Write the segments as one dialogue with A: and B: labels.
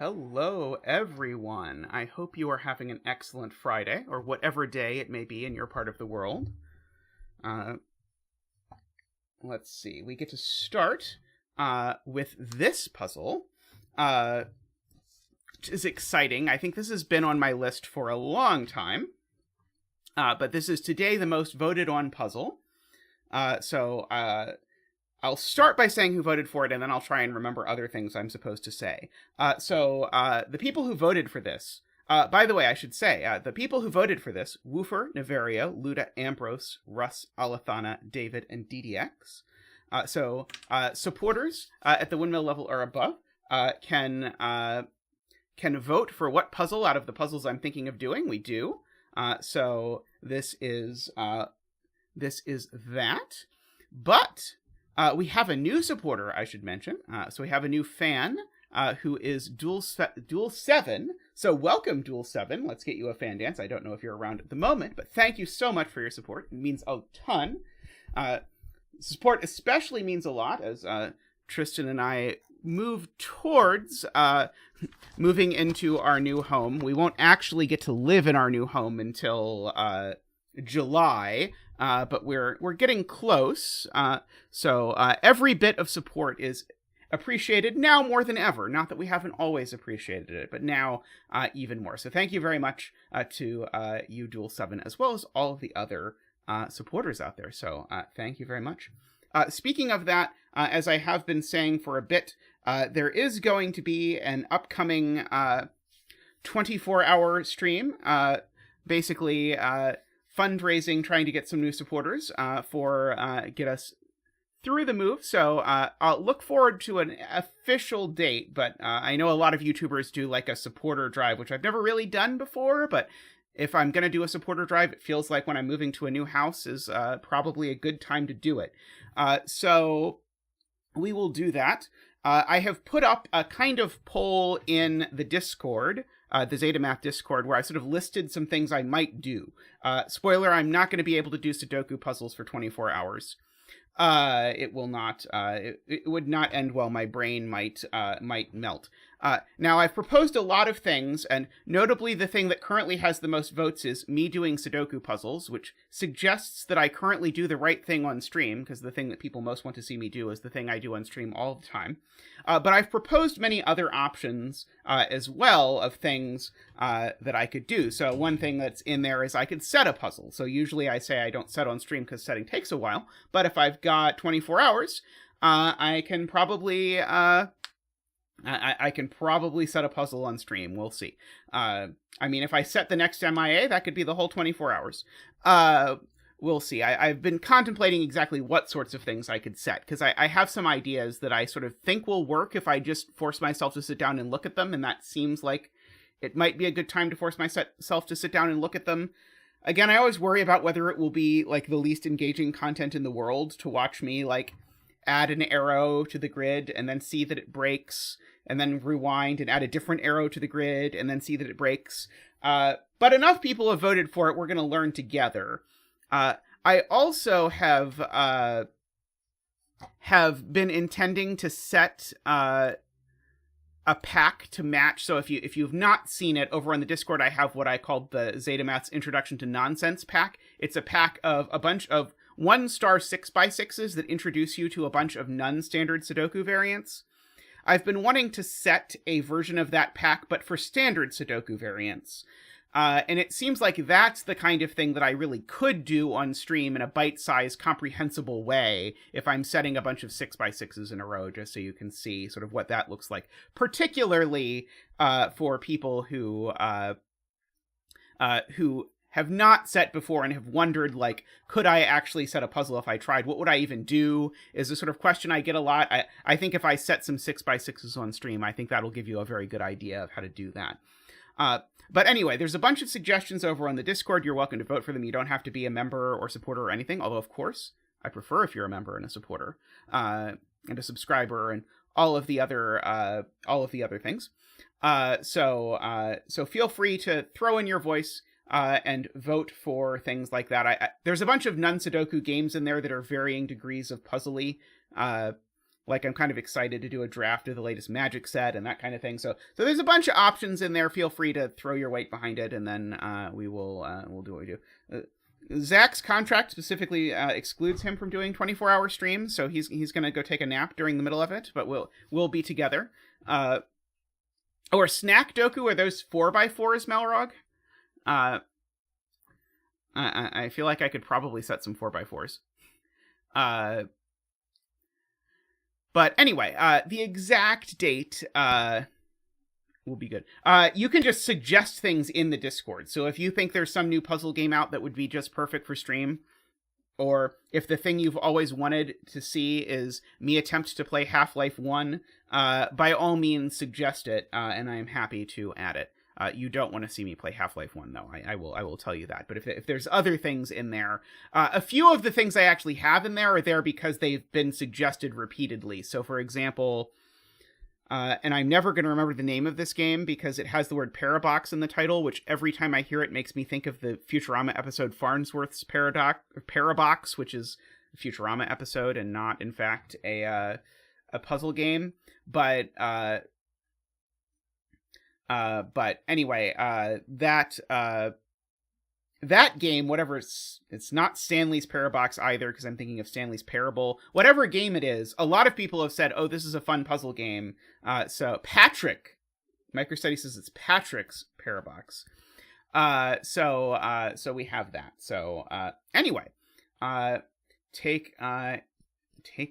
A: Hello, everyone. I hope you are having an excellent Friday, or whatever day it may be in your part of the world. Let's see. We get to start with this puzzle, which is exciting. I think this has been on my list for a long time, but this is today the most voted on puzzle. So I'll start by saying who voted for it, and then I'll try and remember other things I'm supposed to say. The people who voted for this, by the way, I should say, the people who voted for this, Woofer, Neverio, Luda, Ambrose, Russ, Alathana, David, and DDX. Supporters at the windmill level or above can vote for what puzzle out of the puzzles I'm thinking of doing. We do. So this is that. But we have a new supporter, I should mention. So we have a new fan who is Dual7. So welcome, Dual7. Let's get you a fan dance. I don't know if you're around at the moment, but thank you so much for your support. It means a ton. Support especially means a lot as Tristan and I move towards moving into our new home. We won't actually get to live in our new home until July, but we're getting close. So every bit of support is appreciated now more than ever. Not that we haven't always appreciated it, but now even more. So thank you very much to you, Dual7, as well as all of the other supporters out there. So thank you very much. Speaking of that, as I have been saying for a bit, there is going to be an upcoming 24-hour stream, basically fundraising, trying to get some new supporters for get us through the move. So I'll look forward to an official date, but I know a lot of YouTubers do like a supporter drive, which I've never really done before, but if I'm going to do a supporter drive, it feels like when I'm moving to a new house is probably a good time to do it. So we will do that. I have put up a kind of poll in the Discord, the zetamath Discord, where I sort of listed some things I might do. Spoiler, I'm not going to be able to do Sudoku puzzles for 24 hours. It will not, it would not end well. My brain might melt. Now, I've proposed a lot of things, and notably the thing that currently has the most votes is me doing Sudoku puzzles, which suggests that I currently do the right thing on stream, because the thing that people most want to see me do is the thing I do on stream all the time. But I've proposed many other options as well of things that I could do. So one thing that's in there is I could set a puzzle. So usually I say I don't set on stream because setting takes a while, but if I've got 24 hours, I can probably I can probably set a puzzle on stream. We'll see. I mean, if I set the next MIA, that could be the whole 24 hours. We'll see. I've been contemplating exactly what sorts of things I could set, because I have some ideas that I sort of think will work if I just force myself to sit down and look at them, and that seems like it might be a good time to force myself to sit down and look at them. Again, I always worry about whether it will be, like, the least engaging content in the world to watch me, like, add an arrow to the grid and then see that it breaks, and then rewind and add a different arrow to the grid and then see that it breaks. But enough people have voted for it. We're going to learn together. I also have been intending to set a pack to match. So if you've not seen it, over on the Discord, I have what I called the zetamath's Introduction to Nonsense pack. It's a pack of a bunch of 1-star 6x6s that introduce you to a bunch of non-standard Sudoku variants. I've been wanting to set a version of that pack, but for standard Sudoku variants. And it seems like that's the kind of thing that I really could do on stream in a bite-sized, comprehensible way if I'm setting a bunch of 6x6s in a row, just so you can see sort of what that looks like. Particularly for people who have not set before and have wondered, like, could I actually set a puzzle if I tried? What would I even do? Is a sort of question I get a lot. I think if I set some 6x6s on stream, I think that'll give you a very good idea of how to do that. But anyway, there's a bunch of suggestions over on the Discord. You're welcome to vote for them. You don't have to be a member or supporter or anything, although, of course, I prefer if you're a member and a supporter, and a subscriber and all of the other things. So feel free to throw in your voice and vote for things like that. There's a bunch of non-Sudoku games in there that are varying degrees of puzzly. Like, I'm kind of excited to do a draft of the latest Magic set and that kind of thing. So there's a bunch of options in there. Feel free to throw your weight behind it, and then we'll do what we do. Zach's contract specifically excludes him from doing 24-hour streams, so he's going to go take a nap during the middle of it, but we'll be together. Or Snack Doku, are those 4x4s, Melrog? I feel like I could probably set some 4x4s. But anyway, the exact date will be good. You can just suggest things in the Discord. So if you think there's some new puzzle game out that would be just perfect for stream, or if the thing you've always wanted to see is me attempt to play Half-Life 1, by all means suggest it, and I am happy to add it. You don't want to see me play Half-Life 1, though. I will tell you that. But if there's other things in there, a few of the things I actually have in there are there because they've been suggested repeatedly. So, for example, and I'm never going to remember the name of this game because it has the word parabox in the title, which every time I hear it makes me think of the Futurama episode Farnsworth's Parabox, which is a Futurama episode and not, in fact, a puzzle game. But anyway, that game, whatever it's not Stanley's Parabox either, because I'm thinking of Stanley's Parable. Whatever game it is, a lot of people have said, "Oh, this is a fun puzzle game." So Patrick, MicroStudy says it's Patrick's Parabox. So we have that. So anyway, take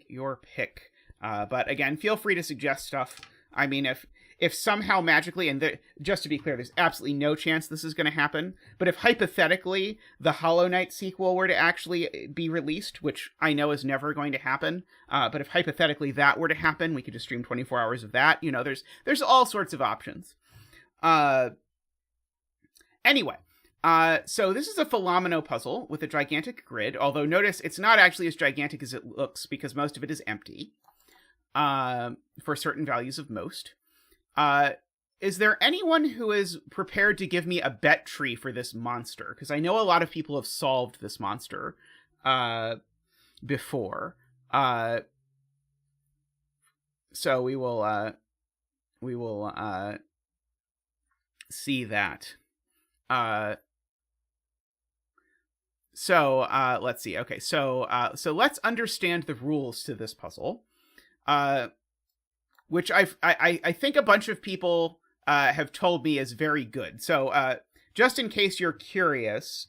A: your pick. But again, feel free to suggest stuff. I mean, if somehow magically, and just to be clear, there's absolutely no chance this is going to happen, but if hypothetically the Hollow Knight sequel were to actually be released, which I know is never going to happen, but if hypothetically that were to happen, we could just stream 24 hours of that. You know, there's all sorts of options. Anyway, so this is a Fillomino puzzle with a gigantic grid, although notice it's not actually as gigantic as it looks because most of it is empty for certain values of most. Is there anyone who is prepared to give me a bet tree for this monster? Because I know a lot of people have solved this monster before. So we will see that. So let's see. Okay, so let's understand the rules to this puzzle. Which I think a bunch of people have told me is very good. So just in case you're curious,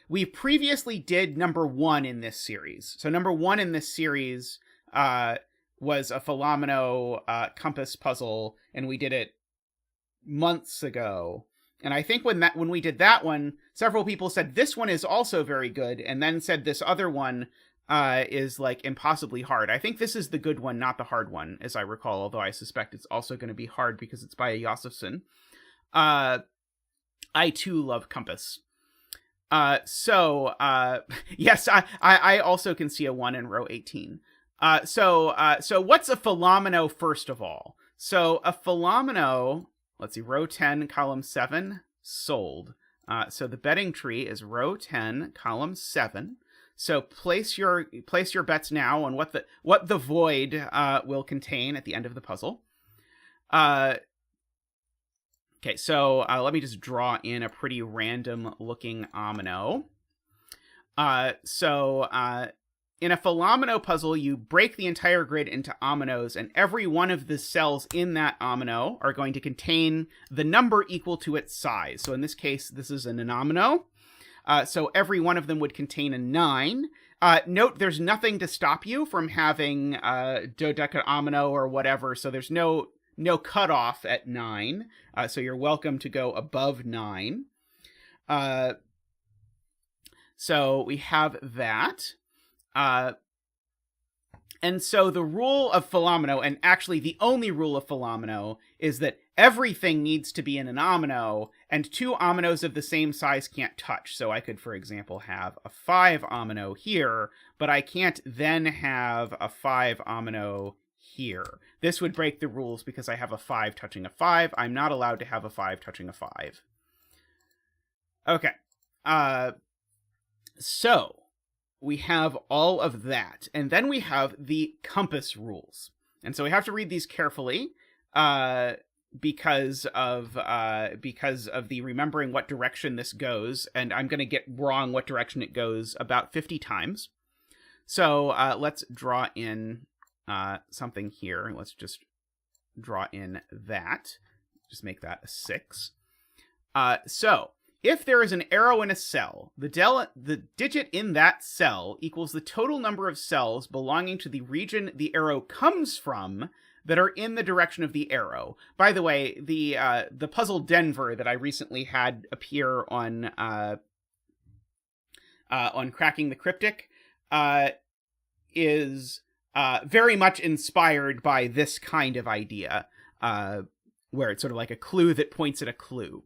A: we previously did number 1 in this series. So number 1 in this series was a Fillomino compass puzzle, and we did it months ago. And I think when we did that one, several people said this one is also very good, and then said this other one is like impossibly hard. I think this is the good one, not the hard one, as I recall, although I suspect it's also going to be hard because it's by a Josefsson. I too love Compass. Yes, I also can see a 1 in row 18. So what's a Fillomino first of all? So a Fillomino, let's see, row 10, column 7, sold. So the betting tree is row 10, column 7. So place your bets now on what the void will contain at the end of the puzzle. Okay, so let me just draw in a pretty random looking omino. In a Fillomino puzzle, you break the entire grid into ominos, and every one of the cells in that omino are going to contain the number equal to its size. So in this case, this is an omino. So every one of them would contain a 9. Note, there's nothing to stop you from having dodecaomino or whatever, so there's no cutoff at 9. So you're welcome to go above 9. So we have that. And so the rule of Fillomino, and actually the only rule of Fillomino, is that everything needs to be in an omino, and 2 ominos of the same size can't touch. So I could, for example, have a 5 omino here, but I can't then have a 5 omino here. This would break the rules because I have a 5 touching a 5. I'm not allowed to have a 5 touching a 5. Okay. So we have all of that, and then we have the compass rules. And so we have to read these carefully because of the remembering what direction this goes. And I'm going to get wrong what direction it goes about 50 times. So let's draw in something here. Let's just draw in that. Just make that a 6. So if there is an arrow in a cell, the digit in that cell equals the total number of cells belonging to the region the arrow comes from that are in the direction of the arrow. By the way, the puzzle Denver that I recently had appear on Cracking the Cryptic is very much inspired by this kind of idea, where it's sort of like a clue that points at a clue.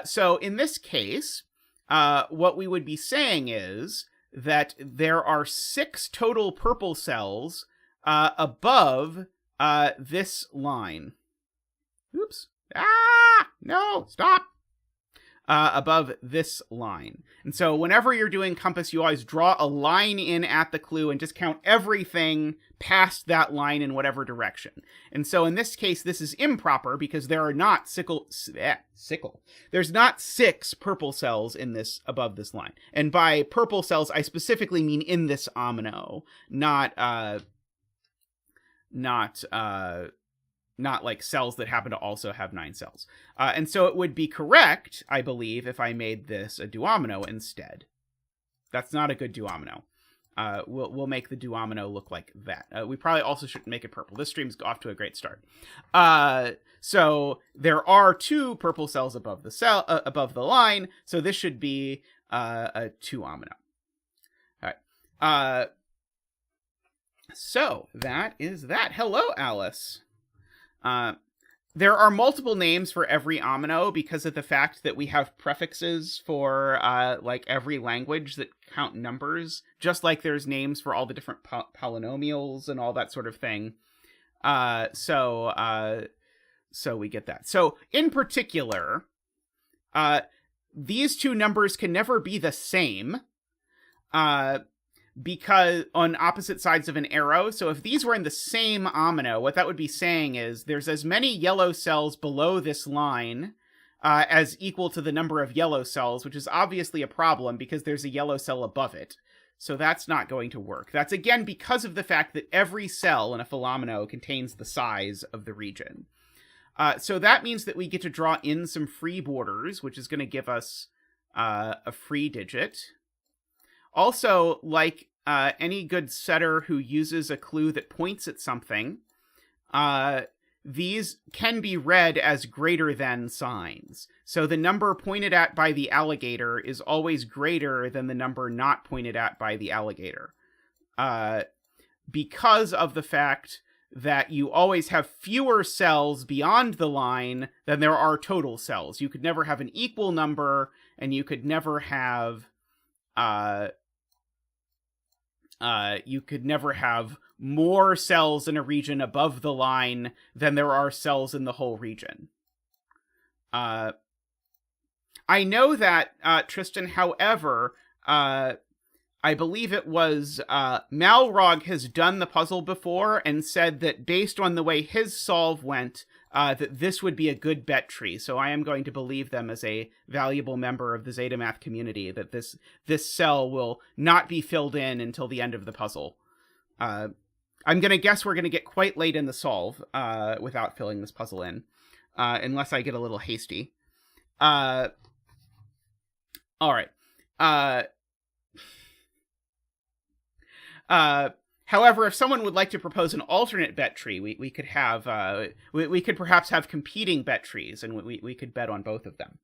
A: So in this case, what we would be saying is that there are 6 total purple cells above this line. Oops. Ah! No! Stop! Above this line. And so whenever you're doing compass, you always draw a line in at the clue and just count everything past that line in whatever direction. And so in this case, this is improper because there are not There's not 6 purple cells in this above this line. And by purple cells, I specifically mean in this omino, not like cells that happen to also have 9 cells. And so it would be correct, I believe, if I made this a duomino instead. That's not a good duomino. We'll make the duomino look like that. We probably also shouldn't make it purple. This stream's off to a great start. So there are 2 purple cells above the line. So this should be a duomino. All right. So that is that. Hello, Alice. There are multiple names for every omino because of the fact that we have prefixes for like every language that count numbers, just like there's names for all the different polynomials and all that sort of thing. So we get that. So in particular, these 2 numbers can never be the same. Because on opposite sides of an arrow. So if these were in the same omino, what that would be saying is there's as many yellow cells below this line as equal to the number of yellow cells, which is obviously a problem because there's a yellow cell above it. So that's not going to work. That's again because of the fact that every cell in a Fillomino contains the size of the region. So that means that we get to draw in some free borders, which is going to give us a free digit. Also, like any good setter who uses a clue that points at something, these can be read as greater than signs. So the number pointed at by the alligator is always greater than the number not pointed at by the alligator. Because of the fact that you always have fewer cells beyond the line than there are total cells. You could never have an equal number, and you could never have more cells in a region above the line than there are cells in the whole region. I know that, Tristan, however, I believe it was Malrog has done the puzzle before and said that based on the way his solve went, that this would be a good bet tree. So I am going to believe them as a valuable member of the zetamath community, that this cell will not be filled in until the end of the puzzle. I'm going to guess we're going to get quite late in the solve without filling this puzzle in, unless I get a little hasty. All right. However, if someone would like to propose an alternate bet tree, we could have we could perhaps have competing bet trees, and we could bet on both of them.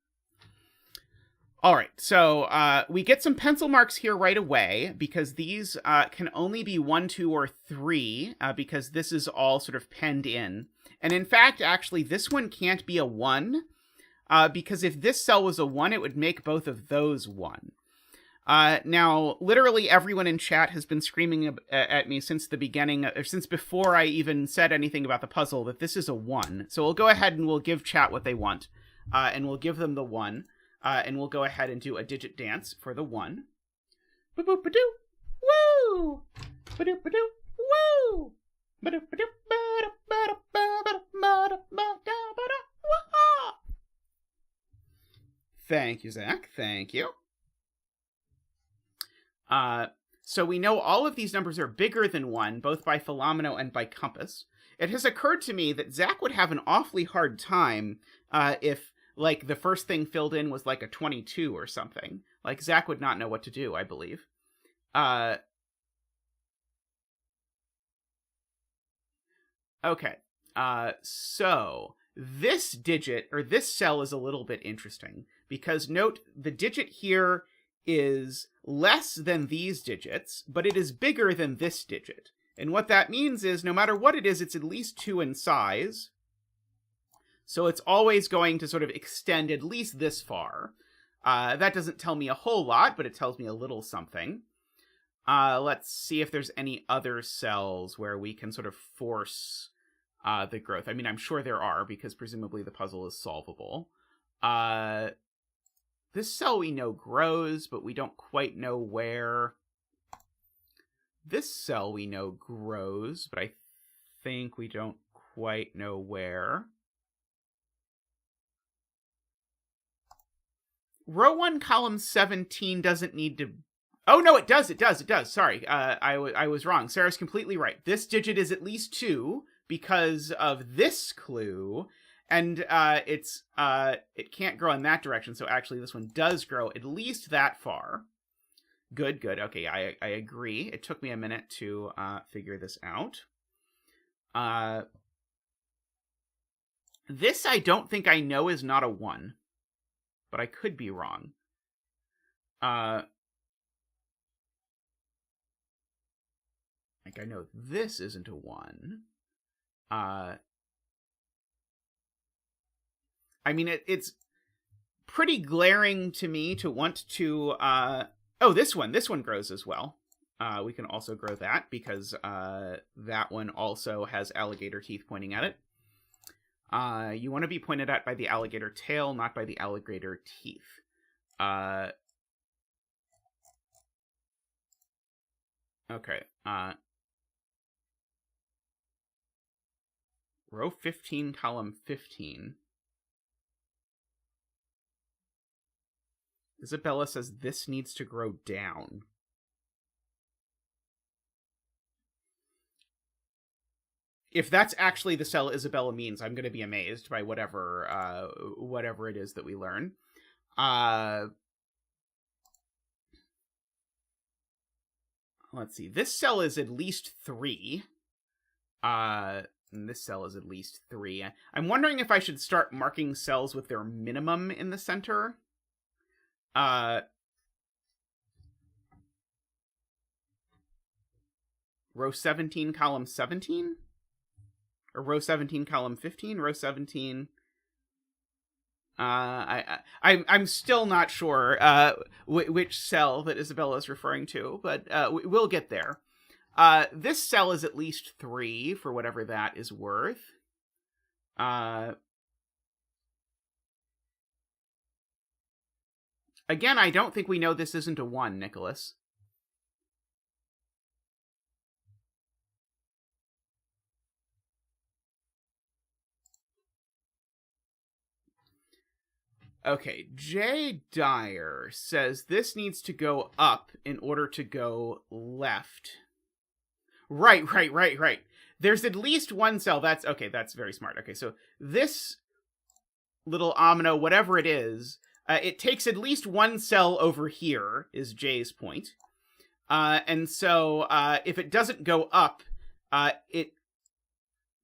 A: All right, so we get some pencil marks here right away because these can only be 1, 2, or 3 because this is all sort of penned in. And in fact, actually, this one can't be a 1 because if this cell was a 1, it would make both of those 1. Now, literally everyone in chat has been screaming at me since the beginning, or since before I even said anything about the puzzle, that this is a 1. So we'll go ahead and we'll give chat what they want, and we'll give them the 1, and we'll go ahead and do a digit dance for the 1. Ba-boop-ba-doo! Woo! Ba-doop-ba-doo! Woo! Thank you, Zach. Thank you. So we know all of these numbers are bigger than 1, both by Fillomino and by compass. It has occurred to me that Zach would have an awfully hard time if, like, the first thing filled in was, like, a 22 or something. Like, Zach would not know what to do, I believe. Okay. So this digit, or this cell, is a little bit interesting, because note the digit here is less than these digits, but it is bigger than this digit. And what that means is no matter what it is, it's at least 2 in size. So it's always going to sort of extend at least this far. That doesn't tell me a whole lot, but it tells me a little something. Let's see if there's any other cells where we can sort of force the growth. I mean, I'm sure there are, because presumably the puzzle is solvable. This cell we know grows, but we don't quite know where. This cell we know grows, but I think we don't quite know where. Row 1, column 17 doesn't need to... Oh, no, it does. Sorry, I was wrong. Sarah's completely right. This digit is at least 2 because of this clue, and it can't grow in that direction, so actually this one does grow at least that far. Good. Okay, I agree. It took me a minute to figure this out. This I don't think I know is not a 1, but I could be wrong. Like, I know this isn't a 1. I mean, it's pretty glaring to me to want to... Oh, this one grows as well. We can also grow that, because that one also has alligator teeth pointing at it. You want to be pointed at by the alligator tail, not by the alligator teeth. Okay. Row 15, column 15. Isabella says this needs to grow down. If that's actually the cell Isabella means, I'm going to be amazed by whatever it is that we learn. Let's see. This cell is at least 3. And this cell is at least 3. I'm wondering if I should start marking cells with their minimum in the center. Row 17, column 17? Or row 17, column 15? Row 17... I'm still not sure which cell that Isabella is referring to, but we'll get there. This cell is at least 3, for whatever that is worth. Again, I don't think we know this isn't a 1, Nicholas. Okay, Jay Dyer says this needs to go up in order to go left. Right. There's at least 1 cell. That's very smart. Okay, so this little omino, whatever it is, it takes at least 1 cell over here, is Jay's point. And so if it doesn't go up, it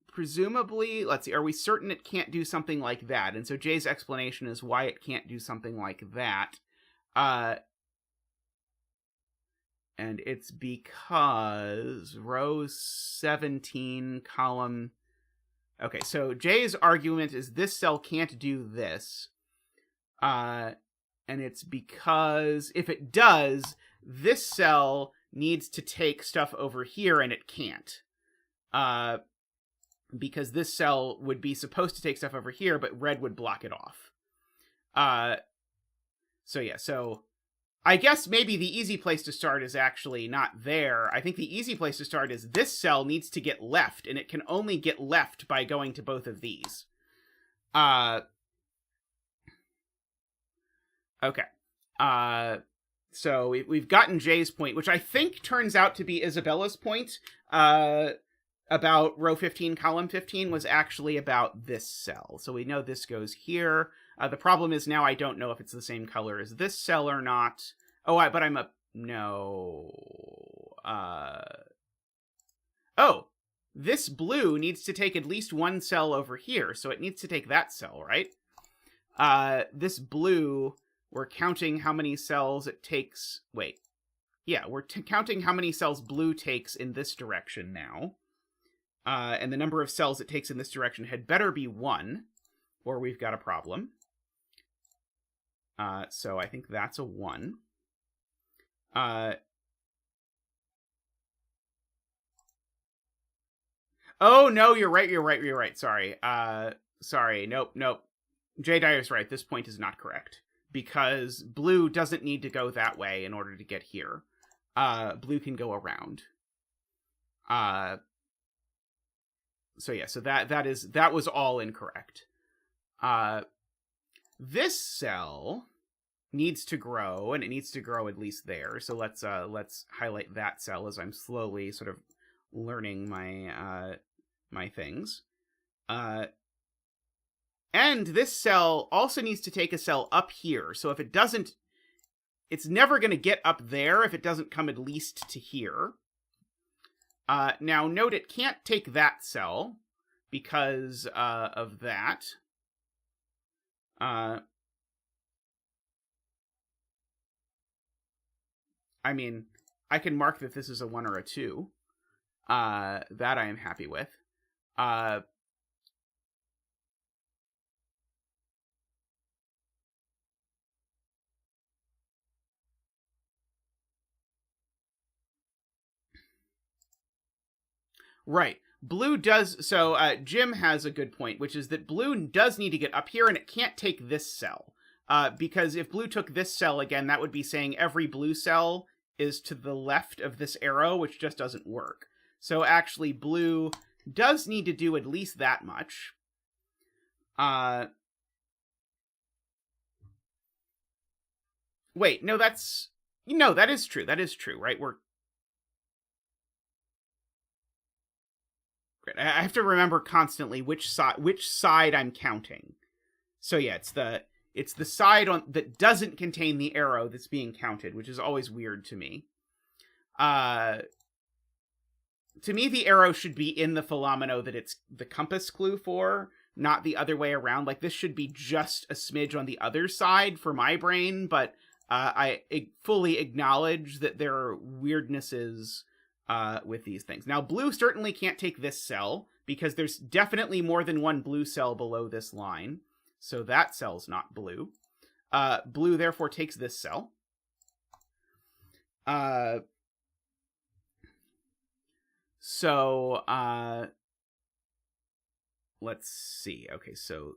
A: presumably, let's see, are we certain it can't do something like that? And so Jay's explanation is why it can't do something like that. And it's because row 17, column... Okay, so Jay's argument is this cell can't do this. And it's because if it does, this cell needs to take stuff over here, and it can't. Because this cell would be supposed to take stuff over here, but red would block it off. So I guess maybe the easy place to start is actually not there. I think the easy place to start is this cell needs to get left, and it can only get left by going to both of these. Okay. So we've gotten Jay's point, which I think turns out to be Isabella's point about row 15, column 15 was actually about this cell. So we know this goes here. The problem is now I don't know if it's the same color as this cell or not. Oh, but I'm a... No. Oh, this blue needs to take at least one cell over here, so it needs to take that cell, right? This blue, we're counting how many cells it takes... Wait. Yeah, we're counting how many cells blue takes in this direction now. And the number of cells it takes in this direction had better be 1, or we've got a problem. So I think that's a 1. Oh, no, you're right. Sorry. Nope. J. Dyer's right. This point is not correct. Because blue doesn't need to go that way in order to get here. Blue can go around. So yeah, so that was all incorrect. This cell needs to grow, and it needs to grow at least there. So let's highlight that cell as I'm slowly sort of learning my my things. And this cell also needs to take a cell up here. So if it doesn't, it's never going to get up there if it doesn't come at least to here. Now, note it can't take that cell because of that. I mean, I can mark that this is a 1 or a 2. That I am happy with. Right. Blue does... So, Jim has a good point, which is that blue does need to get up here, and it can't take this cell. Because if blue took this cell again, that would be saying every blue cell is to the left of this arrow, which just doesn't work. So, actually, blue does need to do at least that much. Wait, no, that's... No, that is true. That is true, right? I have to remember constantly which side I'm counting. So yeah, it's the side that doesn't contain the arrow that's being counted, which is always weird to me. To me, the arrow should be in the Fillomino that it's the compass clue for, not the other way around. Like, this should be just a smidge on the other side for my brain, but I fully acknowledge that there are weirdnesses with these things. Now, blue certainly can't take this cell, because there's definitely more than one blue cell below this line. So that cell's not blue. Blue, therefore, takes this cell. Let's see. Okay, so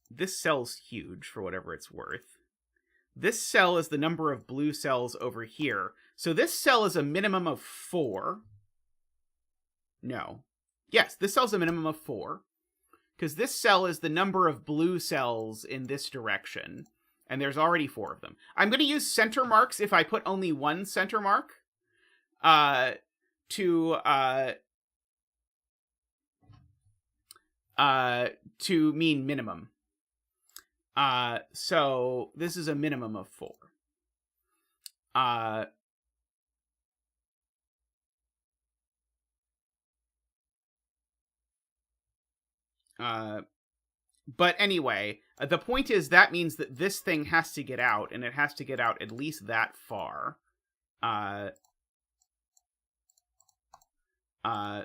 A: this cell's huge for whatever it's worth. This cell is the number of blue cells over here. So this cell is a minimum of 4. No. Yes, this cell's a minimum of 4. Because this cell is the number of blue cells in this direction. And there's already 4 of them. I'm going to use center marks if I put only one center mark. To mean minimum. So this is a minimum of 4. But anyway, the point is that means that this thing has to get out, and it has to get out at least that far.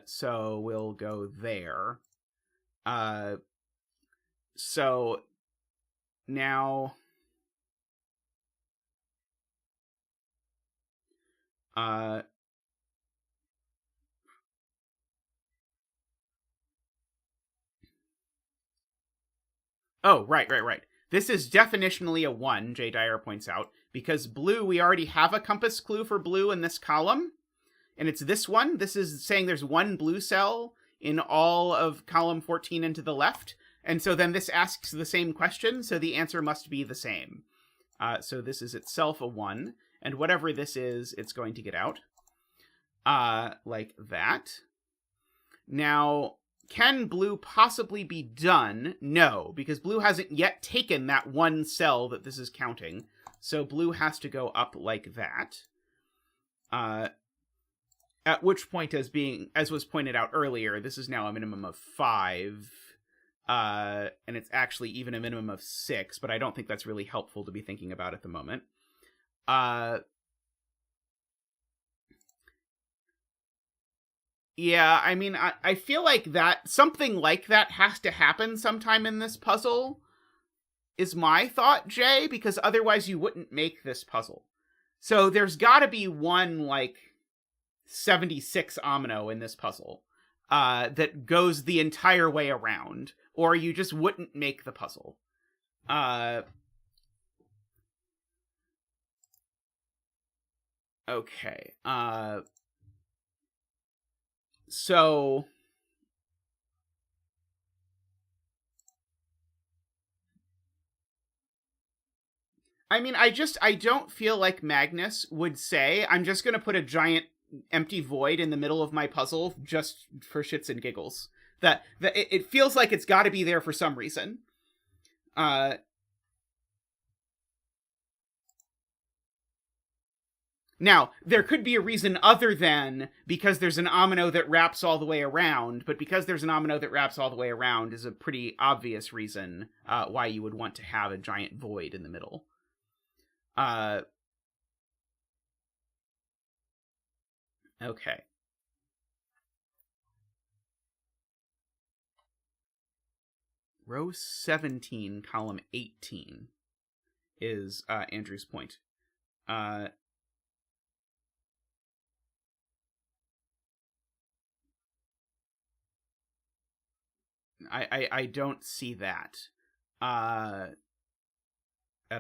A: So we'll go there. So now, oh, right. This is definitionally a 1, J. Dyer points out, because blue, we already have a compass clue for blue in this column, and it's this one. This is saying there's one blue cell in all of column 14 and to the left, and so then this asks the same question, so the answer must be the same. So this is itself a 1, and whatever this is, it's going to get out. Like that. Now, can blue possibly be done? No, because blue hasn't yet taken that one cell that this is counting. So blue has to go up like that. At which point, as was pointed out earlier, this is now a minimum of 5. And it's actually even a minimum of 6, but I don't think that's really helpful to be thinking about at the moment. Yeah, I mean, I feel like that something like that has to happen sometime in this puzzle, is my thought, Jay, because otherwise you wouldn't make this puzzle. So there's got to be one, like, 76 omino in this puzzle that goes the entire way around, or you just wouldn't make the puzzle. Okay. So, I mean, I don't feel like Magnus would say, I'm just going to put a giant empty void in the middle of my puzzle just for shits and giggles. That it feels like it's got to be there for some reason. Now, there could be a reason other than because there's an omino that wraps all the way around, but because there's an omino that wraps all the way around is a pretty obvious reason why you would want to have a giant void in the middle. Okay. Row 17, column 18 is Andrew's point. I don't see that at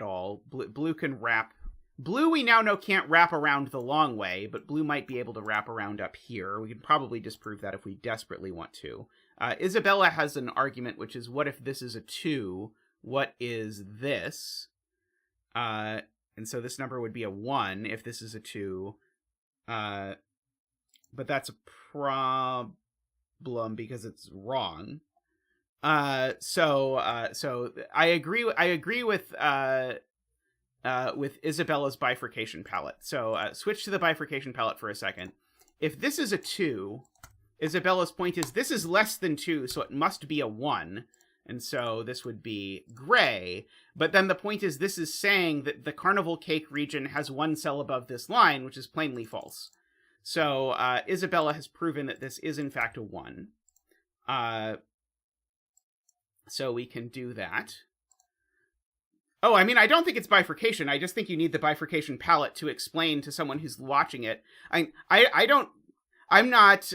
A: all. Blue can wrap. Blue, we now know, can't wrap around the long way, but blue might be able to wrap around up here. We can probably disprove that if we desperately want to. Isabella has an argument, which is, what if this is a 2? What is this? And so this number would be a 1 if this is a 2. But that's a problem because it's wrong. So I agree with Isabella's bifurcation palette. So switch to the bifurcation palette for a second. If this is a 2, Isabella's point is this is less than 2, so it must be a 1. And so this would be gray. But then the point is this is saying that the carnival cake region has one cell above this line, which is plainly false. So Isabella has proven that this is in fact a 1. So we can do that. Oh, I mean, I don't think it's bifurcation. I just think you need the bifurcation palette to explain to someone who's watching it. I'm not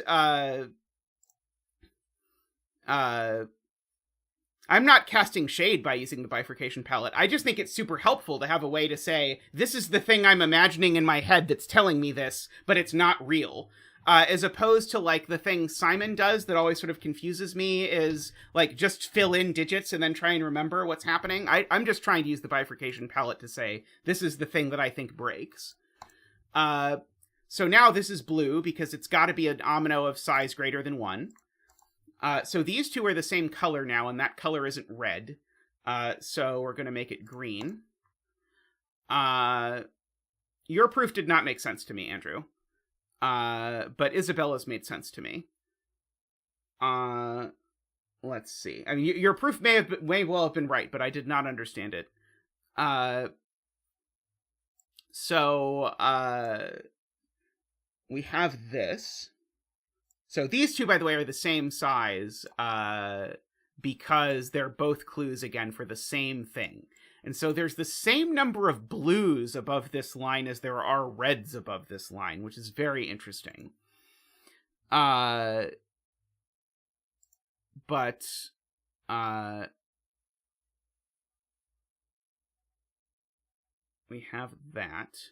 A: casting shade by using the bifurcation palette. I just think it's super helpful to have a way to say, this is the thing I'm imagining in my head that's telling me this, but it's not real. As opposed to, like, the thing Simon does that always sort of confuses me is, like, just fill in digits and then try and remember what's happening. I'm just trying to use the bifurcation palette to say, this is the thing that I think breaks. So now this is blue because it's got to be an omino of size greater than 1. So these two are the same color now, and that color isn't red. So we're going to make it green. Your proof did not make sense to me, Andrew. But Isabella's made sense to me. Let's see. I mean, your proof may well have been right, but I did not understand it. So we have this. So these two, by the way, are the same size because they're both clues, again, for the same thing. And so there's the same number of blues above this line as there are reds above this line, which is very interesting. But we have that.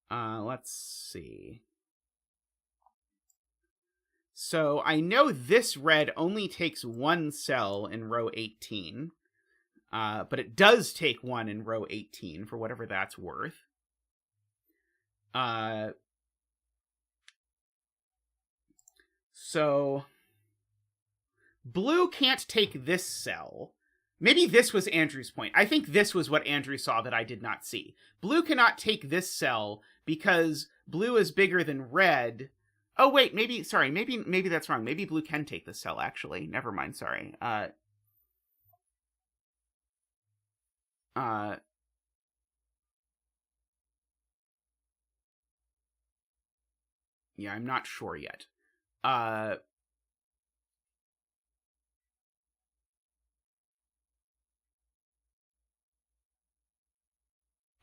A: Let's see. So I know this red only takes one cell in row 18, but it does take one in row 18 for whatever that's worth. So blue can't take this cell. Maybe this was Andrew's point. I think this was what Andrew saw that I did not see. Blue cannot take this cell because blue is bigger than red. Oh, wait, maybe that's wrong. Maybe blue can take this cell, actually. Never mind, sorry. Yeah, I'm not sure yet.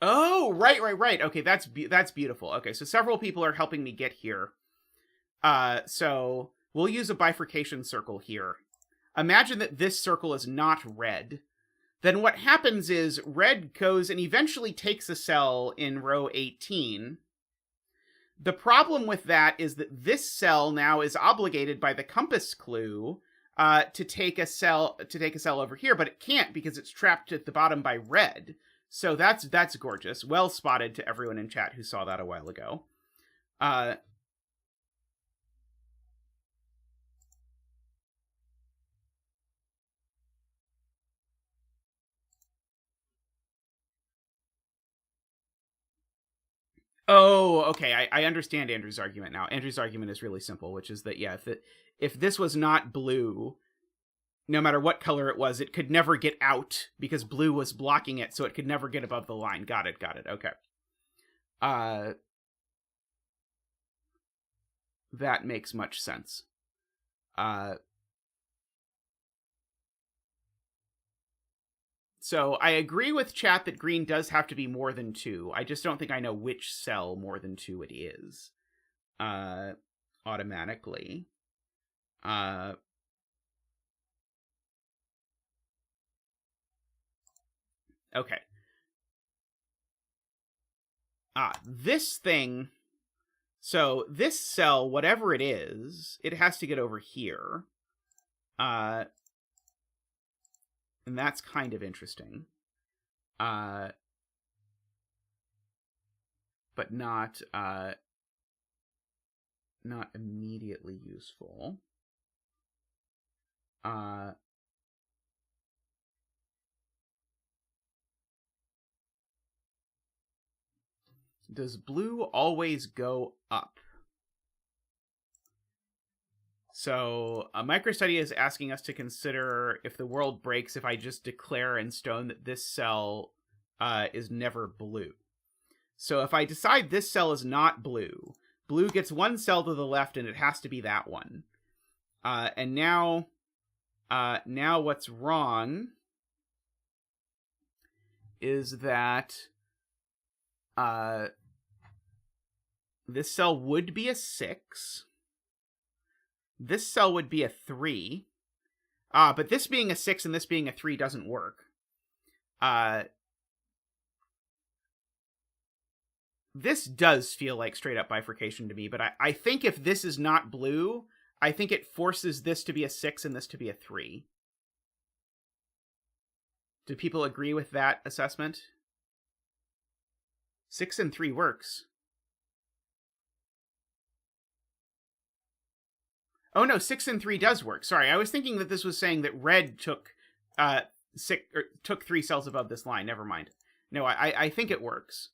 A: Oh, right. Okay, that's beautiful. Okay, so several people are helping me get here. So we'll use a bifurcation circle here. Imagine that this circle is not red. Then what happens is red goes and eventually takes a cell in row 18. The problem with that is that this cell now is obligated by the compass clue to take a cell over here, but it can't because it's trapped at the bottom by red. So that's gorgeous. Well spotted to everyone in chat who saw that a while ago. Oh, okay. I understand Andrew's argument now. Andrew's argument is really simple, which is that, yeah, if this was not blue, no matter what color it was, it could never get out because blue was blocking it, so it could never get above the line. Got it. Okay. That makes much sense. So I agree with chat that green does have to be more than 2. I just don't think I know which cell more than 2 it is. Automatically. Okay. This thing... So this cell, whatever it is, it has to get over here. And that's kind of interesting. But not immediately useful. Does blue always go up? So a MicroStudy is asking us to consider if the world breaks if I just declare in stone that this cell is never blue. So if I decide this cell is not blue, blue gets one cell to the left and it has to be that one. And now what's wrong is that this cell would be a 6. This cell would be a 3. But this being a 6 and this being a 3 doesn't work. This does feel like straight up bifurcation to me, but I think if this is not blue, I think it forces this to be a 6 and this to be a 3. Do people agree with that assessment? 6 and 3 works. Oh no, 6 and 3 does work. Sorry, I was thinking that this was saying that red took 3 cells above this line. Never mind. No, I think it works.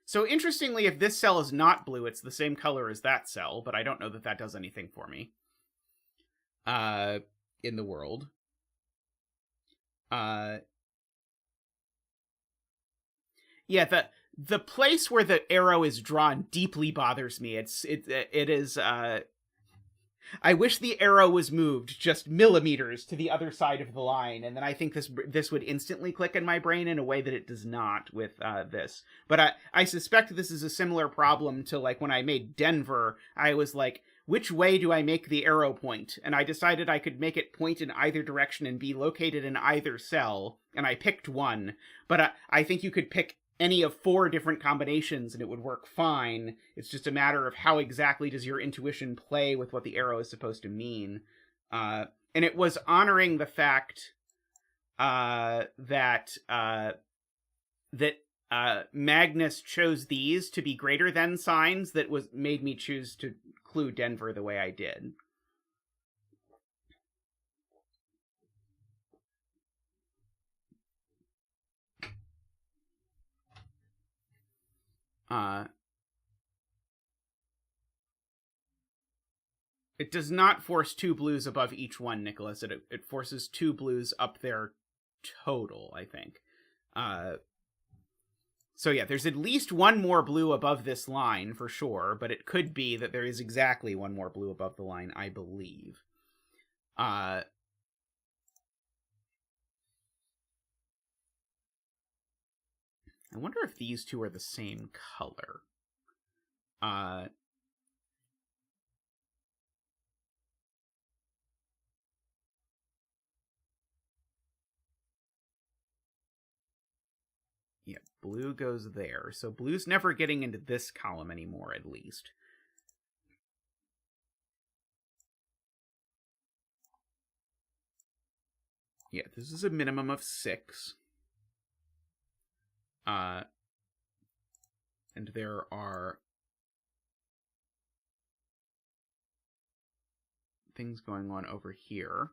A: So interestingly, if this cell is not blue, it's the same color as that cell, but I don't know that that does anything for me. In the world. Yeah, the place where the arrow is drawn deeply bothers me. It is I wish the arrow was moved just millimeters to the other side of the line, and then I think this would instantly click in my brain in a way that it does not with this. But I suspect this is a similar problem to like when I made Denver. I was like, which way do I make the arrow point? And I decided I could make it point in either direction and be located in either cell, and I picked one. But I think you could pick any of 4 different combinations and it would work fine. It's just a matter of how exactly does your intuition play with what the arrow is supposed to mean. And it was honoring the fact that Magnus chose these to be greater than signs that made me choose to clue Denver the way I did. It does not force 2 blues above each one, Nicholas. It forces 2 blues up their total, I think. So yeah, there's at least 1 more blue above this line, for sure, but it could be that there is exactly 1 more blue above the line, I believe. I wonder if these 2 are the same color. Yeah, blue goes there. So blue's never getting into this column anymore, at least. Yeah, this is a minimum of 6. And there are things going on over here.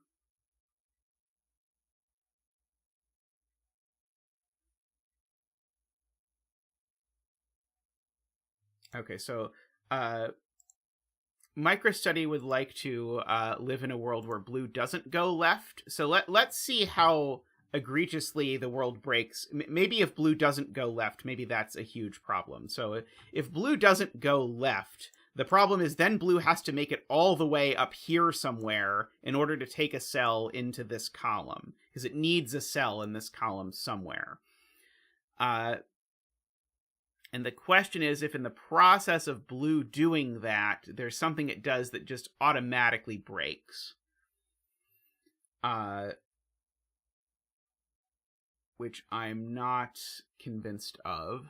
A: Okay, so MicroStudy would like to live in a world where blue doesn't go left. So let's see how egregiously the world breaks. Maybe if blue doesn't go left, maybe that's a huge problem. So if blue doesn't go left, the problem is then blue has to make it all the way up here somewhere in order to take a cell into this column, because it needs a cell in this column somewhere. And the question is if in the process of blue doing that, there's something it does that just automatically breaks. Which I'm not convinced of.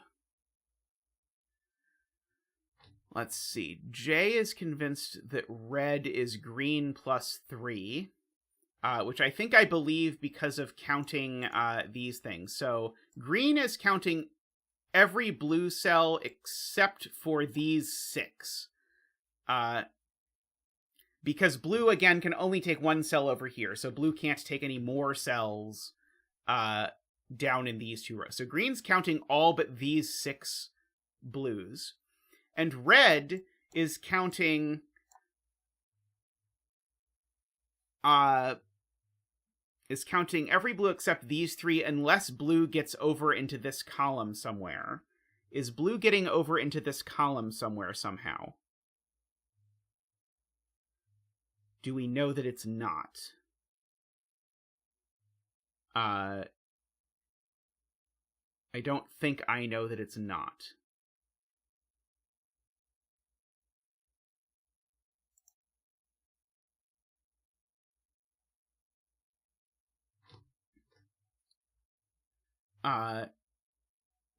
A: Let's see. Jay is convinced that red is green plus 3, which I believe because of counting these things. So green is counting every blue cell except for these 6. Because blue, again, can only take 1 cell over here, so blue can't take any more cells down in these 2 rows. So green's counting all but these 6 blues. And red is counting every blue except these 3 unless blue gets over into this column somewhere. Is blue getting over into this column somewhere somehow? Do we know that it's not? I don't think I know that it's not.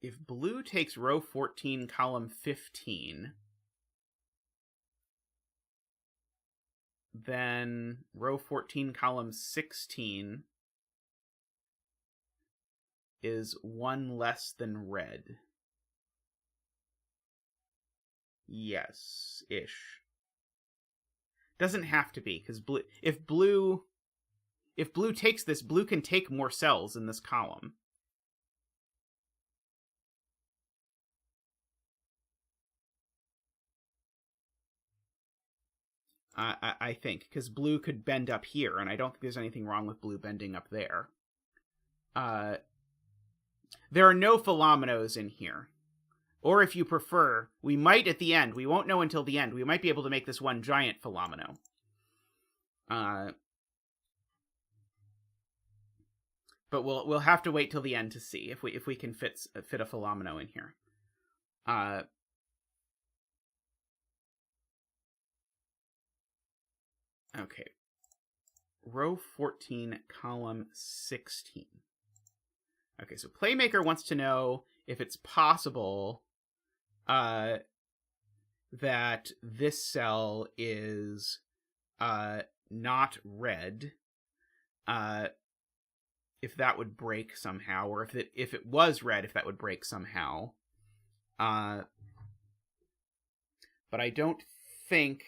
A: If blue takes row 14, column 15, then row 14, column 16 is 1 less than red. Yes-ish. Doesn't have to be, because if blue takes this, blue can take more cells in this column. I think, because blue could bend up here, and I don't think there's anything wrong with blue bending up there. There are no Fillominos in here. Or if you prefer, we might at the end, we won't know until the end, we might be able to make this one giant Fillomino. But we'll have to wait till the end to see if we can fit a Fillomino in here. Okay. Row 14, column 16. Okay, so Playmaker wants to know if it's possible that this cell is not red, if that would break somehow, or if it was red, if that would break somehow. But I don't think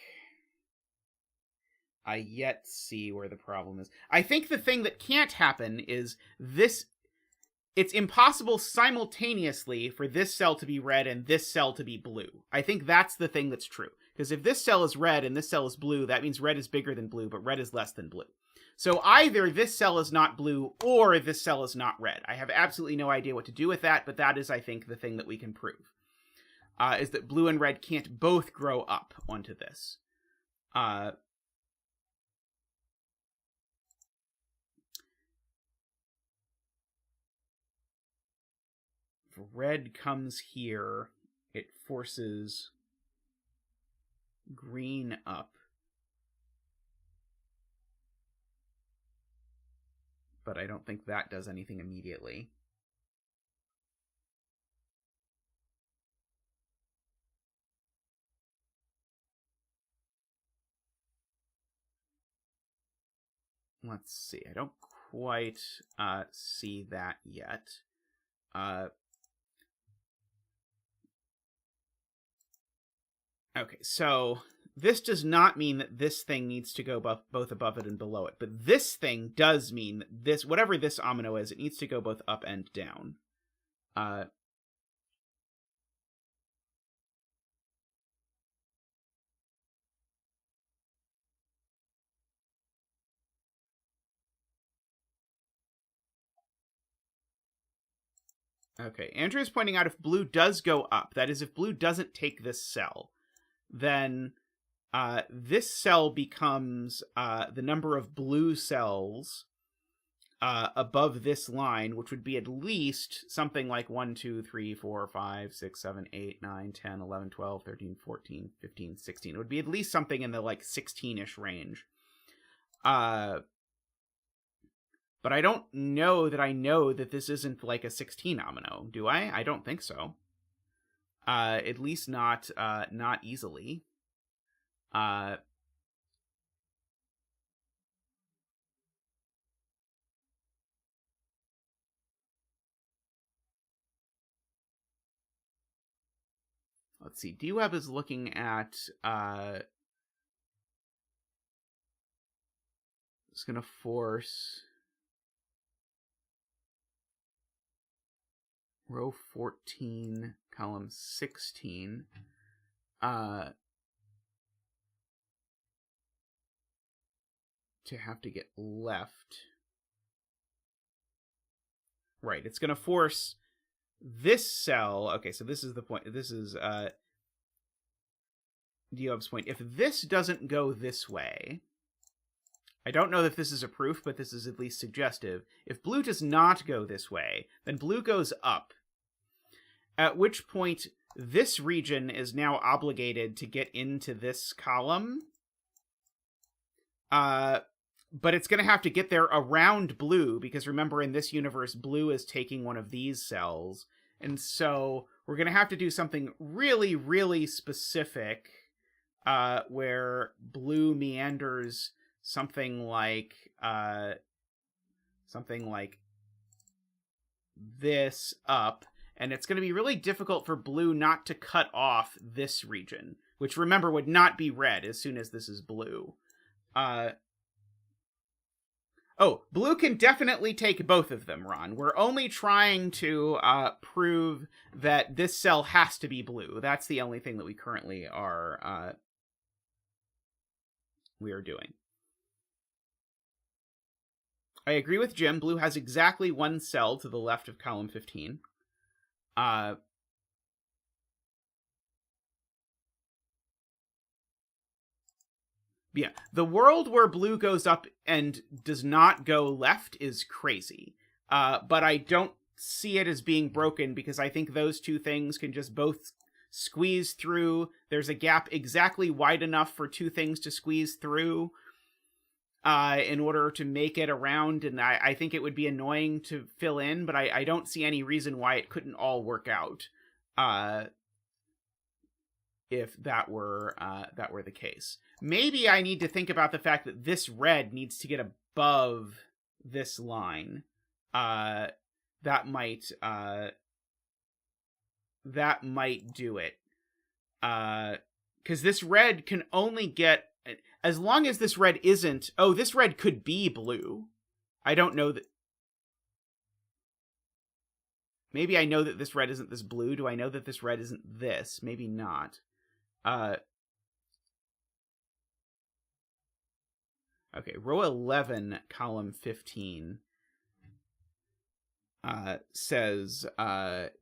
A: I yet see where the problem is. I think the thing that can't happen is this. It's impossible simultaneously for this cell to be red and this cell to be blue. I think that's the thing that's true. Because if this cell is red and this cell is blue, that means red is bigger than blue, but red is less than blue. So either this cell is not blue or this cell is not red. I have absolutely no idea what to do with that, but that is, I think, the thing that we can prove. Is that blue and red can't both grow up onto this. If red comes here, it forces green up. But I don't think that does anything immediately. Let's see. I don't quite see that yet. Okay, so this does not mean that this thing needs to go both above it and below it, but this thing does mean that this, whatever this omino is, it needs to go both up and down. Okay, Andrew is pointing out if blue does go up, that is, if blue doesn't take this cell, then this cell becomes the number of blue cells above this line, which would be at least something like 1, 2, 3, 4, 5, 6, 7, 8, 9, 10, 11, 12, 13, 14, 15, 16. It would be at least something in the like 16-ish range. But I don't know that I know that this isn't like a 16 omino, do I? I don't think so. At least not easily. Let's see. DWeb is looking at it's going to force row 14, column 16. To have to get left. Right, it's going to force this cell. Okay, so this is the point. This is Diob's point. If this doesn't go this way, I don't know if this is a proof, but this is at least suggestive. If blue does not go this way, then blue goes up. At which point, this region is now obligated to get into this column. But it's going to have to get there around blue, because remember, in this universe, blue is taking one of these cells. And so we're going to have to do something really, really specific, where blue meanders something like this up. And it's going to be really difficult for blue not to cut off this region, which, remember, would not be red as soon as this is blue. Oh, blue can definitely take both of them, Ron. We're only trying to prove that this cell has to be blue. That's the only thing that we currently are doing. I agree with Jim. Blue has exactly one cell to the left of column 15. Yeah, the world where blue goes up and does not go left is crazy. But I don't see it as being broken, because I think those two things can just both squeeze through. There's a gap exactly wide enough for two things to squeeze through. in order to make it around, and I think it would be annoying to fill in, but I don't see any reason why it couldn't all work out if that were the case. Maybe I need to think about the fact that this red needs to get above this line. That might do it. Because this red can only get, as long as this red isn't, oh, this red could be blue. I don't know that. Maybe I know that this red isn't this blue. Do I know that this red isn't this? Maybe not. Okay, row 11, column 15 says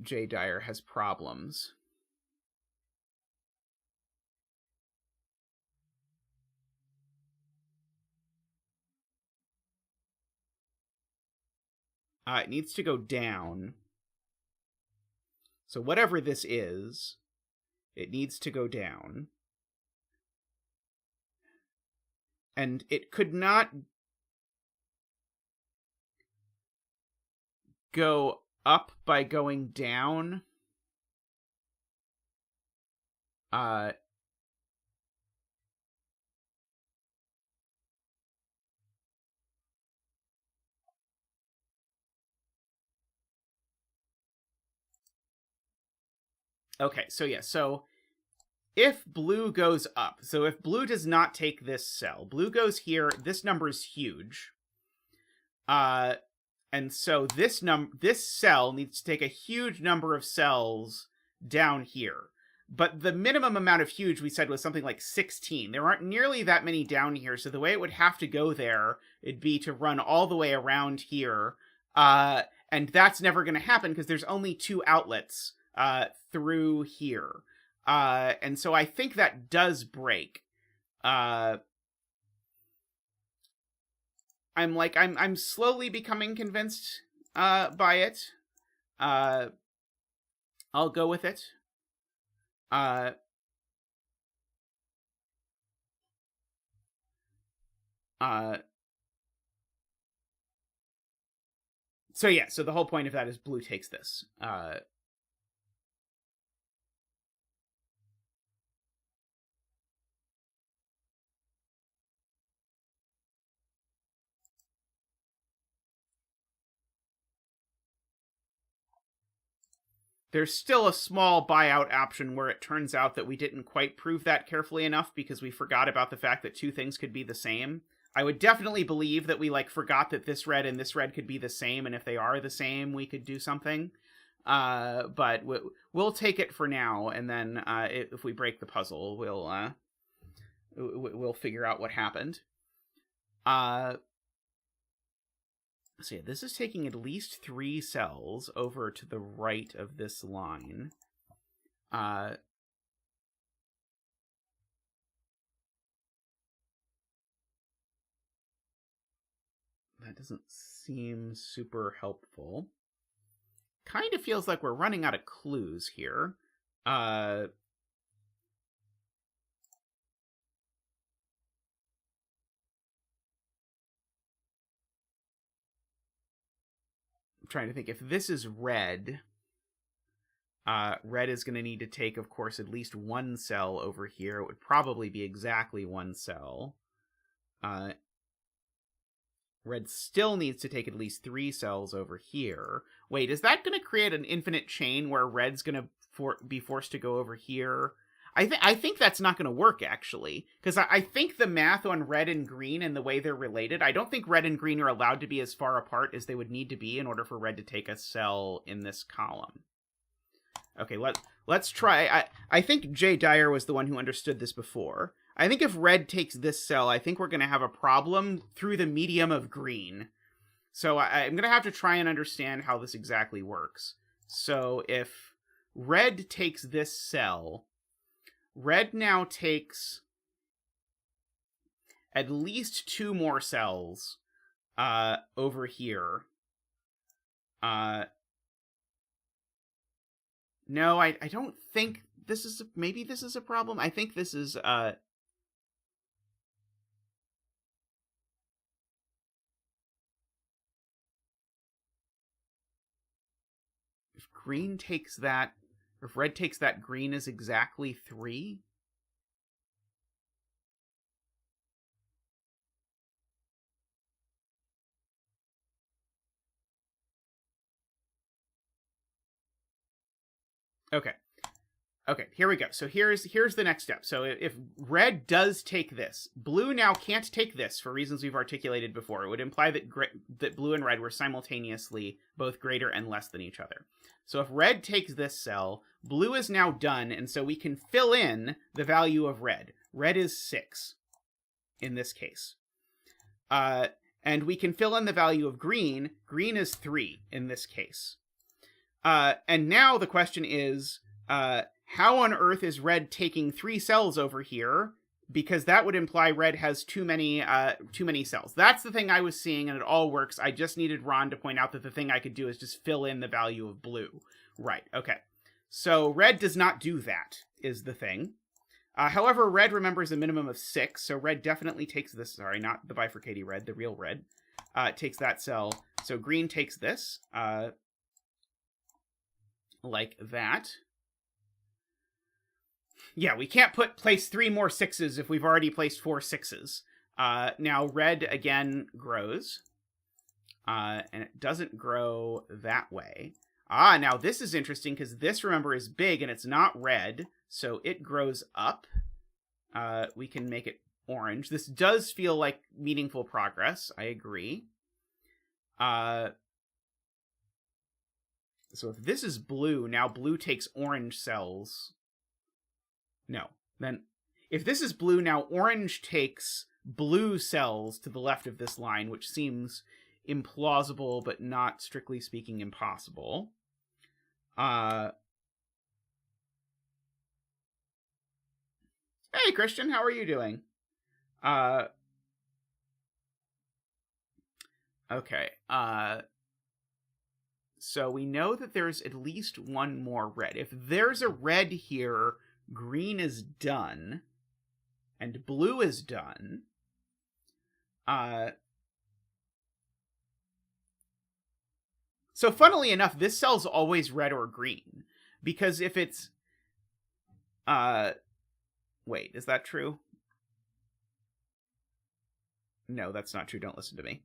A: J. Dyer has problems. It needs to go down. So whatever this is, it needs to go down. And it could not go up by going down. Okay, so yeah, so if blue goes up, so if blue does not take this cell, blue goes here, this number is huge. And so this cell needs to take a huge number of cells down here. But the minimum amount of huge we said was something like 16. There aren't nearly that many down here, so the way it would have to go there, it'd be to run all the way around here. And that's never going to happen because there's only 2 outlets through here. And so I think that does break. I'm slowly becoming convinced by it. I'll go with it. So yeah, so the whole point of that is blue takes this. There's still a small buyout option where it turns out that we didn't quite prove that carefully enough because we forgot about the fact that 2 things could be the same. I would definitely believe that we forgot that this red and this red could be the same, and if they are the same, we could do something. But we'll take it for now, and then if we break the puzzle, we'll figure out what happened. So yeah, this is taking at least 3 cells over to the right of this line. That doesn't seem super helpful. Kind of feels like we're running out of clues here. I'm trying to think. If this is red, red is going to need to take, of course, at least 1 cell over here. It would probably be exactly 1 cell. Red still needs to take at least 3 cells over here. Wait, is that going to create an infinite chain where red's going to be forced to go over here? I think that's not going to work, actually. Because I think the math on red and green and the way they're related, I don't think red and green are allowed to be as far apart as they would need to be in order for red to take a cell in this column. Okay, let's try. I think J. Dyer was the one who understood this before. I think if red takes this cell, I think we're going to have a problem through the medium of green. So I'm going to have to try and understand how this exactly works. So if red takes this cell, red now takes at least 2 more cells over here. No, I don't think this is... Maybe this is a problem? I think this is... green takes that, if red takes that, green is exactly 3. Okay. Okay, here we go. So here's the next step. So if red does take this, blue now can't take this for reasons we've articulated before. It would imply that blue and red were simultaneously both greater and less than each other. So if red takes this cell, blue is now done, and so we can fill in the value of red. Red is 6 in this case. And we can fill in the value of green. Green is 3 in this case. And now the question is, how on earth is red taking 3 cells over here? Because that would imply red has too many cells. That's the thing I was seeing, and it all works. I just needed Ron to point out that the thing I could do is just fill in the value of blue. Right, okay. So red does not do that, is the thing. However, red remembers a minimum of 6, so red definitely takes this. Sorry, not the bifurcated red, the real red. Takes that cell. So green takes this, like that. Yeah, we can't place 3 more 6s if we've already placed 4 6s. Now, red, again, grows. And it doesn't grow that way. Now this is interesting, because this, remember, is big, and it's not red, so it grows up. We can make it orange. This does feel like meaningful progress, I agree. So if this is blue, now blue takes orange cells. No. Then, if this is blue, now orange takes blue cells to the left of this line, which seems implausible, but not, strictly speaking, impossible. Hey, Christian, how are you doing? Okay. So we know that there's at least one more red. If there's a red here, green is done, and blue is done. So funnily enough, this cell's always red or green, because if it's... wait, is that true? No, that's not true. Don't listen to me.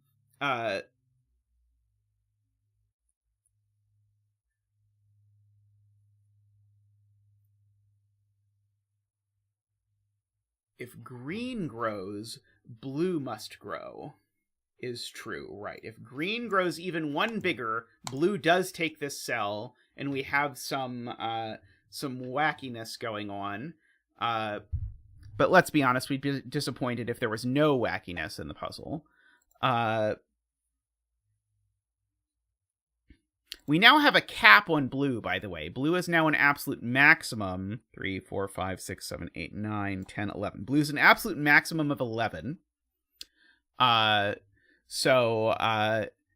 A: If green grows, blue must grow, is true, right? If green grows even 1 bigger, blue does take this cell, and we have some wackiness going on. But let's be honest, we'd be disappointed if there was no wackiness in the puzzle. We now have a cap on blue, by the way. Blue is now an absolute maximum. 3, 4, 5, 6, 7, 8, 9, 10, 11. Blue's an absolute maximum of 11. So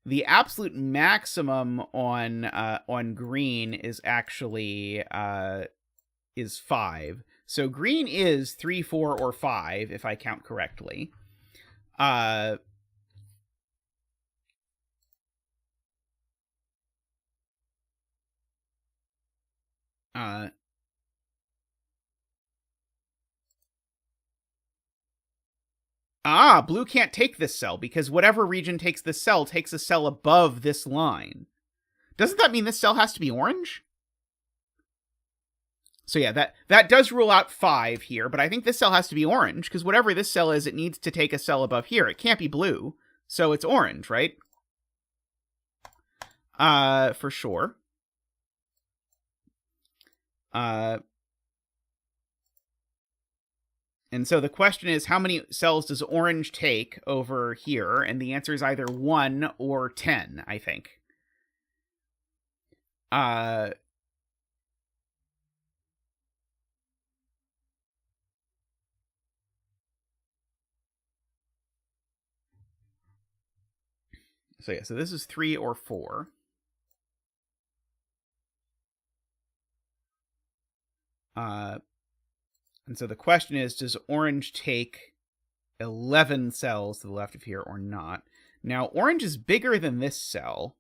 A: the absolute maximum on green is actually is 5. So green is 3, 4, or 5, if I count correctly. Blue can't take this cell, because whatever region takes this cell takes a cell above this line. Doesn't that mean this cell has to be orange? So yeah, that does rule out 5 here, but I think this cell has to be orange, because whatever this cell is, it needs to take a cell above here. It can't be blue, so it's orange, right? For sure. And so the question is, how many cells does orange take over here? And the answer is either 1 or 10, I think. So yeah, so this is 3 or 4. And so the question is, does orange take 11 cells to the left of here or not? Now, orange is bigger than this cell.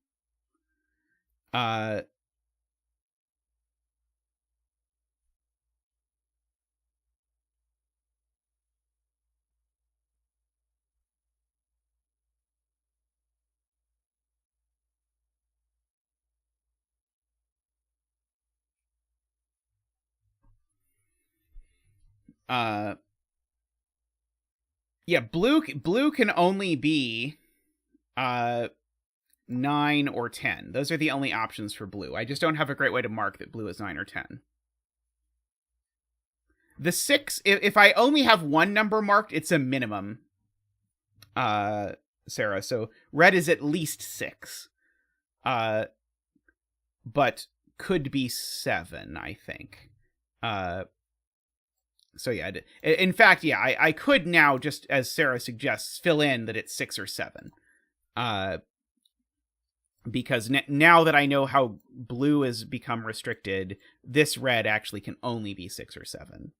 A: Yeah, blue can only be 9 or 10. Those are the only options for blue. I just don't have a great way to mark that blue is 9 or 10. The 6, if I only have one number marked, it's a minimum, Sarah. So red is at least 6. But could be 7, I think. So yeah, in fact, yeah, I could now, just as Sarah suggests, fill in that it's 6 or 7. Because now that I know how blue has become restricted, this red actually can only be 6 or 7.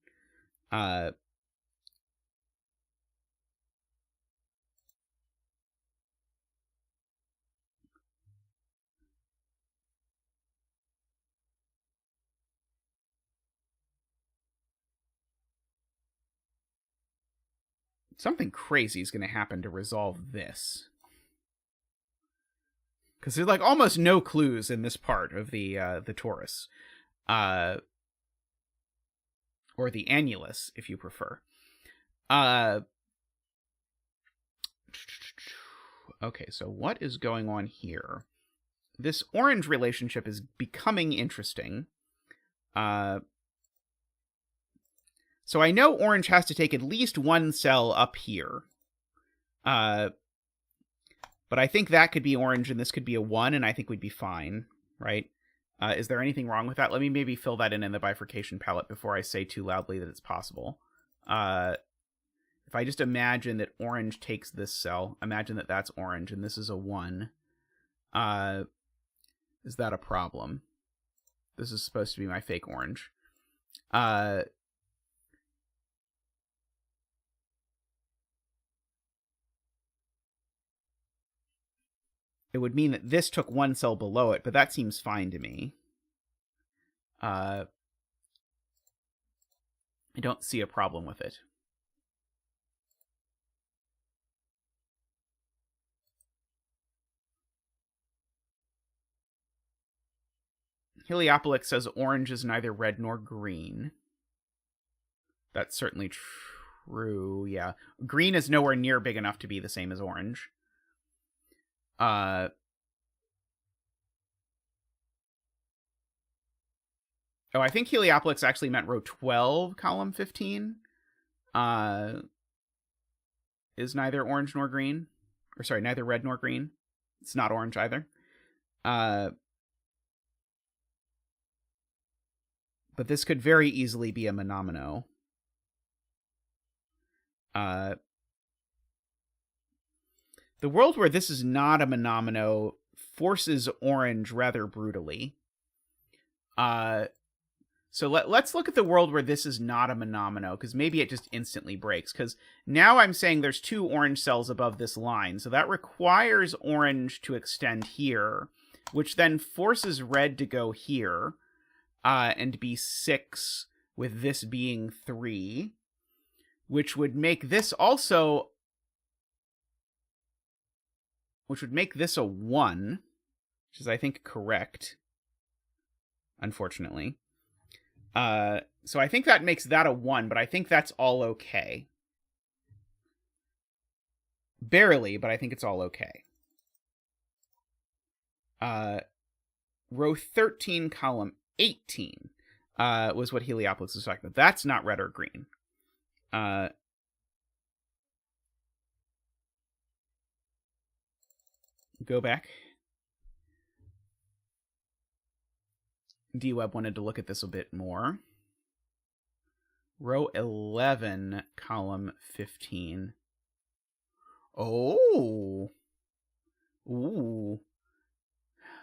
A: Something crazy is going to happen to resolve this. Because there's like almost no clues in this part of the torus. Or the annulus, if you prefer. Okay, so what is going on here? This orange relationship is becoming interesting. So I know orange has to take at least one cell up here. But I think that could be orange and this could be a 1, and I think we'd be fine, right? Is there anything wrong with that? Let me maybe fill that in the bifurcation palette before I say too loudly that it's possible. If I just imagine that orange takes this cell, imagine that that's orange and this is a 1. Is that a problem? This is supposed to be my fake orange. It would mean that this took one cell below it, but that seems fine to me. I don't see a problem with it. Heliopolis says orange is neither red nor green. That's certainly true, yeah. Green is nowhere near big enough to be the same as orange. Oh, I think Heliopolis actually meant row 12, column 15. Is neither orange nor green. Or sorry, neither red nor green. It's not orange either. But this could very easily be a monomino. The world where this is not a monomino forces orange rather brutally. So let's look at the world where this is not a monomino, because maybe it just instantly breaks. Because now I'm saying there's 2 orange cells above this line, so that requires orange to extend here, which then forces red to go here, and be 6, with this being 3, which would make this also... which would make this a 1, which is, I think, correct, unfortunately. So I think that makes that a 1, but I think that's all okay. Barely, but I think it's all okay. Row 13, column 18, was what Heliopolis was talking about. That's not red or green. Go back. D-Web wanted to look at this a bit more. Row 11, column 15. Oh. Ooh.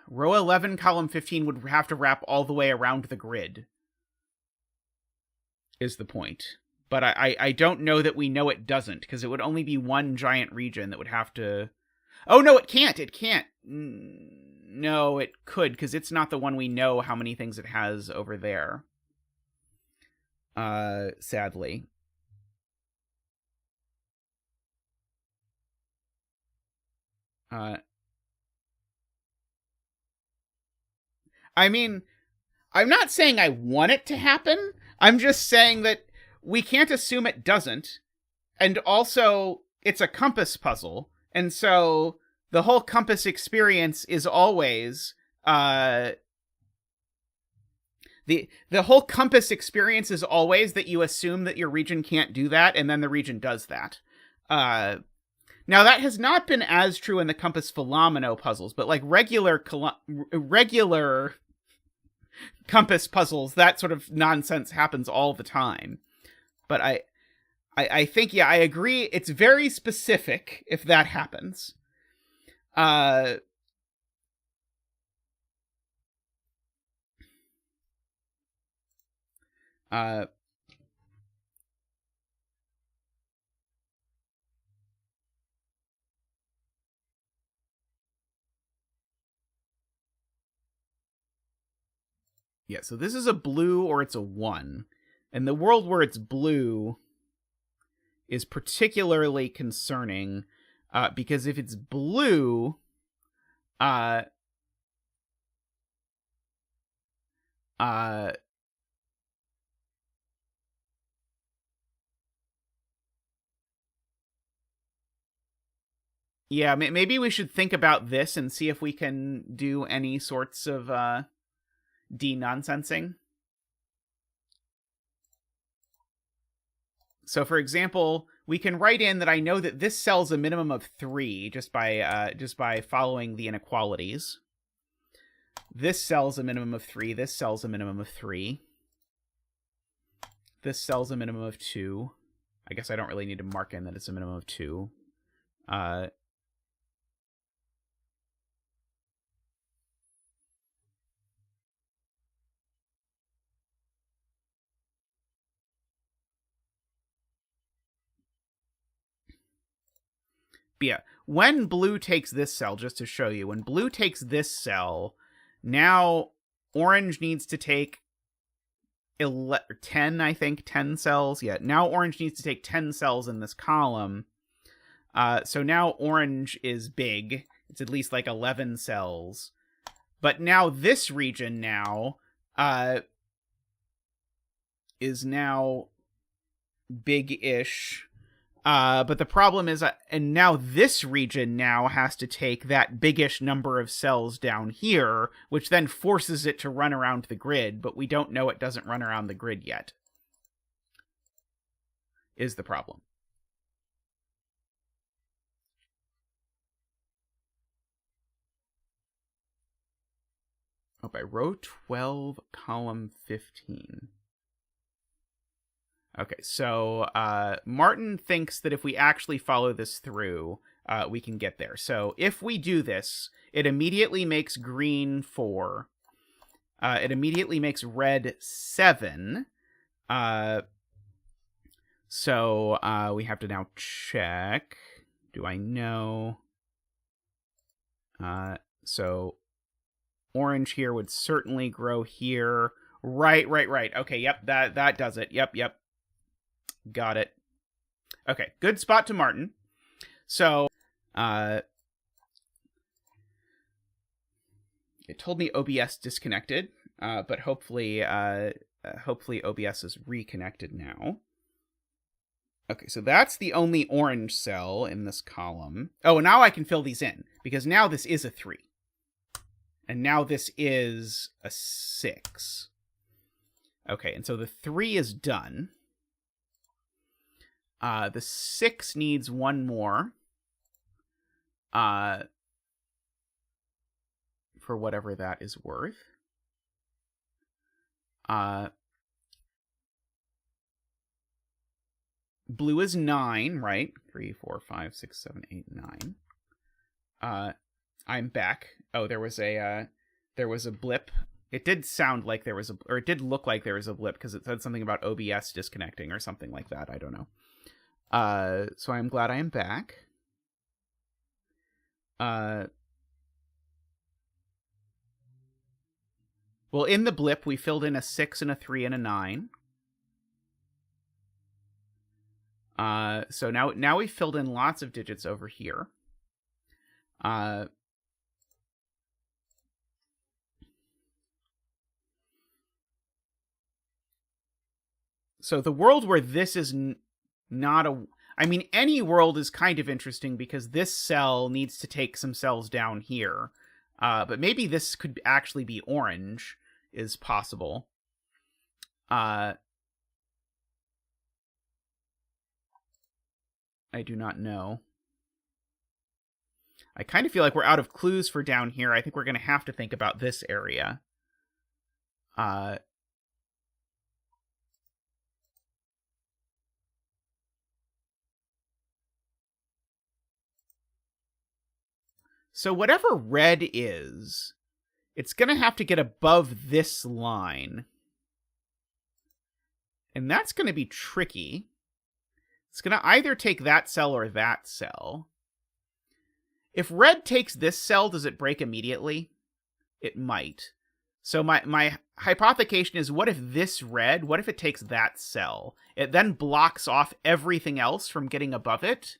A: Row 11, column 15 would have to wrap all the way around the grid, is the point. But I don't know that we know it doesn't, because it would only be one giant region that would have to... Oh, no, it can't. It can't. No, it could, because it's not the one we know how many things it has over there. Sadly. I mean, I'm not saying I want it to happen. I'm just saying that we can't assume it doesn't. And also, it's a compass puzzle. And so the whole compass experience is always... the whole compass experience is always that you assume that your region can't do that, and then the region does that. Now, that has not been as true in the compass Fillomino puzzles, but like regular compass puzzles, that sort of nonsense happens all the time. But I think, yeah, I agree. It's very specific if that happens. Yeah, so this is a blue or it's a 1. And the world where it's blue is particularly concerning, because if it's blue, yeah, maybe we should think about this and see if we can do any sorts of de-nonsensing. So, for example, we can write in that I know that this cell's a minimum of 3 just by following the inequalities. This cell's a minimum of 3. This cell's a minimum of 3. This cell's a minimum of 2. I guess I don't really need to mark in that it's a minimum of 2. But yeah, when blue takes this cell, just to show you, when blue takes this cell, now orange needs to take 10, I think, 10 cells. Yeah, now orange needs to take 10 cells in this column. So now orange is big. It's at least like 11 cells. But now this region now is now big-ish. But the problem is, and now this region now has to take that biggish number of cells down here, which then forces it to run around the grid, but we don't know it doesn't run around the grid yet, is the problem. Oh, by row 12, column 15. Okay, so Martin thinks that if we actually follow this through, we can get there. So if we do this, it immediately makes green 4. It immediately makes red 7. So we have to now check. Do I know? So orange here would certainly grow here. Right. Okay, yep, that does it. Yep. Got it. Okay, good spot to Martin. So, it told me OBS disconnected, but hopefully OBS is reconnected now. Okay, so that's the only orange cell in this column. Oh, now I can fill these in, because now this is a 3. And now this is a 6. Okay, and so the 3 is done. The 6 needs one more. For whatever that is worth. Blue is 9, right? 3, 4, 5, 6, 7, 8, 9. I'm back. Oh, there was a blip. It did sound like there was or it did look like there was a blip because it said something about OBS disconnecting or something like that. I don't know. So I'm glad I am back. Well, in the blip, we filled in a 6 and a 3 and a 9. So now we've filled in lots of digits over here. So the world where this is not a... I mean, any world is kind of interesting because this cell needs to take some cells down here. But maybe this could actually be orange is possible. I do not know. I kind of feel like we're out of clues for down here. I think we're going to have to think about this area. So whatever red is, it's going to have to get above this line. And that's going to be tricky. It's going to either take that cell or that cell. If red takes this cell, does it break immediately? It might. So my hypothecation is, what if this red, what if it takes that cell? It then blocks off everything else from getting above it.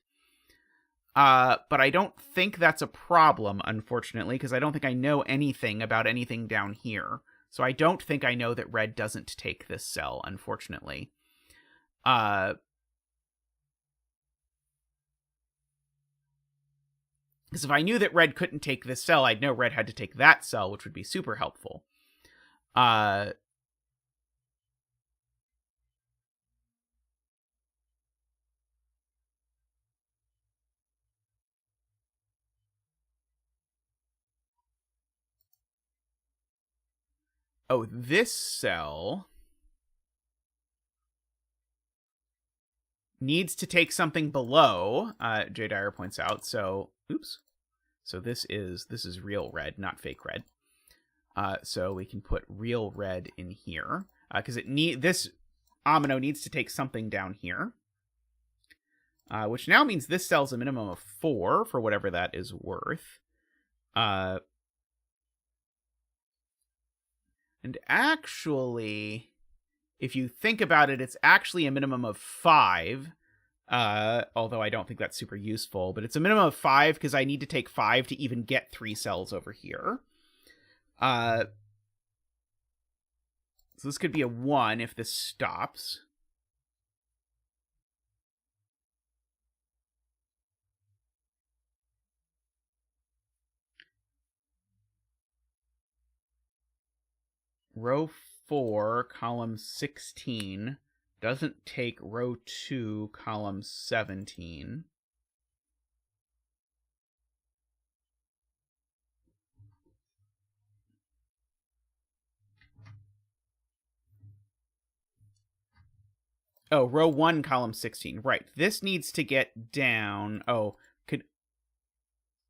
A: But I don't think that's a problem, unfortunately, because I don't think I know anything about anything down here. So I don't think I know that red doesn't take this cell, unfortunately. Because if I knew that red couldn't take this cell, I'd know red had to take that cell, which would be super helpful. Oh, this cell needs to take something below, J. Dyer points out. So, oops. So this is real red, not fake red. So we can put real red in here, because this amino needs to take something down here, which now means this cell's a minimum of 4 for whatever that is worth. And actually, if you think about it, it's actually a minimum of 5. Although I don't think that's super useful, but it's a minimum of 5 because I need to take 5 to even get 3 cells over here. So this could be a 1 if this stops. Row 4, column 16, doesn't take row 2, column 17. Oh, row 1, column 16. Right. This needs to get down. Oh,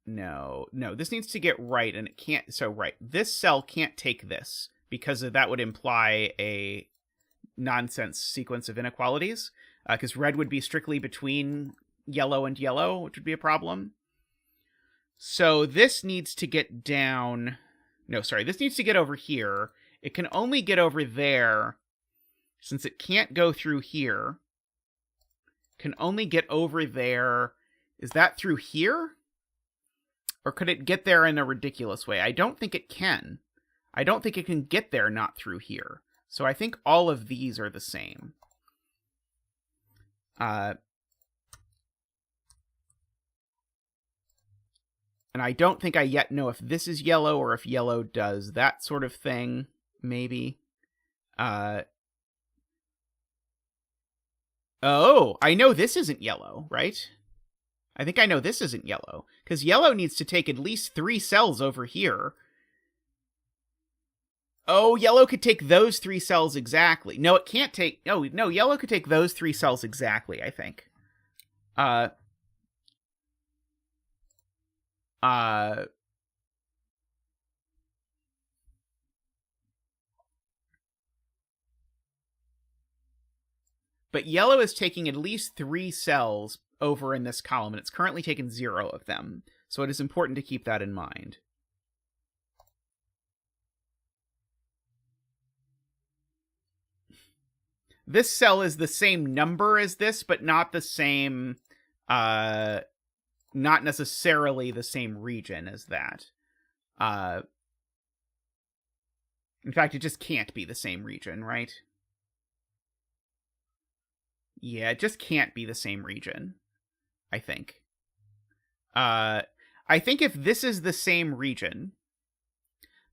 A: No, this needs to get right, and it can't. So, right. This cell can't take this, because that would imply a nonsense sequence of inequalities, because red would be strictly between yellow and yellow, which would be a problem. So this needs to get down... No, sorry, this needs to get over here. It can only get over there, since it can't go through here. Can only get over there. Is that through here? Or could it get there in a ridiculous way? I don't think it can. I don't think it can get there not through here. So I think all of these are the same. And I don't think I yet know if this is yellow or if yellow does that sort of thing, maybe. Oh, I know this isn't yellow, right? I think I know this isn't yellow, because yellow needs to take at least 3 cells over here. Oh, yellow could take those 3 cells exactly. No, it can't take... No, yellow could take those 3 cells exactly, I think. But yellow is taking at least 3 cells over in this column, and it's currently taken 0 of them. So it is important to keep that in mind. This cell is the same number as this, but not the same, not necessarily the same region as that. In fact, it just can't be the same region, right? Yeah, it just can't be the same region, I think. I think if this is the same region,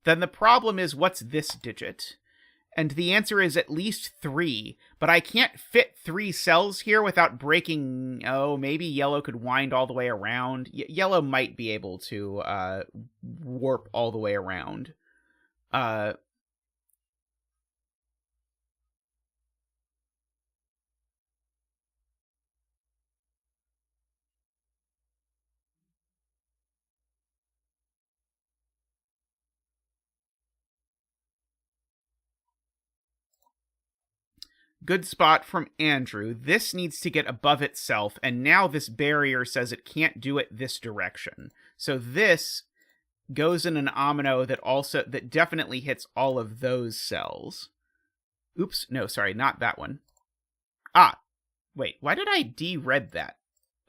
A: then the problem is, what's this digit? And the answer is at least 3, but I can't fit 3 cells here without breaking... Oh, maybe yellow could wind all the way around. Yellow might be able to warp all the way around. Good spot from Andrew. This needs to get above itself, and now this barrier says it can't do it this direction. So this goes in an omino that definitely hits all of those cells. Oops, no, sorry, not that one. Ah, wait, why did I de-red that?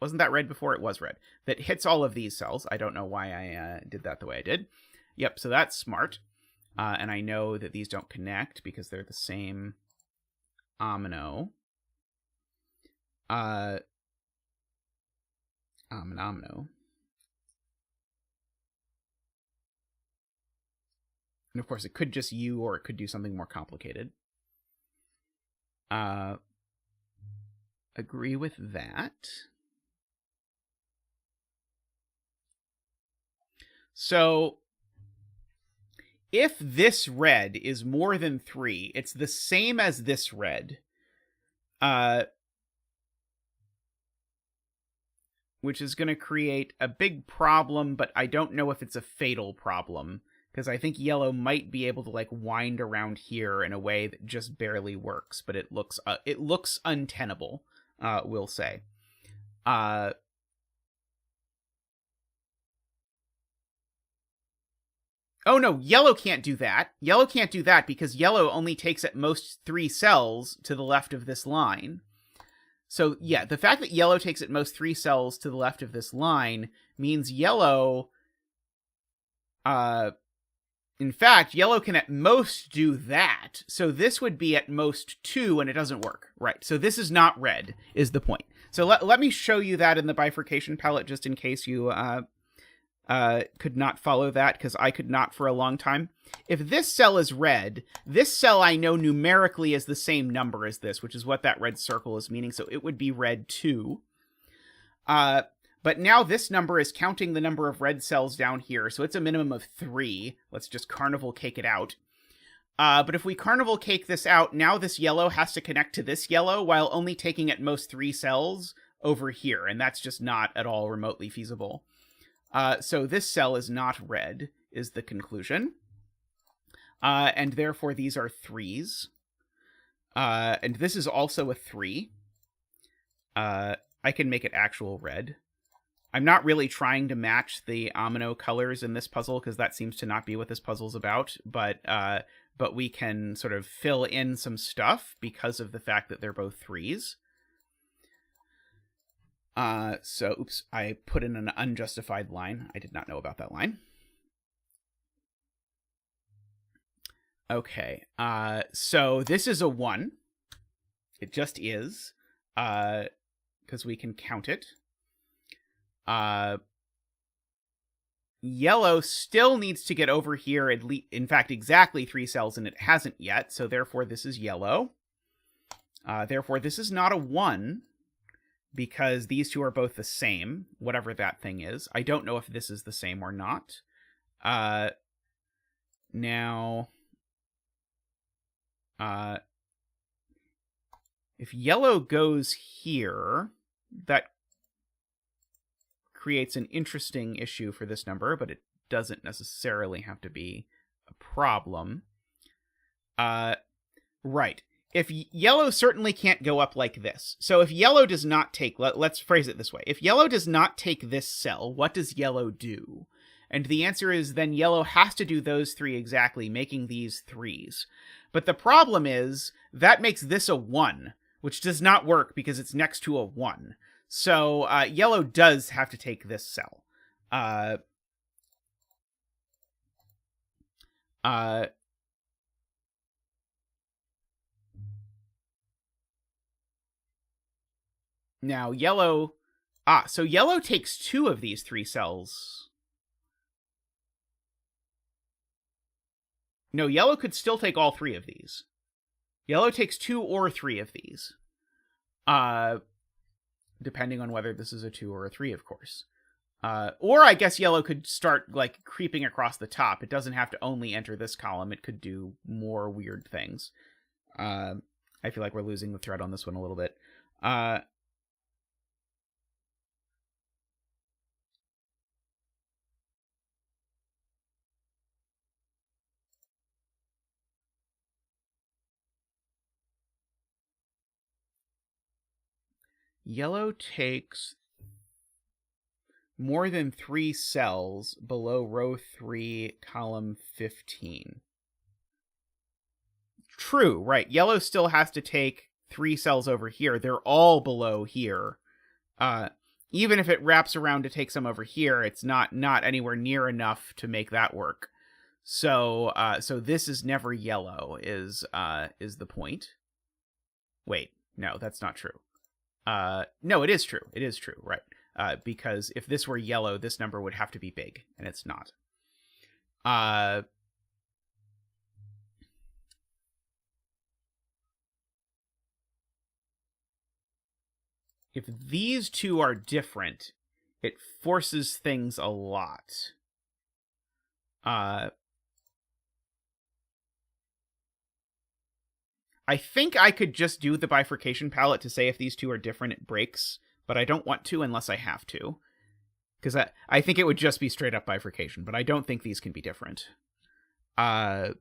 A: Wasn't that red before? It was red. That hits all of these cells. I don't know why I did that the way I did. Yep, so that's smart. And I know that these don't connect because they're the same omino. Omino. And of course, it could just U, or it could do something more complicated. Agree with that. So, if this red is more than 3, it's the same as this red. Which is going to create a big problem, but I don't know if it's a fatal problem. Because I think yellow might be able to, like, wind around here in a way that just barely works. But it looks untenable, we'll say. Oh no, yellow can't do that. Yellow can't do that because yellow only takes at most 3 cells to the left of this line. So yeah, the fact that yellow takes at most 3 cells to the left of this line means yellow... in fact, yellow can at most do that. So this would be at most 2, and it doesn't work. Right, so this is not red, is the point. So let me show you that in the bifurcation palette, just in case you... could not follow that, because I could not for a long time. If this cell is red, this cell I know numerically is the same number as this, which is what that red circle is meaning, so it would be red 2. But now this number is counting the number of red cells down here, so it's a minimum of 3. Let's just carnival cake it out. But if we carnival cake this out, now this yellow has to connect to this yellow, while only taking at most 3 cells over here, and that's just not at all remotely feasible. So this cell is not red, is the conclusion. And therefore these are 3s. And this is also a 3. I can make it actual red. I'm not really trying to match the omino colors in this puzzle, because that seems to not be what this puzzle's about. But we can sort of fill in some stuff because of the fact that they're both 3s. So, oops, I put in an unjustified line. I did not know about that line. Okay, so this is a 1. It just is, because we can count it. Yellow still needs to get over here, in fact, exactly 3 cells, and it hasn't yet, so therefore this is yellow. Therefore this is not a 1, because these two are both the same, whatever that thing is. I don't know if this is the same or not. Now, if yellow goes here, that creates an interesting issue for this number, but it doesn't necessarily have to be a problem. Right. If yellow certainly can't go up like this. So if yellow does not take... Let's phrase it this way. If yellow does not take this cell, what does yellow do? And the answer is then yellow has to do those 3 exactly, making these 3s. But the problem is that makes this a 1, which does not work because it's next to a 1. So yellow does have to take this cell. Now, yellow... so yellow takes 2 of these 3 cells. No, yellow could still take all 3 of these. Yellow takes 2 or 3 of these. Depending on whether this is a 2 or a 3, of course. Or I guess yellow could start, like, creeping across the top. It doesn't have to only enter this column. It could do more weird things. I feel like we're losing the thread on this one a little bit. Yellow takes more than 3 cells below row 3, column 15. True, right. Yellow still has to take 3 cells over here. They're all below here. Even if it wraps around to take some over here, it's not anywhere near enough to make that work. So this is never yellow, is the point. Wait, no, that's not true. No, it is true. It is true, right. Because if this were yellow, this number would have to be big, and it's not. If these two are different, it forces things a lot. I think I could just do the bifurcation palette to say if these two are different, it breaks, but I don't want to unless I have to. Because I think it would just be straight up bifurcation, but I don't think these can be different. I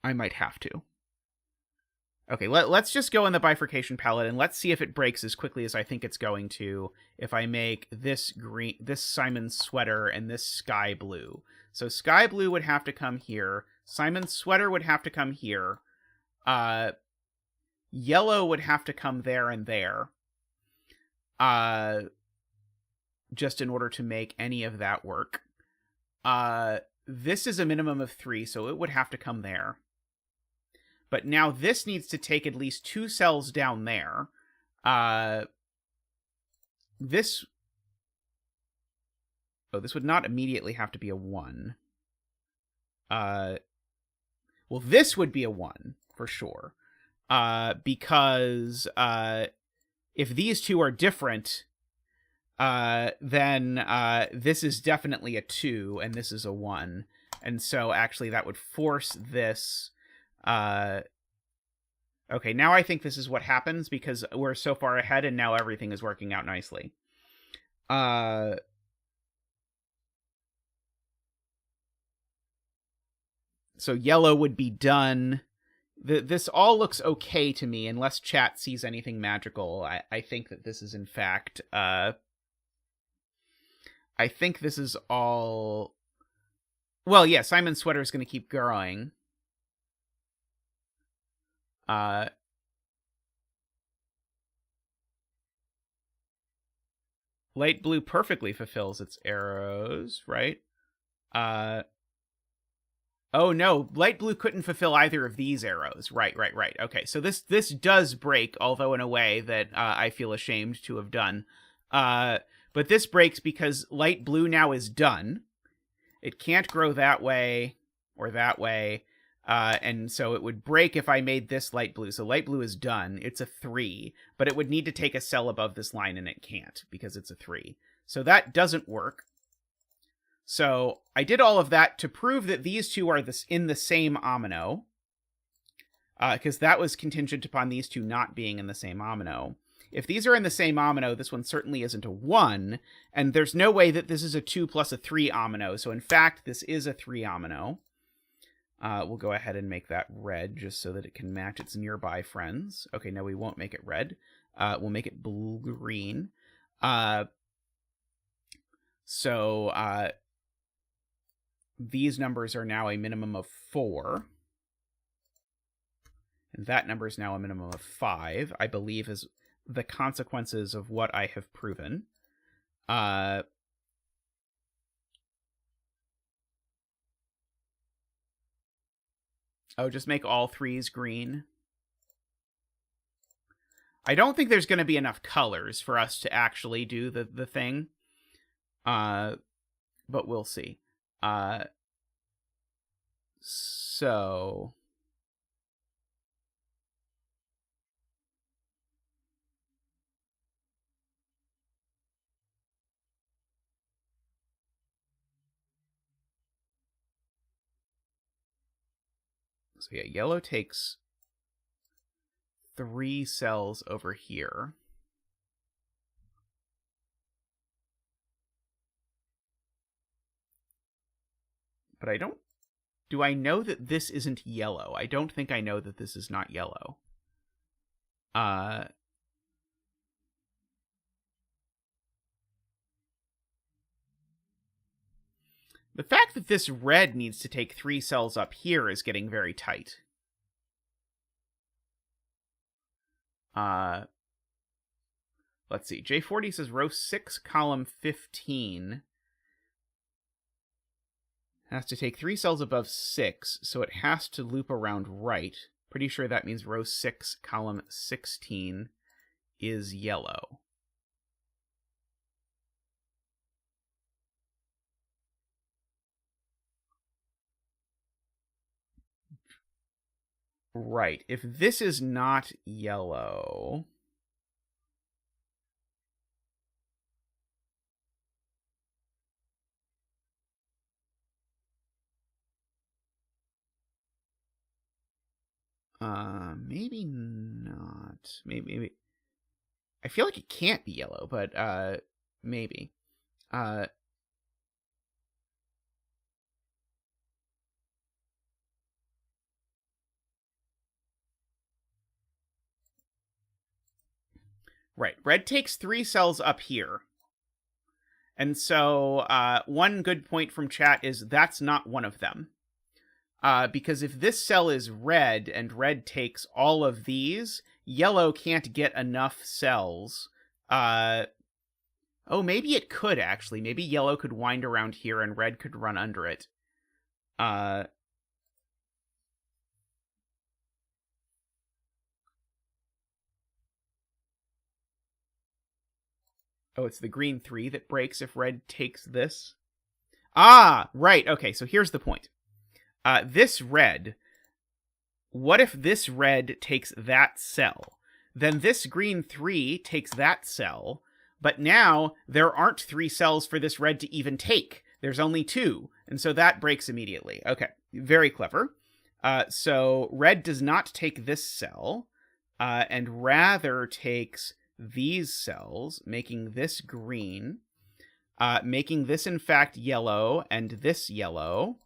A: might have to. Okay, let's just go in the bifurcation palette, and let's see if it breaks as quickly as I think it's going to if I make this green, this Simon's sweater, and this sky blue. So sky blue would have to come here. Simon's sweater would have to come here. Yellow would have to come there and there. Just in order to make any of that work. This is a minimum of 3, so it would have to come there. But now this needs to take at least 2 cells down there. This would not immediately have to be a 1. Well, this would be a 1, for sure. Because if these two are different, then this is definitely a 2, and this is a 1. And so, actually, that would force this... Okay, now I think this is what happens, because we're so far ahead, and now everything is working out nicely. So yellow would be done. This all looks okay to me, unless chat sees anything magical. I think that this is, in fact... I think this is all... Well, yeah, Simon's sweater is going to keep growing. Light blue perfectly fulfills its arrows, right? Oh no, light blue couldn't fulfill either of these arrows. Right. Okay, so this does break, although in a way that I feel ashamed to have done. But this breaks because light blue now is done. It can't grow that way or that way. And so it would break if I made this light blue. So light blue is done. It's a 3, but it would need to take a cell above this line, and it can't because it's a 3. So that doesn't work. So I did all of that to prove that these two are in the same omino, because that was contingent upon these two not being in the same omino. If these are in the same omino, this one certainly isn't a 1, and there's no way that this is a 2 plus a 3 omino. So in fact, this is a 3 omino. We'll go ahead and make that red just so that it can match its nearby friends. Okay, no, we won't make it red. We'll make it blue-green. So these numbers are now a minimum of 4. And that number is now a minimum of 5, I believe, is the consequences of what I have proven. Oh, just make all 3s green. I don't think there's going to be enough colors for us to actually do the thing. But we'll see. So yeah, yellow takes 3 cells over here. But I don't... Do I know that this isn't yellow? I don't think I know that this is not yellow. The fact that this red needs to take 3 cells up here is getting very tight. Let's see. J40 says row 6, column 15 has to take 3 cells above 6, so it has to loop around right. Pretty sure that means row 6, column 16 is yellow. Right. If this is not yellow... maybe not. Maybe. I feel like it can't be yellow, but, maybe. Right. Red takes 3 cells up here. And so, one good point from chat is that's not one of them. Because if this cell is red and red takes all of these, yellow can't get enough cells. Oh, maybe it could, actually. Maybe yellow could wind around here and red could run under it. Oh, it's the green 3 that breaks if red takes this? Ah, right. Okay, so here's the point. This red, what if this red takes that cell? Then this green 3 takes that cell, but now there aren't 3 cells for this red to even take. There's only 2, and so that breaks immediately. Okay, very clever. So red does not take this cell, and rather takes these cells, making this green, making this in fact yellow, and this yellow.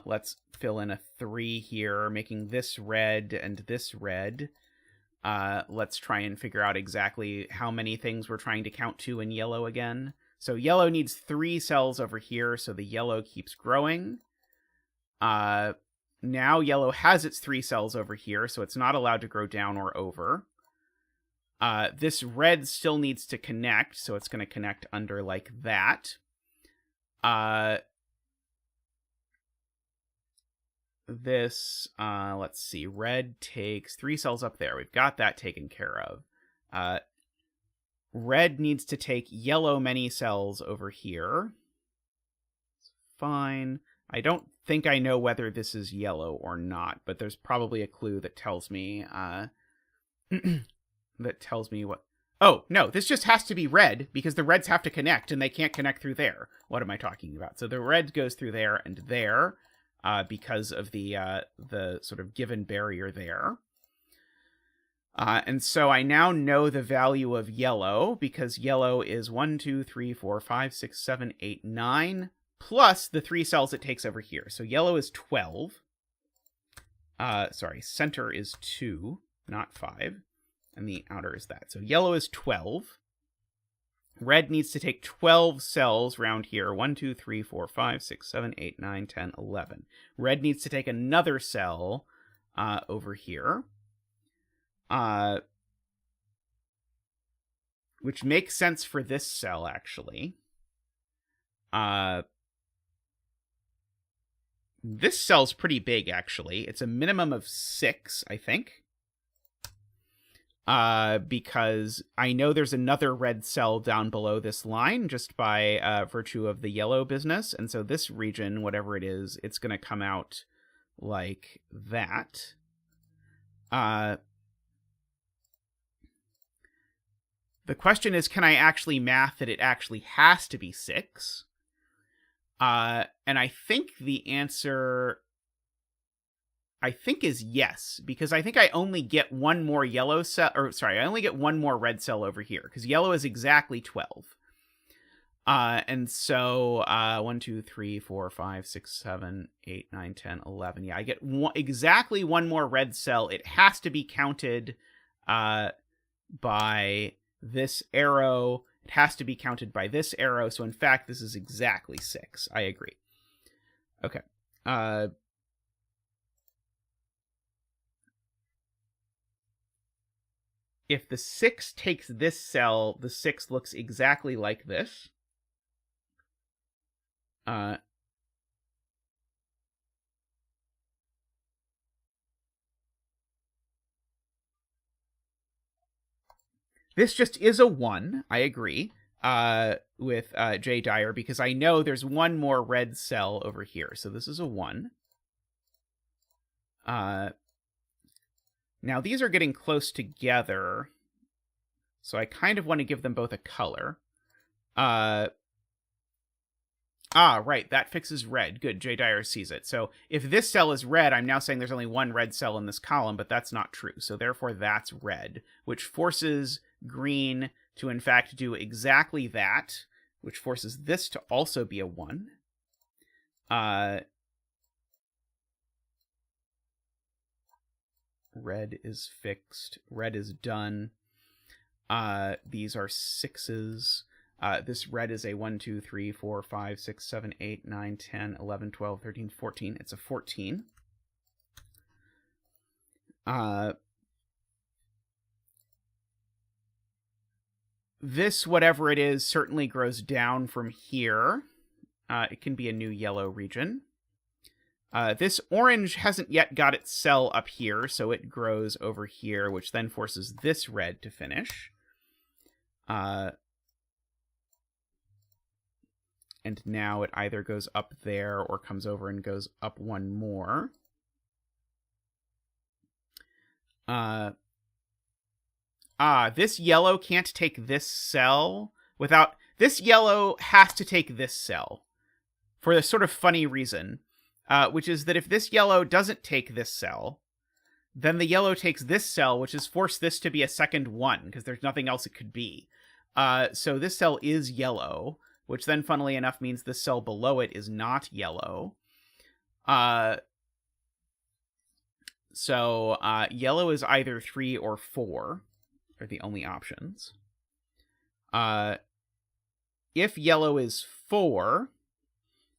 A: Let's fill in a 3 here, making this red and this red. Let's try and figure out exactly how many things we're trying to count to in yellow again. So yellow needs 3 cells over here, so the yellow keeps growing. Now yellow has its 3 cells over here, so it's not allowed to grow down or over. This red still needs to connect, so it's going to connect under like that. This, let's see, red takes 3 cells up there. We've got that taken care of. Red needs to take yellow many cells over here. It's fine. I don't think I know whether this is yellow or not, but there's probably a clue that tells me, what... Oh, no, this just has to be red, because the reds have to connect, and they can't connect through there. What am I talking about? So the red goes through there and there, because of the sort of given barrier there. And so I now know the value of yellow, because yellow is 1, 2, 3, 4, 5, 6, 7, 8, 9, plus the 3 cells it takes over here. So yellow is 12. Sorry, center is 2, not 5. And the outer is that. So yellow is 12. Red needs to take 12 cells round here. 1, 2, 3, 4, 5, 6, 7, 8, 9, 10, 11. Red needs to take another cell over here. Which makes sense for this cell, actually. This cell's pretty big, actually. It's a minimum of 6, I think. because I know there's another red cell down below this line just by virtue of the yellow business. And so this region, whatever it is, it's going to come out like that. The question is, can I actually math that it actually has to be 6? And I think the answer, is yes, because I think I only get one more yellow cell, I only get one more red cell over here, because yellow is exactly 12. And so 1, 2, 3, 4, 5, 6, 7, 8, 9, 10, 11. Yeah, I get exactly one more red cell. It has to be counted by this arrow. It has to be counted by this arrow. So in fact, this is exactly 6. I agree. Okay. If the 6 takes this cell, the 6 looks exactly like this. This just is a 1, I agree, with J. Dyer, because I know there's one more red cell over here. So this is a 1. Now these are getting close together, so I kind of want to give them both a color. Right, that fixes red. Good, J. Dyer sees it. So if this cell is red, I'm now saying there's only one red cell in this column, but that's not true. So therefore that's red, which forces green to in fact do exactly that, which forces this to also be a 1. Red is fixed. Red is done. These are 6s. This red is a 1, 2, 3, 4, 5, 6, 7, 8, 9, 10, 11, 12, 13, 14. It's a 14. This, whatever it is, certainly grows down from here. It can be a new yellow region. This orange hasn't yet got its cell up here, so it grows over here, which then forces this red to finish. And now it either goes up there or comes over and goes up one more. This yellow can't take this cell without... This yellow has to take this cell for a sort of funny reason, which is that if this yellow doesn't take this cell, then the yellow takes this cell, which has forced this to be a second 1, because there's nothing else it could be. So this cell is yellow, which then, funnily enough, means the cell below it is not yellow. So yellow is either 3 or 4, are the only options. If yellow is 4,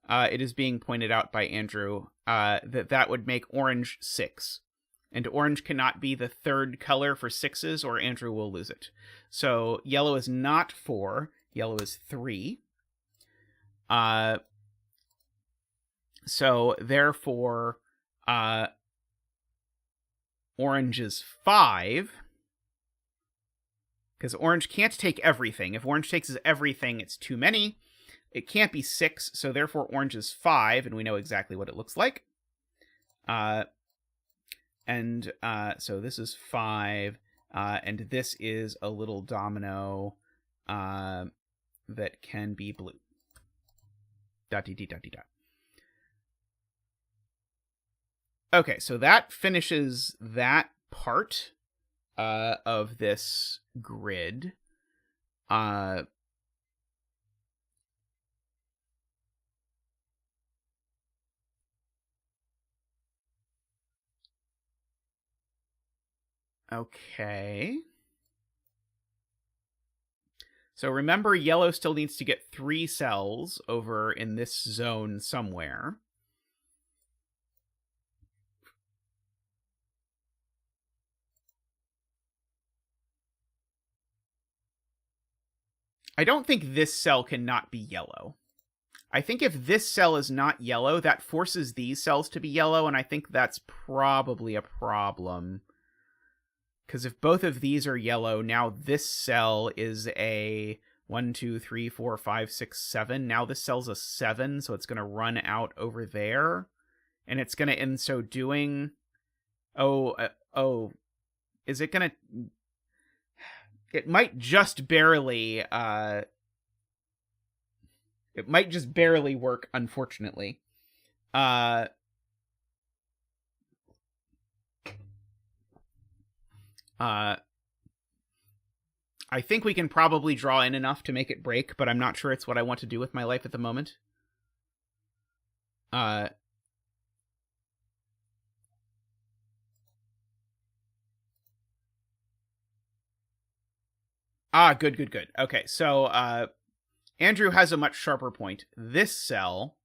A: it is being pointed out by Andrew that would make orange 6. And orange cannot be the third color for 6s, or Andrew will lose it. So yellow is not 4, yellow is 3. So therefore, orange is 5, because orange can't take everything. If orange takes everything, it's too many. It can't be 6, so therefore orange is 5, and we know exactly what it looks like. So this is 5, and this is a little domino that can be blue. Dot-dee-dee-dot-dee-dot. Okay, so that finishes that part of this grid. Okay. So remember, yellow still needs to get 3 cells over in this zone somewhere. I don't think this cell cannot be yellow. I think if this cell is not yellow, that forces these cells to be yellow, and I think that's probably a problem. Because if both of these are yellow, now this cell is a 1, 2, 3, 4, 5, 6, 7. Now this cell's a 7, so it's going to run out over there. And it's going to, in so doing... is it going to... It might just barely... it might just barely work, unfortunately. I think we can probably draw in enough to make it break, but I'm not sure it's what I want to do with my life at the moment. Good. Okay, so Andrew has a much sharper point. This cell,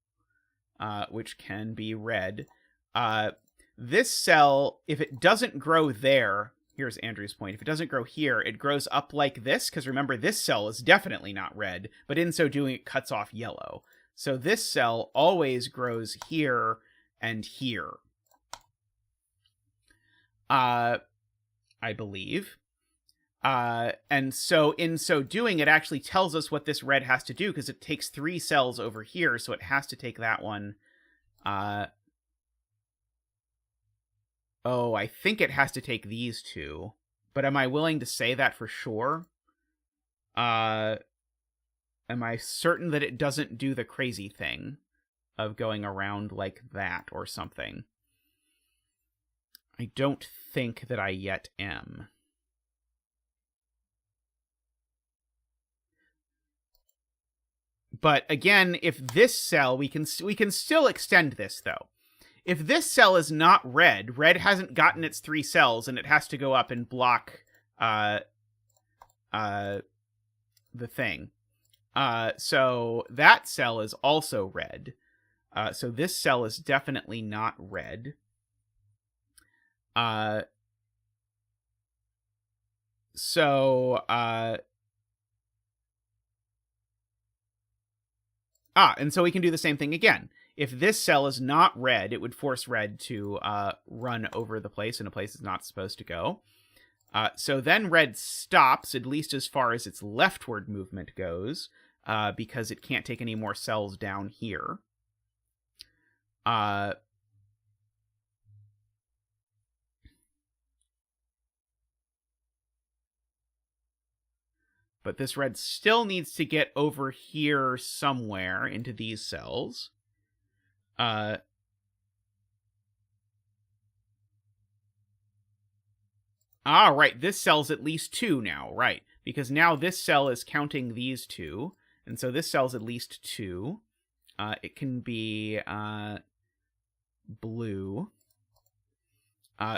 A: which can be red, this cell, if it doesn't grow there, here's Andrew's point, if it doesn't grow here, it grows up like this, because remember, this cell is definitely not red, but in so doing, it cuts off yellow. So this cell always grows here and here. I believe. And so in so doing, it actually tells us what this red has to do, because it takes 3 cells over here, so it has to take that one. I think it has to take these 2. But am I willing to say that for sure? Am I certain that it doesn't do the crazy thing of going around like that or something? I don't think that I yet am. But again, if this cell, we can still extend this, though. If this cell is not red, red hasn't gotten its 3 cells, and it has to go up and block the thing. So that cell is also red. So this cell is definitely not red. And so we can do the same thing again. If this cell is not red, it would force red to run over the place in a place it's not supposed to go. So then red stops, at least as far as its leftward movement goes, because it can't take any more cells down here. But this red still needs to get over here somewhere into these cells. Right, this cell's at least 2 now, right. Because now this cell is counting these 2, and so this cell's at least 2. It can be blue.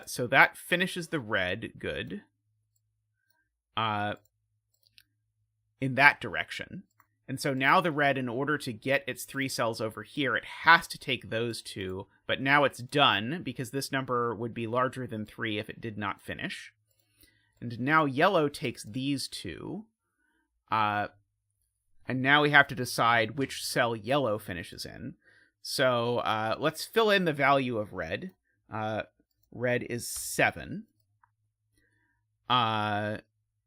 A: So that finishes the red, good. In that direction. And so now the red, in order to get its 3 cells over here, it has to take those 2, but now it's done, because this number would be larger than 3 if it did not finish. And now yellow takes these 2, and now we have to decide which cell yellow finishes in. So let's fill in the value of red. Red is 7.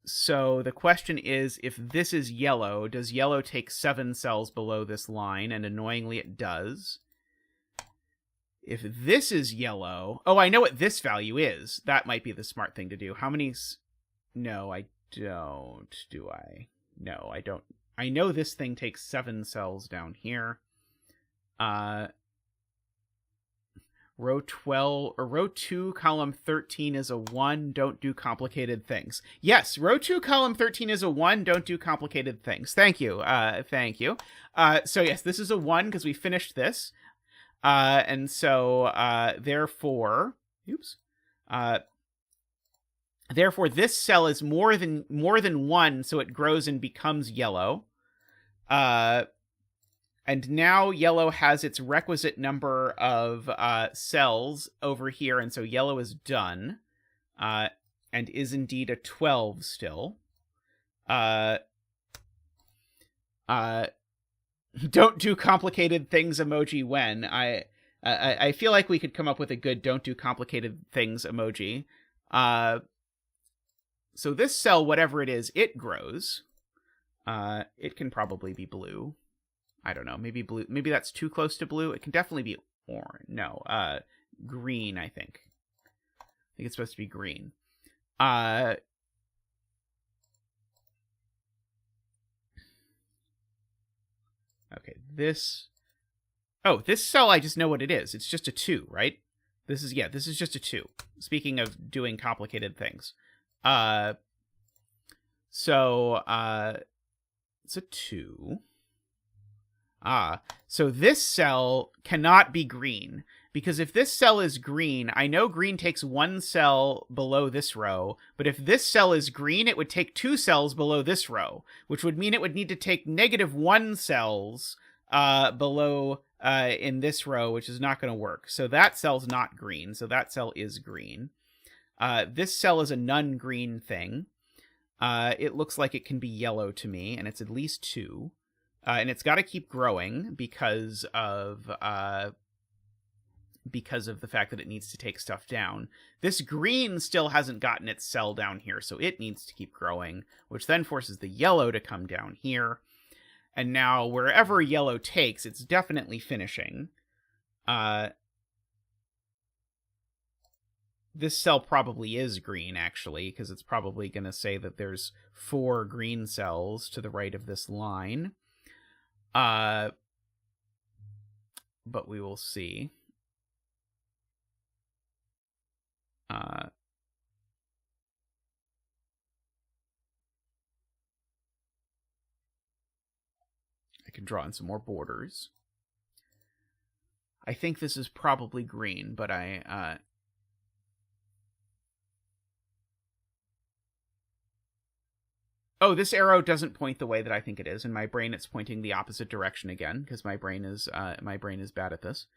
A: So the question is, if this is yellow, does yellow take 7 cells below this line? And annoyingly, it does. If this is yellow... Oh, I know what this value is. That might be the smart thing to do. How many... No, I don't. Do I? No, I don't. I know this thing takes 7 cells down here. Row 12 or row 2, column 13 is a 1. Don't do complicated things. Yes, row 2, column 13 is a 1. Don't do complicated things. Thank you. Thank you. So yes, this is a 1 because we finished this. And so therefore, therefore this cell is more than 1, so it grows and becomes yellow. And now yellow has its requisite number of cells over here, and so yellow is done, and is indeed a 12 still. Don't do complicated things emoji when. I feel like we could come up with a good don't do complicated things emoji. So this cell, whatever it is, it grows. It can probably be blue. I don't know. Maybe blue. Maybe that's too close to blue. It can definitely be orange. No, green, I think. I think it's supposed to be green. Okay, this... Oh, this cell, I just know what it is. It's just a 2, right? This is just a 2. Speaking of doing complicated things. So, it's a 2. So this cell cannot be green, because if this cell is green, I know green takes 1 cell below this row, but if this cell is green, it would take 2 cells below this row, which would mean it would need to take -1 cells below in this row, which is not going to work. So that cell's not green, so that cell is green. This cell is a non-green thing. It looks like it can be yellow to me, and it's at least 2. And it's got to keep growing because of the fact that it needs to take stuff down. This green still hasn't gotten its cell down here, so it needs to keep growing, which then forces the yellow to come down here. And now, wherever yellow takes, it's definitely finishing. This cell probably is green, actually, because it's probably going to say that there's 4 green cells to the right of this line. But we will see. I can draw in some more borders. I think this is probably green, but Oh, this arrow doesn't point the way that I think it is. In my brain, it's pointing the opposite direction again, because my brain is bad at this.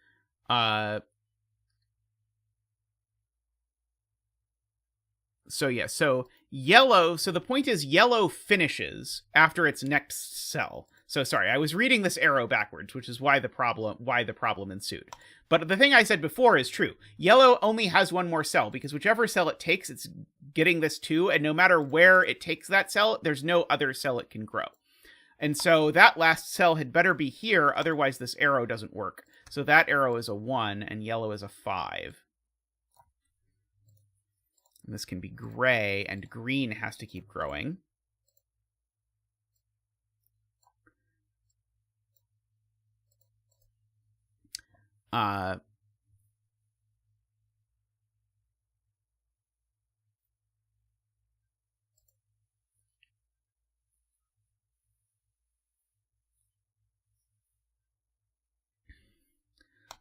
A: So yeah, so yellow. So the point is, yellow finishes after its next cell. So sorry, I was reading this arrow backwards, which is why the problem ensued. But the thing I said before is true. Yellow only has 1 more cell, because whichever cell it takes, it's getting this 2, and no matter where it takes that cell, there's no other cell it can grow. And so that last cell had better be here, otherwise this arrow doesn't work. So that arrow is a 1, and yellow is a 5. And this can be gray, and green has to keep growing.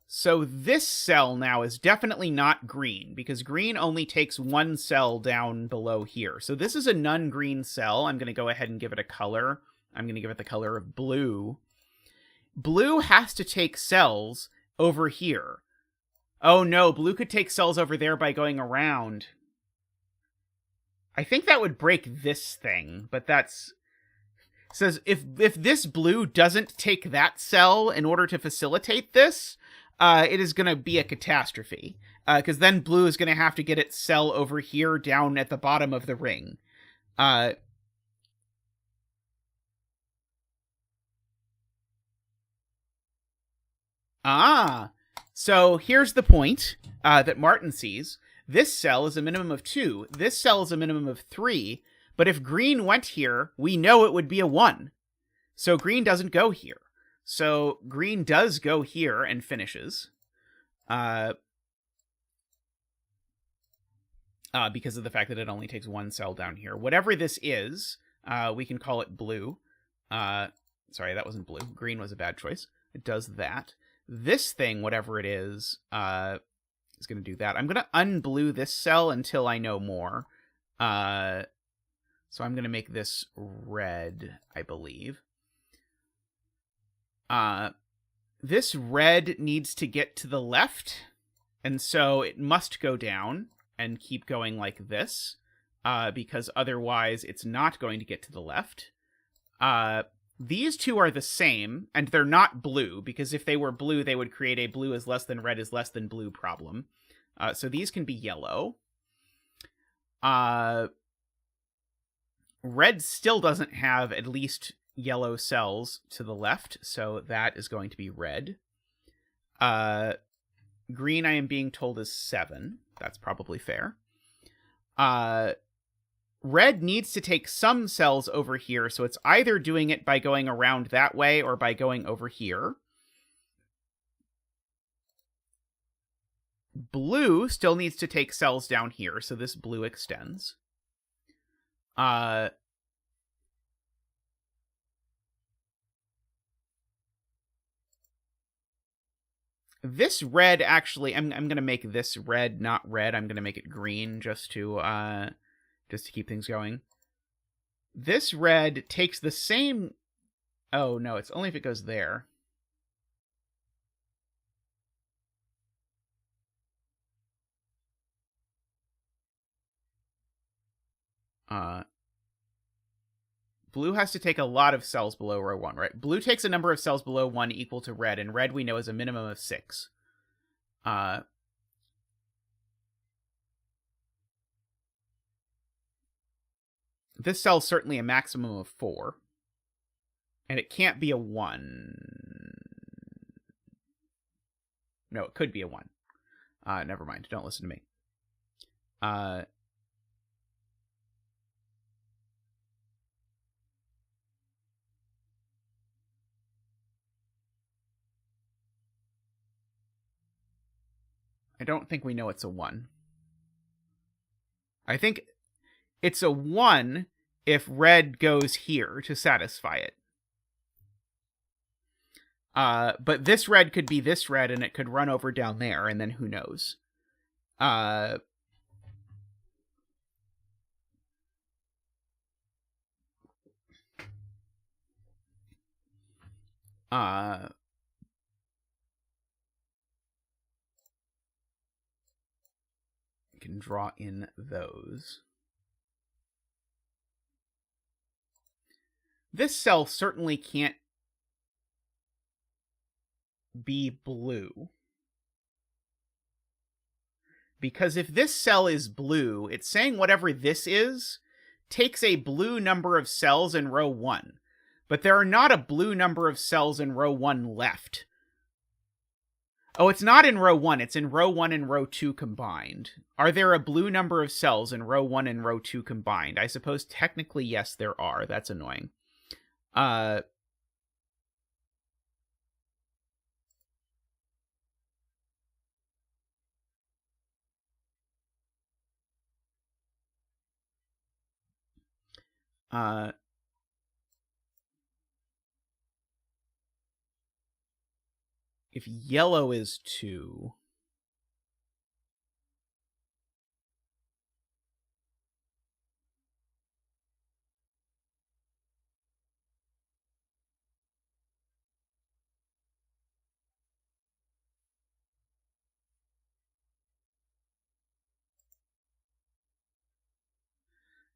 A: So this cell now is definitely not green, because green only takes 1 cell down below here. So this is a non-green cell. I'm going to go ahead and give it a color. I'm going to give it the color of blue. Blue has to take cells over here. Oh no, blue could take cells over there by going around. I think that would break this thing, but that's... It says if this blue doesn't take that cell in order to facilitate this, it is going to be a catastrophe. Because then blue is going to have to get its cell over here down at the bottom of the ring. So here's the point that Martin sees. This cell is a minimum of 2. This cell is a minimum of 3. But if green went here, we know it would be a 1. So green doesn't go here. So green does go here and finishes. Because of the fact that it only takes 1 cell down here. Whatever this is, we can call it blue. Sorry, that wasn't blue. Green was a bad choice. It does that. This thing, whatever it is going to do that. I'm going to unblue this cell until I know more. So I'm going to make this red, I believe. This red needs to get to the left, and so it must go down and keep going like this, because otherwise it's not going to get to the left. These two are the same, and they're not blue, because if they were blue, they would create a blue is less than red is less than blue problem. So these can be yellow. Red still doesn't have at least yellow cells to the left, so that is going to be red. Green, I am being told, is 7. That's probably fair. Red needs to take some cells over here, so it's either doing it by going around that way or by going over here. Blue still needs to take cells down here, so this blue extends. This red, actually, I'm going to make this red not red. I'm going to make it green just to keep things going. This red takes the same... Oh, no, it's only if it goes there. Blue has to take a lot of cells below row 1, right? Blue takes a number of cells below 1 equal to red, and red we know is a minimum of 6. This cell's certainly a maximum of 4. And it can't be a 1. No, it could be a 1. Never mind. Don't listen to me. I don't think we know it's a 1. I think it's a 1 if red goes here to satisfy it. But this red could be this red, and it could run over down there, and then who knows? Can draw in those. This cell certainly can't be blue. Because if this cell is blue, it's saying whatever this is takes a blue number of cells in row 1. But there are not a blue number of cells in row 1 left. Oh, it's not in row 1. It's in row 1 and row 2 combined. Are there a blue number of cells in row 1 and row 2 combined? I suppose technically, yes, there are. That's annoying. If yellow is 2...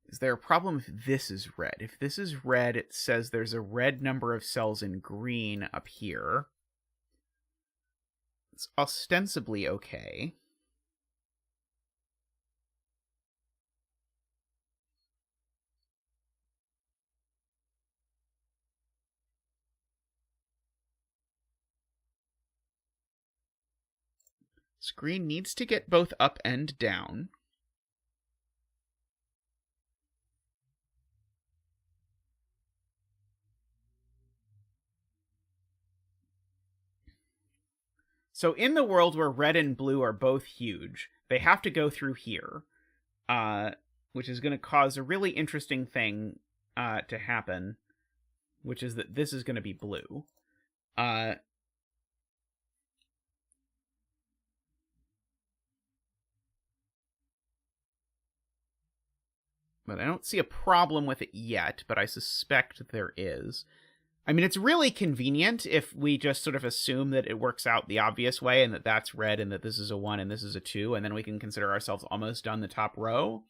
A: Is there a problem if this is red? If this is red, it says there's a red number of cells in green up here. It's ostensibly okay. Screen needs to get both up and down. So in the world where red and blue are both huge, they have to go through here, which is going to cause a really interesting thing to happen, which is that this is going to be blue. But I don't see a problem with it yet, but I suspect there is. I mean, it's really convenient if we just sort of assume that it works out the obvious way and that that's red and that this is a 1 and this is a 2, and then we can consider ourselves almost done the top row.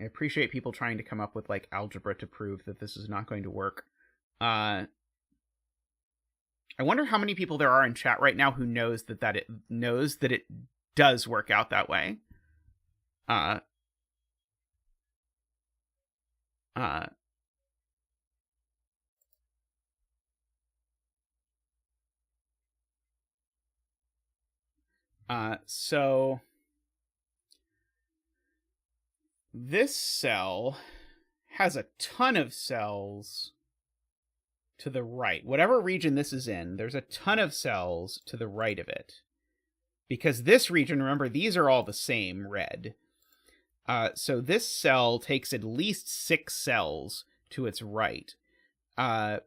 A: appreciate people trying to come up with, like, algebra to prove that this is not going to work. I wonder how many people there are in chat right now who knows that it does work out that way. So this cell has a ton of cells to the right. Whatever region this is in, there's a ton of cells to the right of it. Because this region, remember, these are all the same red. So this cell takes at least 6 cells to its right. And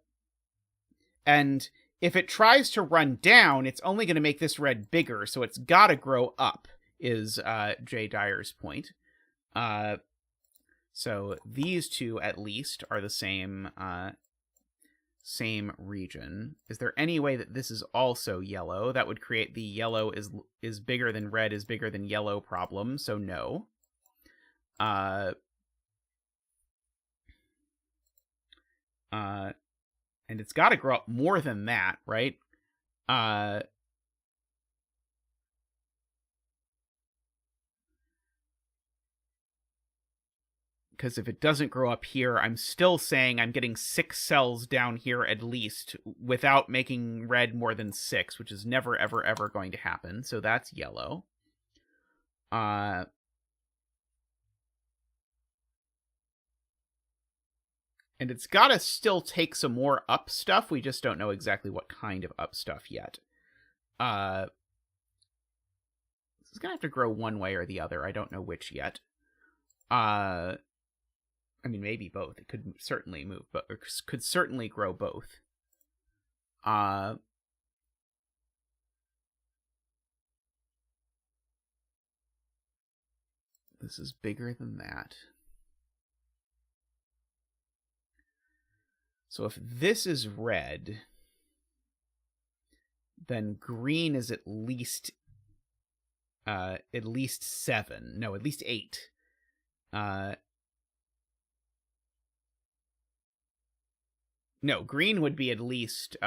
A: if it tries to run down, it's only going to make this red bigger, so it's got to grow up, is Jay Dyer's point. So these two, at least, are the same region. Is there any way that this is also yellow? That would create the yellow is bigger than red is bigger than yellow problem, so no. And it's got to grow up more than that, right? Because if it doesn't grow up here, I'm still saying I'm getting 6 cells down here at least without making red more than 6, which is never, ever, ever going to happen. So that's yellow. And it's got to still take some more up stuff. We just don't know exactly what kind of up stuff yet. It's going to have to grow one way or the other. I don't know which yet. I mean, maybe both. It could certainly move, but it could certainly grow both. This is bigger than that. So if this is red, then green is at least 7. No, at least 8. No, green would be at least,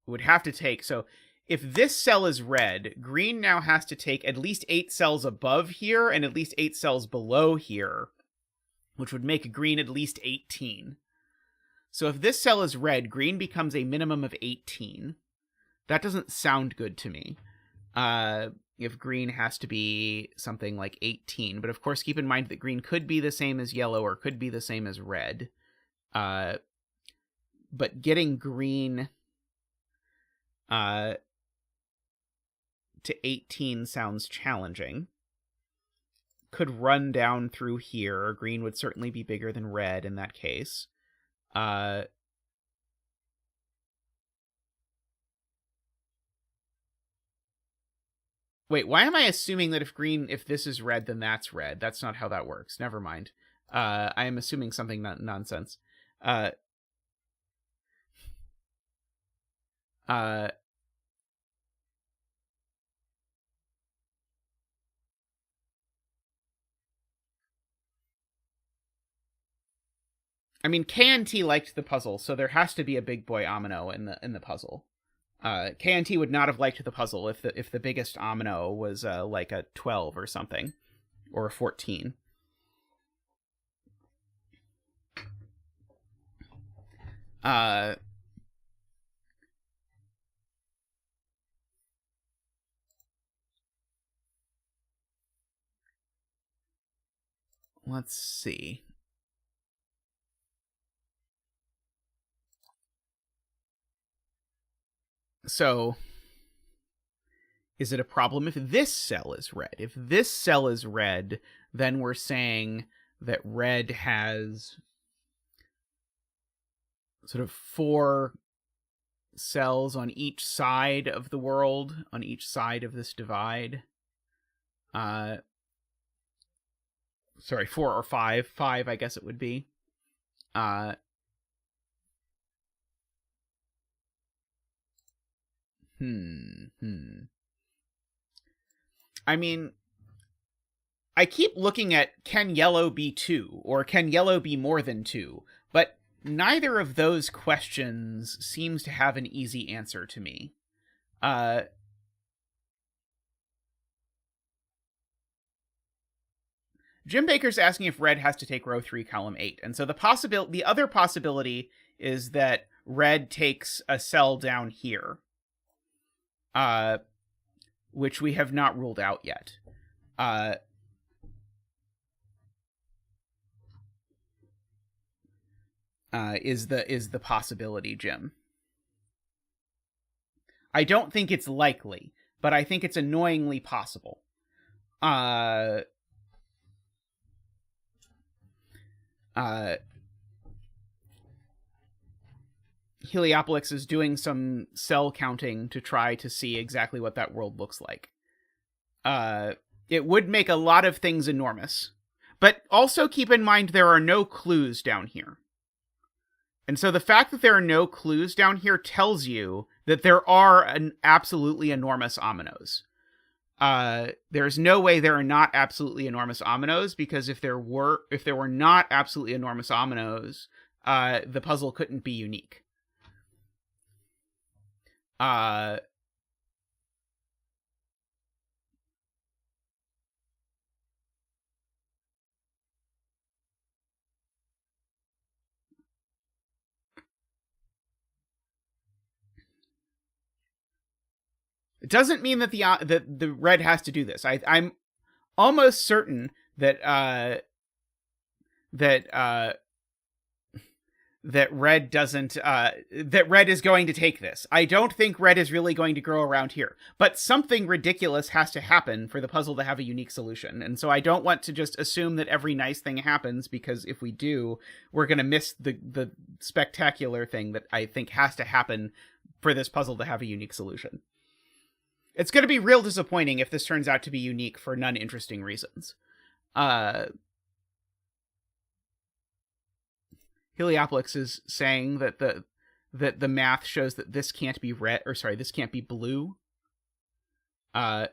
A: would have to take, so if this cell is red, green now has to take at least 8 cells above here and at least 8 cells below here, which would make green at least 18. So if this cell is red, green becomes a minimum of 18. That doesn't sound good to me. If green has to be something like 18. But of course, keep in mind that green could be the same as yellow or could be the same as red. But getting green to 18 sounds challenging. Could run down through here. Green would certainly be bigger than red in that case. Wait, why am I assuming that if this is red, then that's red? That's not how that works. Never mind. I am assuming something nonsense. I mean, KNT liked the puzzle, so there has to be a big boy Amino in the puzzle. KNT would not have liked the puzzle if the biggest Amino was like a 12 or something, or a 14. Let's see. So, is it a problem if this cell is red? If this cell is red, then we're saying that red has sort of 4 cells on each side of the world, on each side of this divide. Sorry, 4 or 5. 5, I guess it would be. I mean, I keep looking at can yellow be 2 or can yellow be more than 2, but neither of those questions seems to have an easy answer to me. Jim Baker's asking if red has to take row 3, column 8. And so the other possibility is that red takes a cell down here, which we have not ruled out yet. Is the possibility, Jim. I don't think it's likely, but I think it's annoyingly possible. Heliopolis is doing some cell counting to try to see exactly what that world looks like. It would make a lot of things enormous, but also keep in mind there are no clues down here. And so the fact that there are no clues down here tells you that there are an absolutely enormous ominoes. There's no way there are not absolutely enormous ominoes, because if there were not absolutely enormous ominoes, the puzzle couldn't be unique. It doesn't mean that the red has to do this. I'm almost certain that red doesn't that red is going to take this. I don't think red is really going to grow around here, but something ridiculous has to happen for the puzzle to have a unique solution. And so I don't want to just assume that every nice thing happens, because if we do, we're going to miss the spectacular thing that I think has to happen for this puzzle to have a unique solution. It's going to be real disappointing if this turns out to be unique for non-interesting reasons. Heliopolis is saying that the math shows that this can't be red, or sorry, this can't be blue. Hey,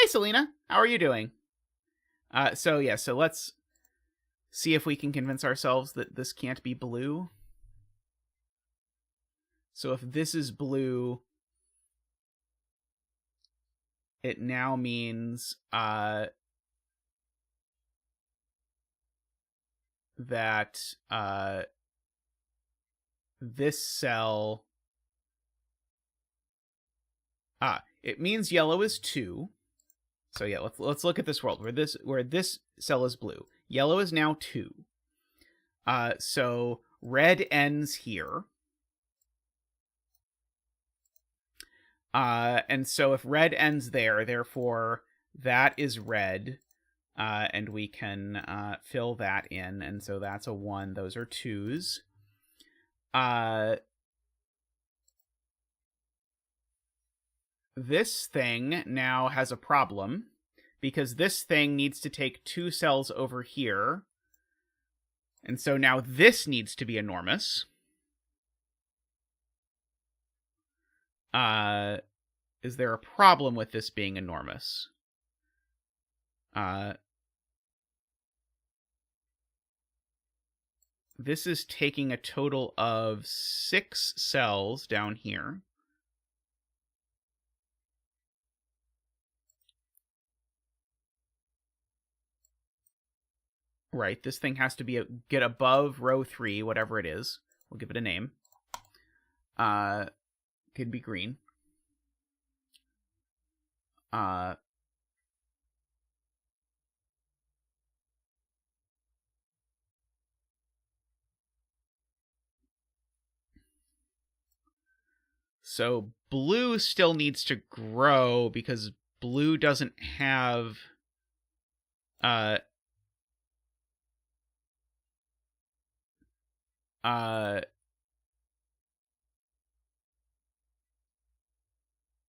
A: Selena, how are you doing? So let's see if we can convince ourselves that this can't be blue. So if this is blue, it now means that this cell, it means yellow is 2. So yeah, let's look at this world where this cell is blue. Yellow is now 2. So red ends here. And so if red ends there, therefore that is red, and we can fill that in, and so that's a 1. Those are 2s. This thing now has a problem, because this thing needs to take 2 cells over here, and so now this needs to be enormous. Is there a problem with this being enormous? This is taking a total of 6 cells down here. Right, this thing has to get above row 3, whatever it is. We'll give it a name. Could be green. So blue still needs to grow, because blue doesn't have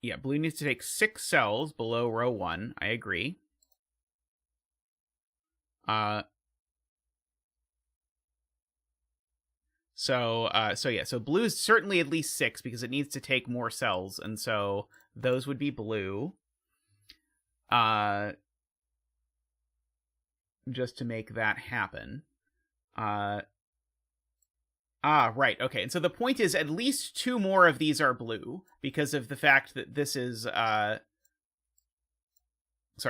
A: yeah, blue needs to take 6 cells below row 1. I agree. So blue is certainly at least 6, because it needs to take more cells, and so those would be blue. just to make that happen. Right, okay. And so the point is at least 2 more of these are blue because of the fact that this is, sorry,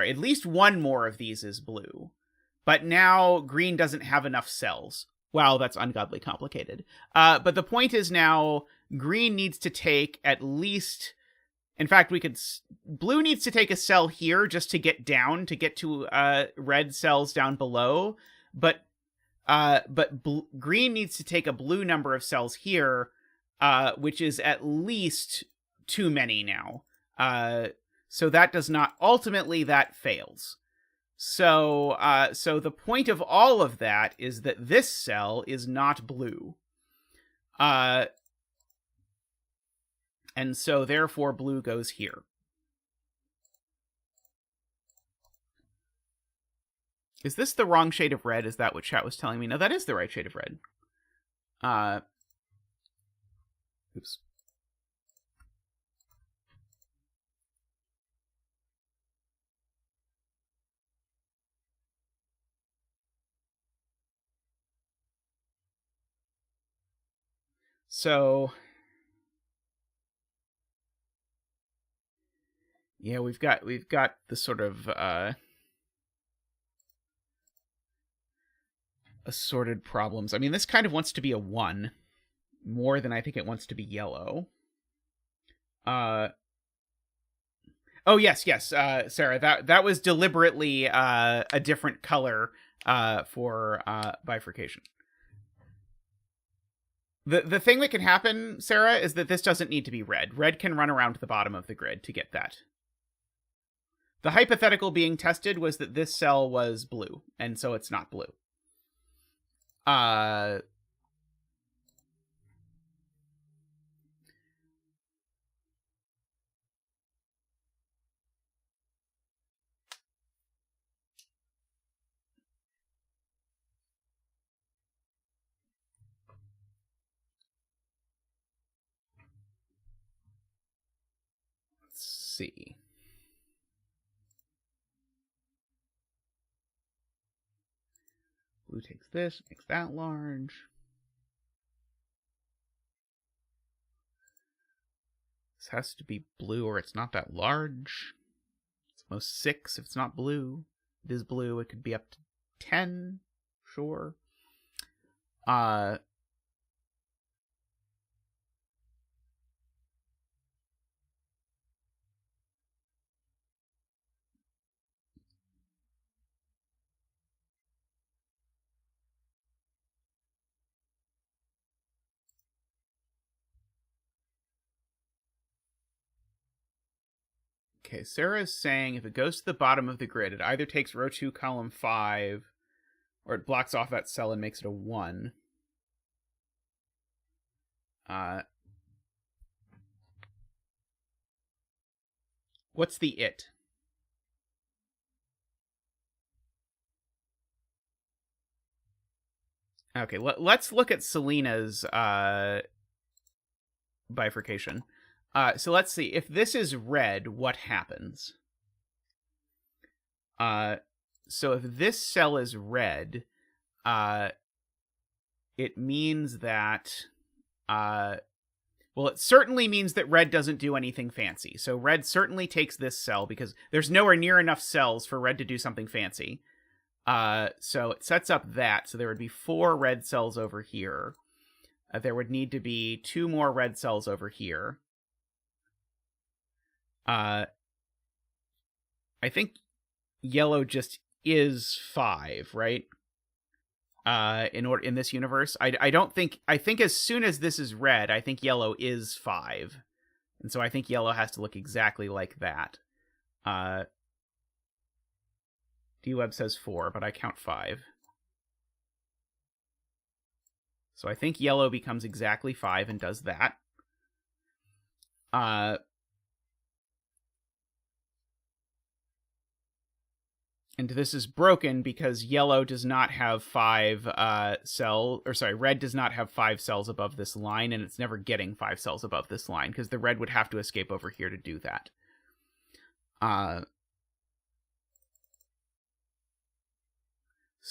A: at least 1 more of these is blue. But now green doesn't have enough cells. Wow, that's ungodly complicated. But the point is now green needs to take at least... In fact, blue needs to take a cell here just to get down, to get to red cells down below. But green needs to take a blue number of cells here, which is at least too many now. So that does not... Ultimately, that fails. So the point of all of that is that this cell is not blue. And so, therefore, blue goes here. Is this the wrong shade of red? Is that what chat was telling me? No, that is the right shade of red. Oops. So... yeah, we've got the sort of assorted problems. I mean, this kind of wants to be a 1 more than I think it wants to be yellow. Oh yes, Sarah, that was deliberately a different color for bifurcation. The thing that can happen, Sarah, is that this doesn't need to be red. Red can run around the bottom of the grid to get that. The hypothetical being tested was that this cell was blue, and so it's not blue. Let's see. Blue takes this, makes that large. This has to be blue or it's not that large. It's almost 6 if it's not blue. It is blue. It could be up to 10, sure. Okay, Sarah's saying if it goes to the bottom of the grid, it either takes row 2, column 5, or it blocks off that cell and makes it a 1. What's the it? Okay, let's look at Selena's bifurcation. So let's see. If this is red, what happens? So if this cell is red, it means that... well, it certainly means that red doesn't do anything fancy. So red certainly takes this cell because there's nowhere near enough cells for red to do something fancy. So it sets up that. So there would be 4 red cells over here. There would need to be 2 more red cells over here. I think yellow just is 5, right? In this universe, I don't think... I think as soon as this is red, I think yellow is 5. And so I think yellow has to look exactly like that. D-Web says 4, but I count 5. So I think yellow becomes exactly 5 and does that. And this is broken because yellow does not have 5 red does not have 5 cells above this line, and it's never getting 5 cells above this line, because the red would have to escape over here to do that.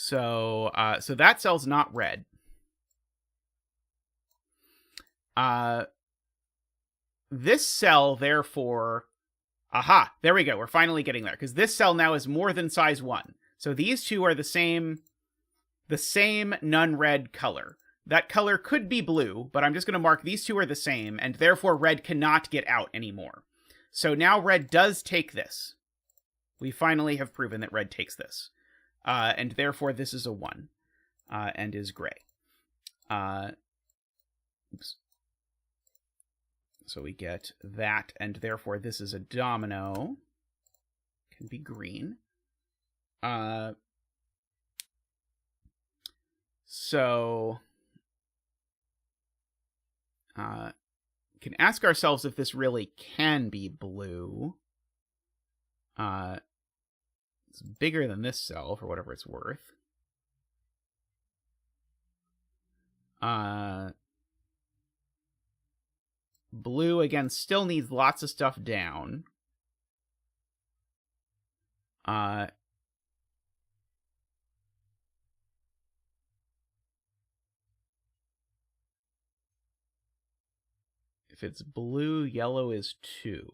A: So so that cell's not red. This cell, therefore, aha, there we go. We're finally getting there, because this cell now is more than size 1. So these two are the same non-red color. That color could be blue, but I'm just going to mark these two are the same, and therefore red cannot get out anymore. So now red does take this. We finally have proven that red takes this. And therefore this is a 1, and is gray. Oops. So we get that, and therefore this is a domino. Can be green. So can ask ourselves if this really can be blue. It's bigger than this cell, for whatever it's worth. Blue, again, still needs lots of stuff down. If it's blue, yellow is 2.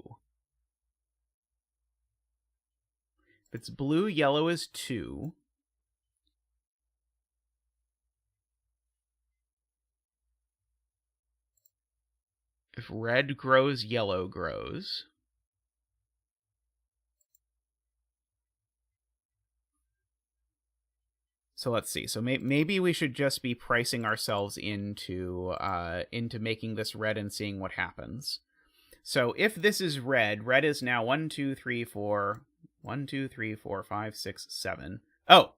A: If it's blue, yellow is 2. If red grows, yellow grows. So let's see. So maybe we should just be pricing ourselves into making this red and seeing what happens. So if this is red, red is now 1, 2, 3, 4, 1, 2, 3, 4, 5, 6, 7. Oh,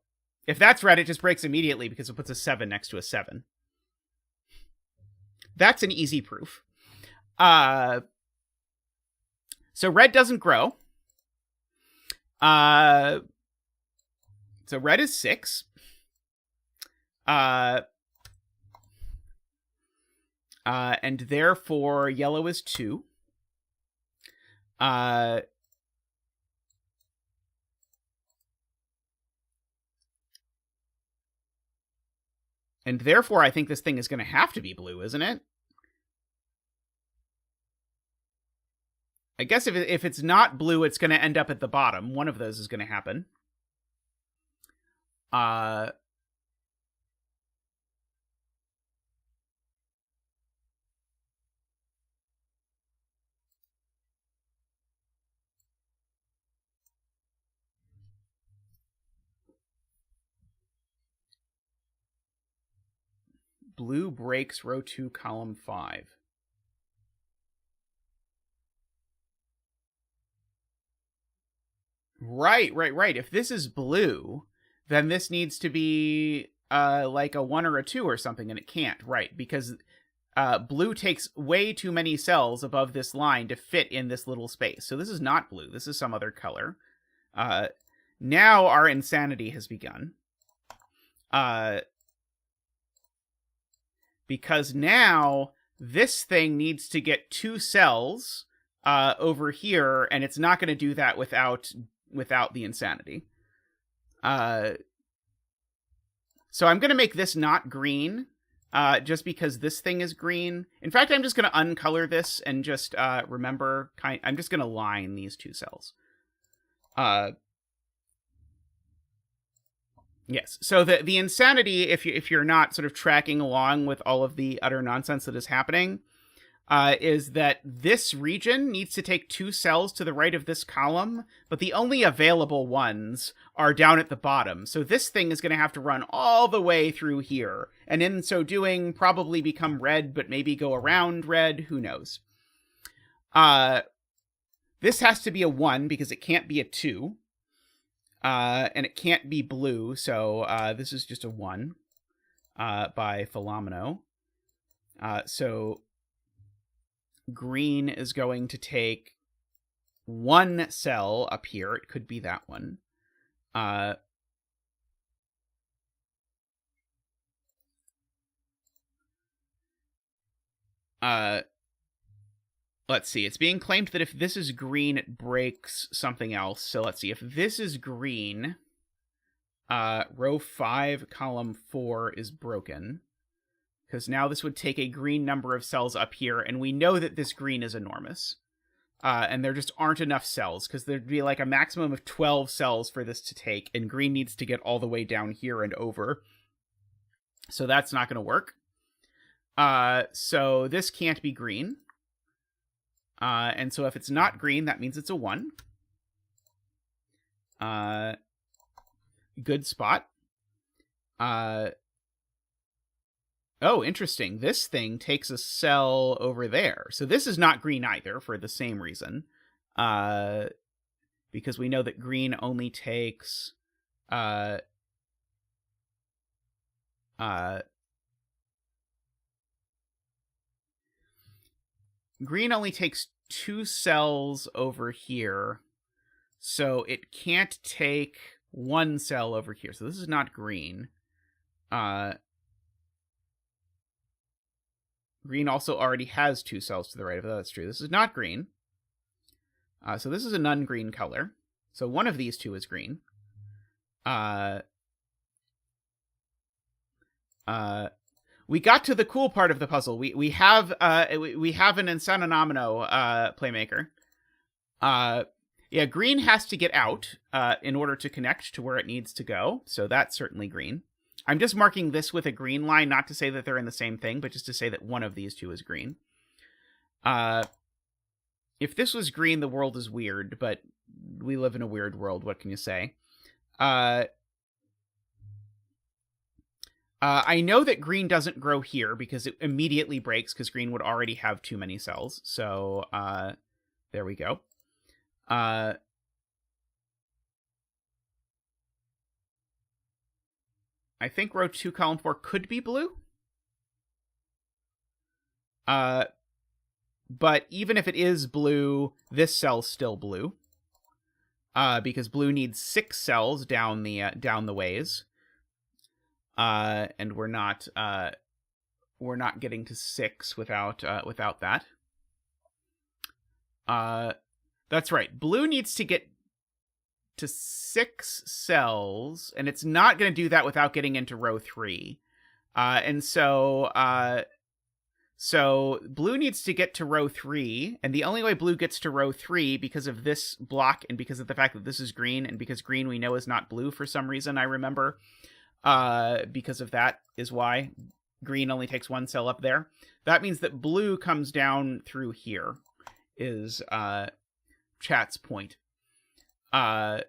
A: if that's red, it just breaks immediately because it puts a 7 next to a 7. That's an easy proof. So red doesn't grow. So red is 6. And therefore yellow is 2. And therefore I think this thing is going to have to be blue, isn't it? I guess if it's not blue, it's going to end up at the bottom. One of those is going to happen. Blue breaks row 2, column 5. Right. If this is blue, then this needs to be like a 1 or a 2 or something, and it can't, right? Because blue takes way too many cells above this line to fit in this little space. So this is not blue. This is some other color. Now our insanity has begun. Because now this thing needs to get 2 cells over here, and it's not going to do that without the insanity. So I'm going to make this not green, just because this thing is green. In fact, I'm just going to uncolor this and just remember, I'm just going to line these 2 cells. Yes, so the insanity, if you're not sort of tracking along with all of the utter nonsense that is happening, is that this region needs to take 2 cells to the right of this column, but the only available ones are down at the bottom. So this thing is going to have to run all the way through here, and in so doing, probably become red, but maybe go around red, who knows. This has to be a 1, because it can't be a 2. And it can't be blue, so this is just a 1 by Fillomino. So green is going to take 1 cell up here. It could be that one. Let's see. It's being claimed that if this is green, it breaks something else. So let's see. If this is green, row 5, column 4 is broken. Because now this would take a green number of cells up here, and we know that this green is enormous. And there just aren't enough cells, because there'd be like a maximum of 12 cells for this to take, and green needs to get all the way down here and over. So that's not going to work. So this can't be green. And so if it's not green, that means it's a 1. Good spot. Oh, interesting. This thing takes a cell over there. So this is not green either for the same reason. Because we know that green only takes... green only takes 2 cells over here. So it can't take 1 cell over here. So this is not green. Green also already has 2 cells to the right of it. That's true. This is not green. So this is a non-green color. So one of these two is green. We got to the cool part of the puzzle. We have an Insanonomino playmaker. Yeah, green has to get out in order to connect to where it needs to go. So that's certainly green. I'm just marking this with a green line, not to say that they're in the same thing, but just to say that one of these two is green. If this was green, the world is weird, but we live in a weird world. What can you say? I know that green doesn't grow here because it immediately breaks because green would already have too many cells. So there we go. I think row 2, column 4 could be blue. But even if it is blue, this cell's still blue. Because blue needs 6 cells down the ways. And we're not getting to 6 without that. That's right. Blue needs to get to 6 cells, and it's not going to do that without getting into row 3. And so blue needs to get to row 3, and the only way blue gets to row 3 because of this block and because of the fact that this is green, and because green we know is not blue for some reason, I remember. Because of that is why green only takes 1 cell up there. That means that blue comes down through here, is chat's point. And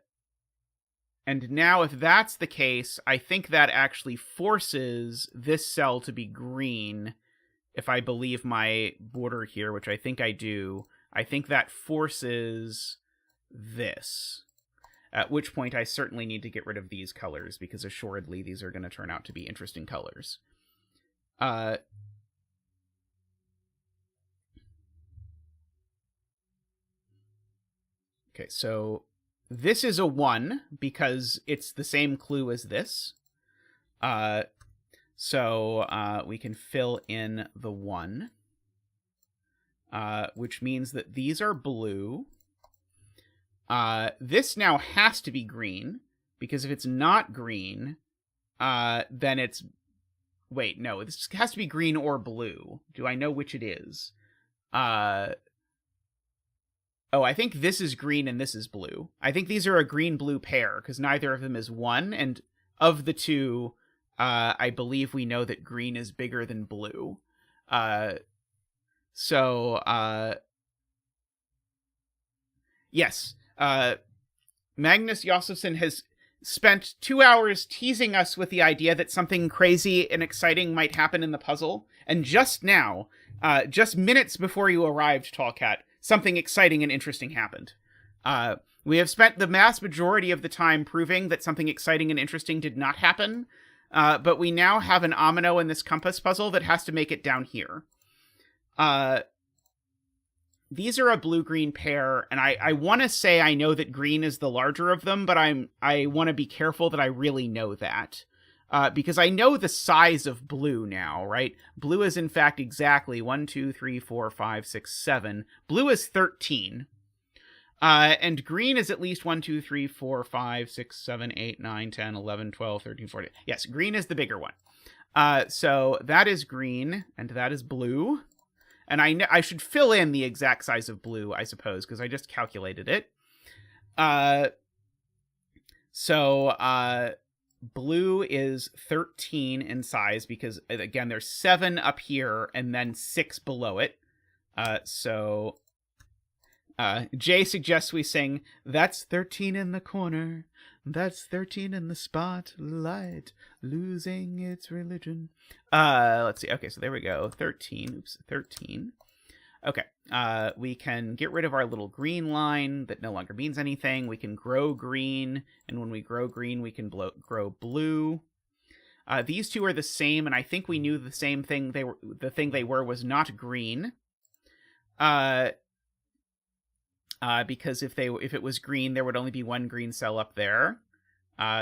A: now if that's the case, I think that actually forces this cell to be green. If I believe my border here, which I think I do, I think that forces this. At which point I certainly need to get rid of these colors, because assuredly these are going to turn out to be interesting colors. Okay, so this is a 1, because it's the same clue as this. So we can fill in the 1, which means that these are blue. This now has to be green, because if it's not green, then it's... Wait, no, this has to be green or blue. Do I know which it is? Oh, I think this is green and this is blue. I think these are a green-blue pair, because neither of them is 1, and of the two, I believe we know that green is bigger than blue. Yes. Magnus Josefsson has spent 2 hours teasing us with the idea that something crazy and exciting might happen in the puzzle, and just now, just minutes before you arrived, Tallcat, something exciting and interesting happened. We have spent the vast majority of the time proving that something exciting and interesting did not happen, but we now have an omino in this compass puzzle that has to make it down here. These are a blue-green pair, and I want to say I know that green is the larger of them, but I want to be careful that I really know that. Because I know the size of blue now, right? Blue is, in fact, exactly 1, 2, 3, 4, 5, 6, 7. Blue is 13. And green is at least 1, 2, 3, 4, 5, 6, 7, 8, 9, 10, 11, 12, 13, 14. Yes, green is the bigger one. So that is green, and that is blue. And I should fill in the exact size of blue, I suppose, because I just calculated it. So blue is 13 in size because, again, there's 7 up here and then 6 below it. Jay suggests we sing, "That's 13 in the corner, that's 13 in the spotlight, losing its religion." Let's see. Okay, so there we go. 13. Oops, 13. Okay, we can get rid of our little green line that no longer means anything. We can grow green, and when we grow green, we can grow blue. These two are the same, and I think we knew the same thing. The thing they were was not green. Because if it was green, there would only be one green cell up there.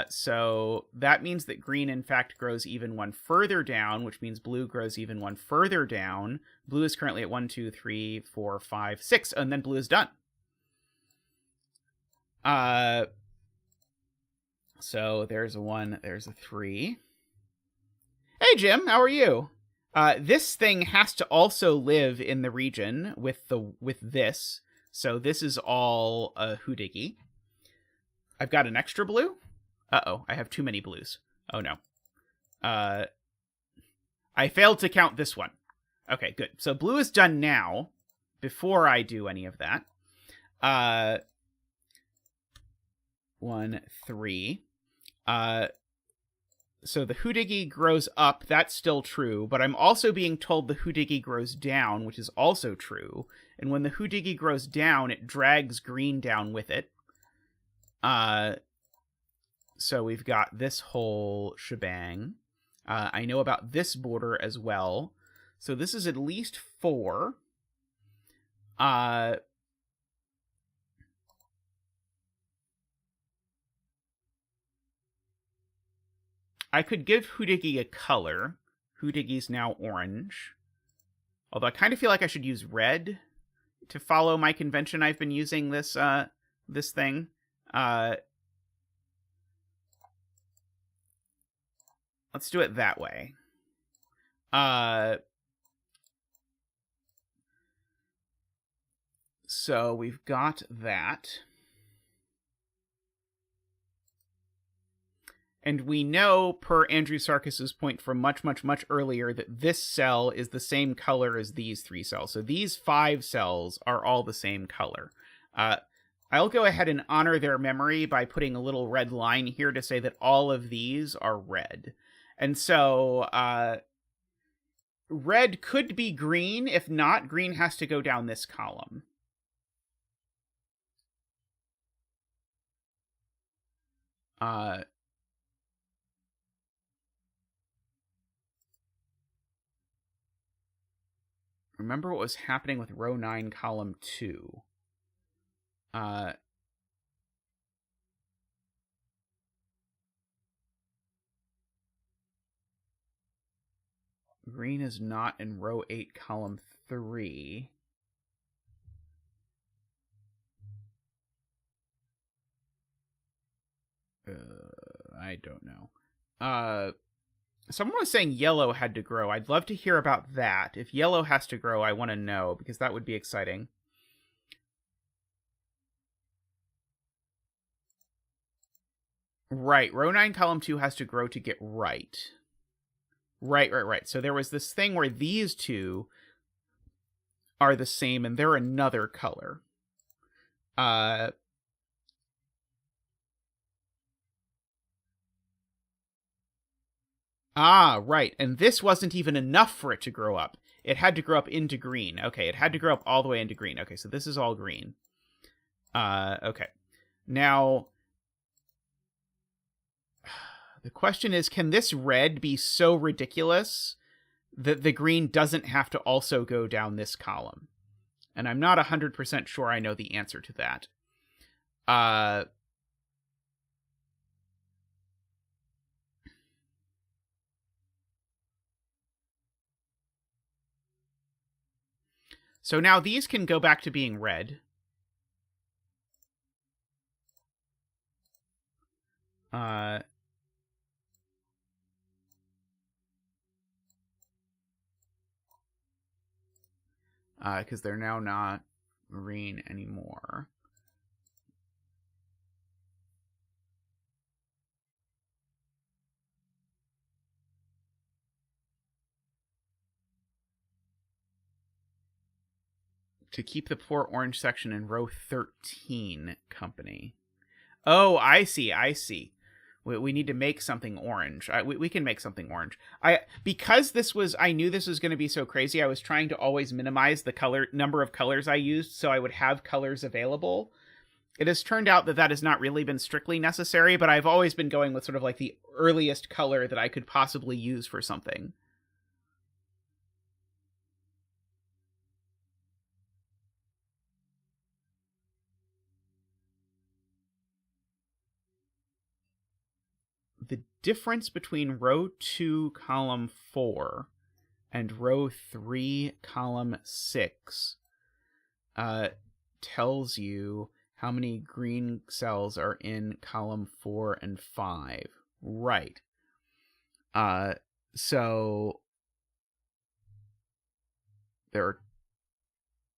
A: So that means that green, in fact, grows even one further down, which means blue grows even one further down. Blue is currently at 1, 2, 3, 4, 5, 6, and then blue is done. So there's a 1, there's a 3. Hey, Jim, how are you? This thing has to also live in the region with this. So this is all a Houdigi. I've got an extra blue. Uh-oh, I have too many blues. Oh, no. I failed to count this one. Okay, good. So blue is done now, before I do any of that. 1, 3. So the Houdigi grows up, that's still true, but I'm also being told the Houdigi grows down, which is also true. And when the Houdigi grows down, it drags green down with it. So we've got this whole shebang. I know about this border as well. So this is at least 4. I could give Houdigi a color. Houdigi's now orange. Although I kind of feel like I should use red to follow my convention. I've been using this this thing. Let's do it that way. So we've got that. And we know, per Andrew Sarkis's point from much, much, much earlier, that this cell is the same color as these 3 cells. So these 5 cells are all the same color. I'll go ahead and honor their memory by putting a little red line here to say that all of these are red. And so red could be green. If not, green has to go down this column. Remember what was happening with row 9, column 2. Green is not in row 8, column 3. I don't know. Someone was saying yellow had to grow. I'd love to hear about that. If yellow has to grow, I want to know, because that would be exciting. Right, row 9, column 2 has to grow to get right. Right. So there was this thing where these two are the same, and they're another color. Right. And this wasn't even enough for it to grow up. It had to grow up into green. Okay, it had to grow up all the way into green. Okay, so this is all green. Okay. Now, the question is, can this red be so ridiculous that the green doesn't have to also go down this column? And I'm not 100% sure I know the answer to that. So now these can go back to being red. Because they're now not green anymore. To keep the poor orange section in row 13, company. Oh, I see. We need to make something orange. We can make something orange. Because I knew this was going to be so crazy, I was trying to always minimize the number of colors I used so I would have colors available. It has turned out that has not really been strictly necessary, but I've always been going with sort of like the earliest color that I could possibly use for something. The difference between row 2, column 4 and row 3, column 6 tells you how many green cells are in column 4 and 5. Right. So there are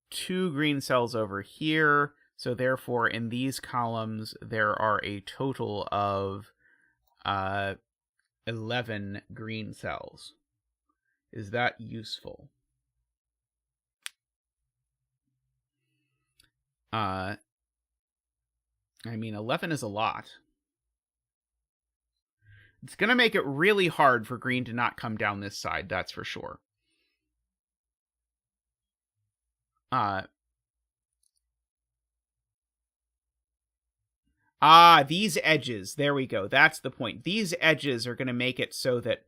A: 2 green cells over here. So therefore, in these columns, there are a total of 11 green cells. Is that useful? I mean, 11 is a lot. It's going to make it really hard for green to not come down this side, that's for sure. These edges. There we go. That's the point. These edges are going to make it so that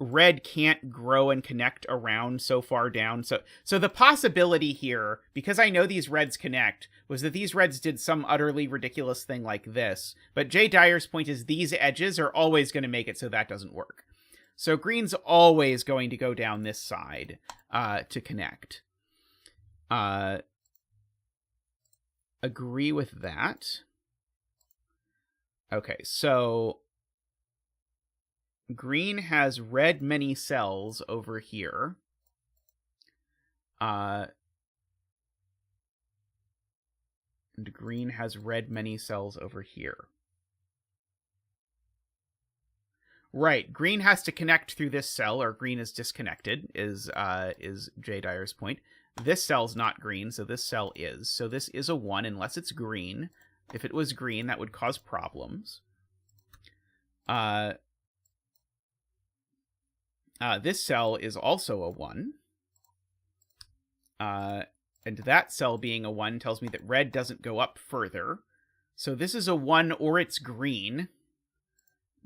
A: red can't grow and connect around so far down. So the possibility here, because I know these reds connect, was that these reds did some utterly ridiculous thing like this. But Jay Dyer's point is these edges are always going to make it so that doesn't work. So green's always going to go down this side to connect. Agree with that. Okay, so green has red many cells over here. And green has red many cells over here. Right, green has to connect through this cell, or green is disconnected, is Jay Dyer's point. This cell's not green, so this cell is. So this is a 1 unless it's green. If it was green, that would cause problems. This cell is also a 1. And that cell being a 1 tells me that red doesn't go up further. So this is a 1 or it's green.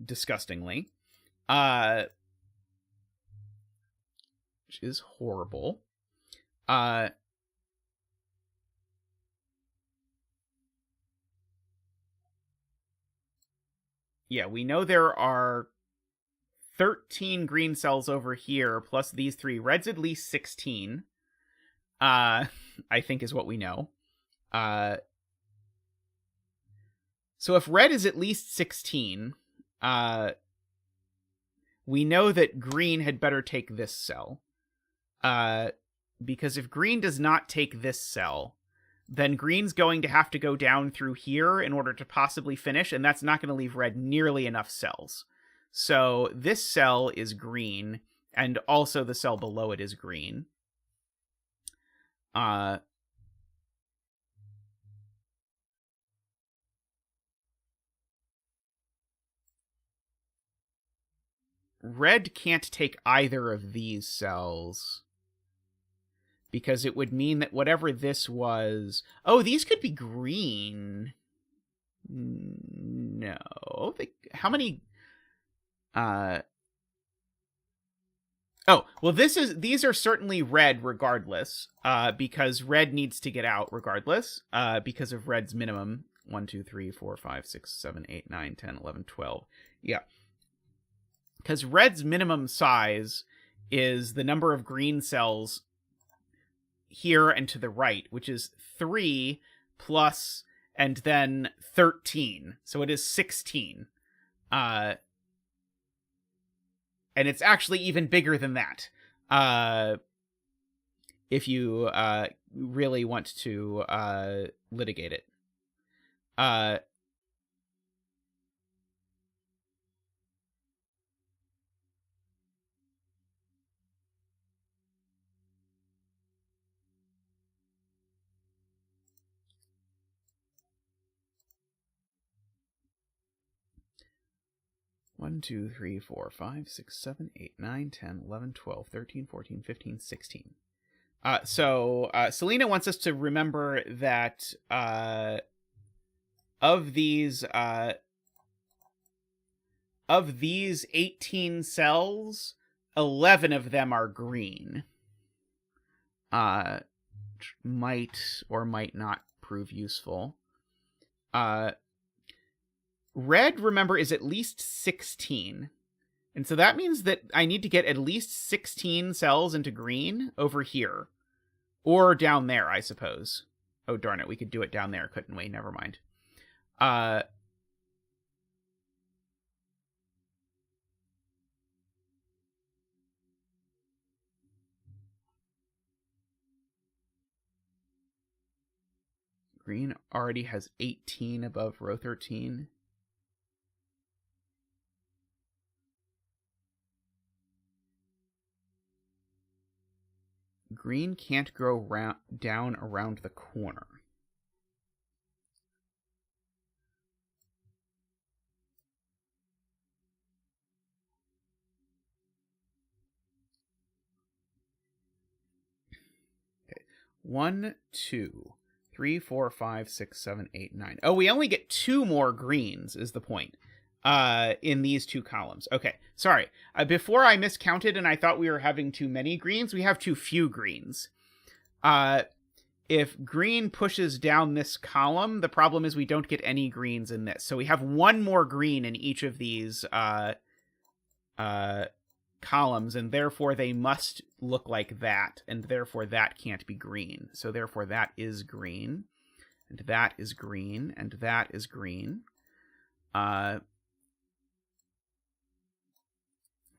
A: Disgustingly. Which is horrible. Yeah, we know there are 13 green cells over here, plus these 3. Red's at least 16. I think is what we know. So if red is at least 16, we know that green had better take this cell. Because if green does not take this cell, then green's going to have to go down through here in order to possibly finish, and that's not going to leave red nearly enough cells. So this cell is green, and also the cell below it is green. Red can't take either of these cells, because it would mean that whatever this was... Oh, these could be green. No. How many... Oh, well, these are certainly red regardless, because red needs to get out regardless, because of red's minimum. 1, 2, 3, 4, 5, 6, 7, 8, 9, 10, 11, 12. Yeah. Because red's minimum size is the number of green cells here and to the right, which is 3 plus and then 13. So it is 16. And it's actually even bigger than that. If you really want to litigate it. One, 2, 3, 4, 5, 6, 7, 8, 9, 10, 11, 12, 13, 14, 15, 16. So Selena wants us to remember that of these 18 cells, 11 of them are green. Might or might not prove useful. Red, remember, is at least 16. And so that means that I need to get at least 16 cells into green over here. Or down there, I suppose. Oh, darn it. We could do it down there, couldn't we? Never mind. Green already has 18 above row 13. Green can't grow down around the corner. Okay. 1, 2, 3, 4, 5, 6, 7, 8, 9. Oh, we only get 2 more greens is the point. In these 2 columns. Okay, sorry. Before I miscounted and I thought we were having too many greens, we have too few greens. If green pushes down this column, the problem is we don't get any greens in this. So we have 1 more green in each of these columns, and therefore they must look like that, and therefore that can't be green. So therefore that is green, and that is green, and that is green.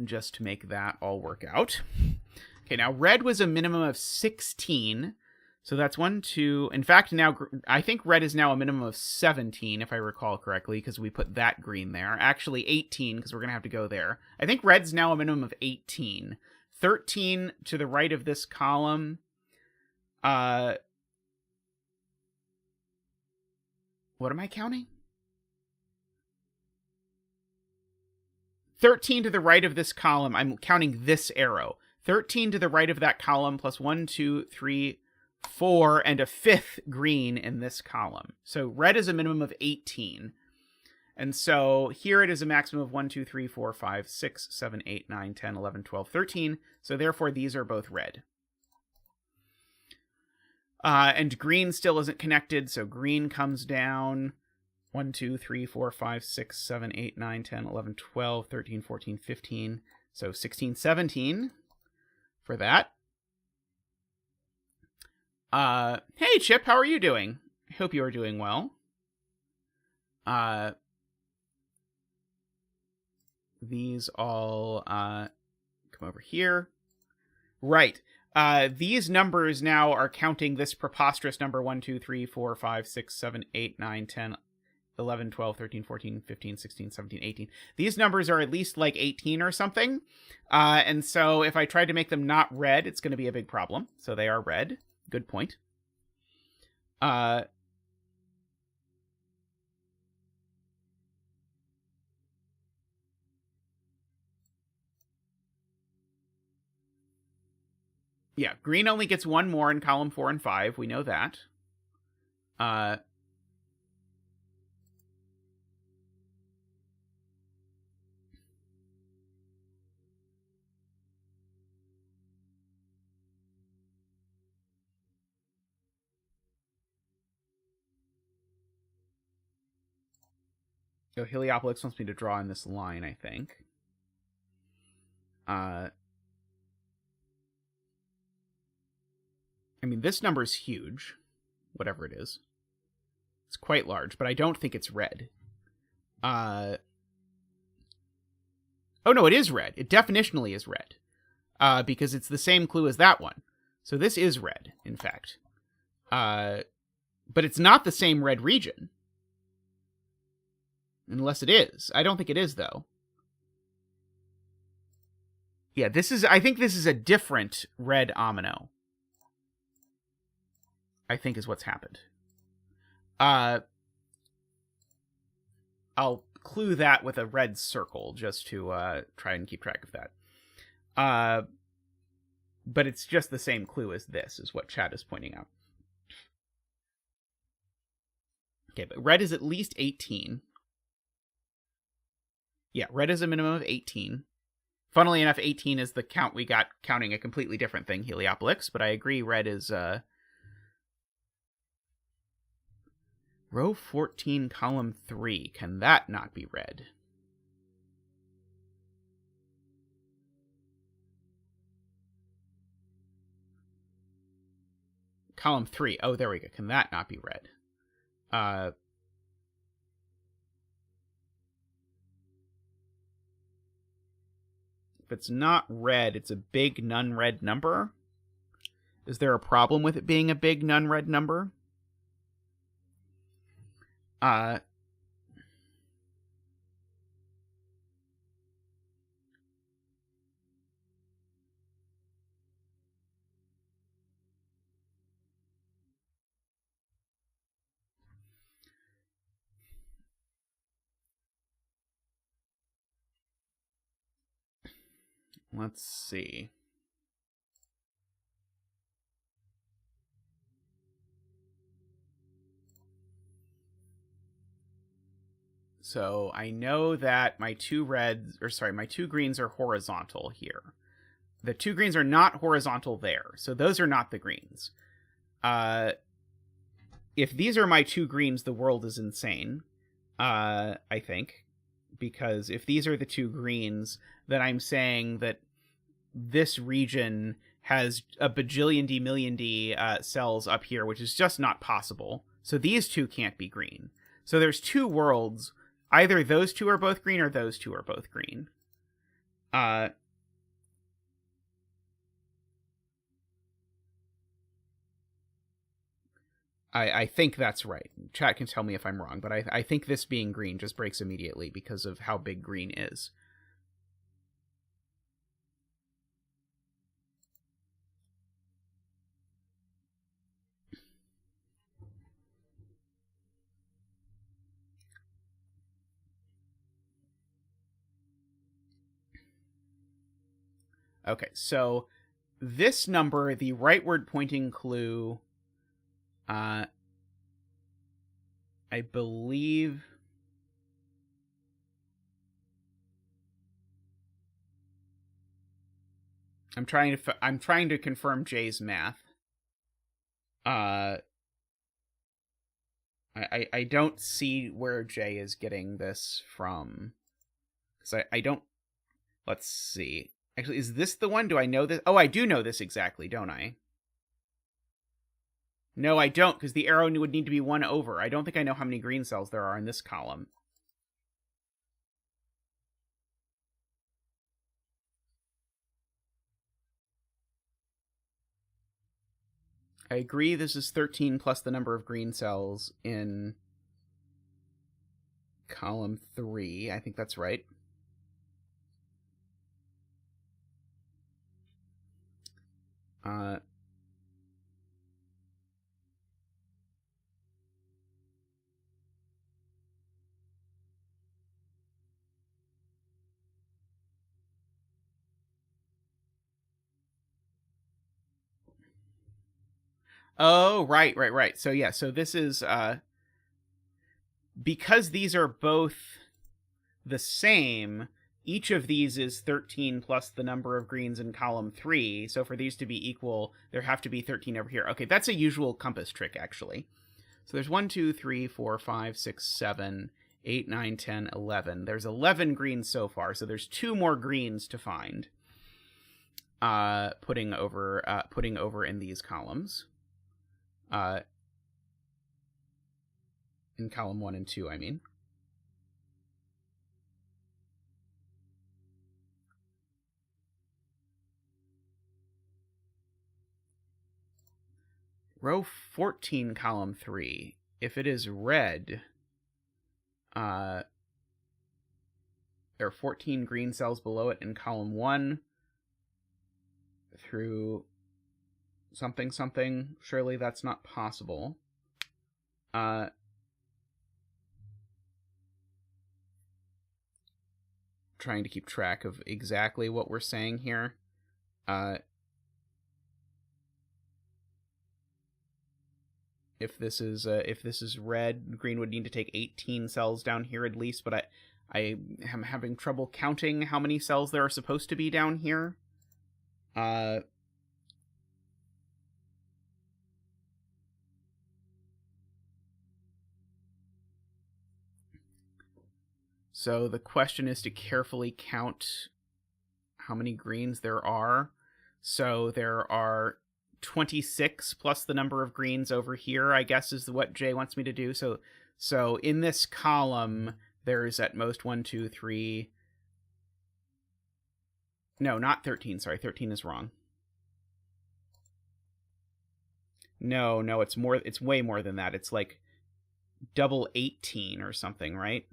A: Just to make that all work out. Okay, now red was a minimum of 16. So that's 1, 2. In fact, now I think red is now a minimum of 17, if I recall correctly, because we put that green there. Actually, 18, because we're going to have to go there. I think red's now a minimum of 18. 13 to the right of this column. What am I counting? 13 to the right of this column, I'm counting this arrow. 13 to the right of that column plus 1, 2, 3, 4, and a 5th green in this column. So red is a minimum of 18. And so here it is a maximum of 1, 2, 3, 4, 5, 6, 7, 8, 9, 10, 11, 12, 13. So therefore these are both red. And green still isn't connected, so green comes down. 1, 2, 3, 4, 5, 6, 7, 8, 9, 10, 11, 12, 13, 14, 15. So 16, 17 for that. Hey, Chip, how are you doing? I hope you are doing well. These all come over here. Right. These numbers now are counting this preposterous number 1, 2, 3, 4, 5, 6, 7, 8, 9, 10, 11, 12, 13, 14, 15, 16, 17, 18. These numbers are at least like 18 or something. And so if I try to make them not red, it's going to be a big problem. So they are red. Good point. Yeah, green only gets 1 more in column 4 and 5. We know that. So Heliopolis wants me to draw in this line, I think. I mean, this number is huge, whatever it is. It's quite large, but I don't think it's red. Oh, no, it is red. It definitionally is red. Because it's the same clue as that one. So this is red, in fact. But it's not the same red region. Unless it is. I don't think it is, though. Yeah, I think this is a different red omino. I think is what's happened. I'll clue that with a red circle just to try and keep track of that. But it's just the same clue as this, is what chat is pointing out. Okay, but red is at least 18. Yeah, red is a minimum of 18. Funnily enough, 18 is the count we got counting a completely different thing, Heliopolis, but I agree red is... Row 14, column 3. Can that not be red? Column 3. Oh, there we go. Can that not be red? If it's not red, it's a big non-red number. Is there a problem with it being a big non-red number? Let's see. So I know that my two greens are horizontal here. The two greens are not horizontal there, so those are not the greens. If these are my two greens, the world is insane, I think. Because if these are the two greens, then I'm saying that this region has a bajillion D million D cells up here, which is just not possible. So these two can't be green. So there's two worlds. Either those two are both green or those two are both green. I think that's right. Chat can tell me if I'm wrong, but I think this being green just breaks immediately because of how big green is. Okay, so this number, the rightward pointing clue, I believe... I'm trying to confirm Jay's math. I don't see where Jay is getting this from. Because I don't... Let's see. Actually, is this the one? Do I know this? Oh, I do know this exactly, don't I? No, I don't, because the arrow would need to be 1 over. I don't think I know how many green cells there are in this column. I agree this is 13 plus the number of green cells in column 3. I think that's right. Oh, right. So yeah, so this is because these are both the same, each of these is 13 plus the number of greens in column 3. So for these to be equal, there have to be 13 over here. Okay, that's a usual compass trick, actually. So there's 1, 2, 3, 4, 5, 6, 7, 8, 9, 10, 11. There's 11 greens so far, so there's 2 more greens to find. Putting over in these columns. In column 1 and 2, I mean. Row 14, column 3. If it is red, there are 14 green cells below it in column 1 through something something. Surely that's not possible. Trying to keep track of exactly what we're saying here. If this is red, green would need to take 18 cells down here at least, but I am having trouble counting how many cells there are supposed to be down here. So the question is to carefully count how many greens there are. So there are 26 plus the number of greens over here, I guess, is what Jay wants me to do. So in this column, there's at most 1, 2, 3. No, not 13. Sorry, 13 is wrong. No, it's more. It's way more than that. It's like double 18 or something, right?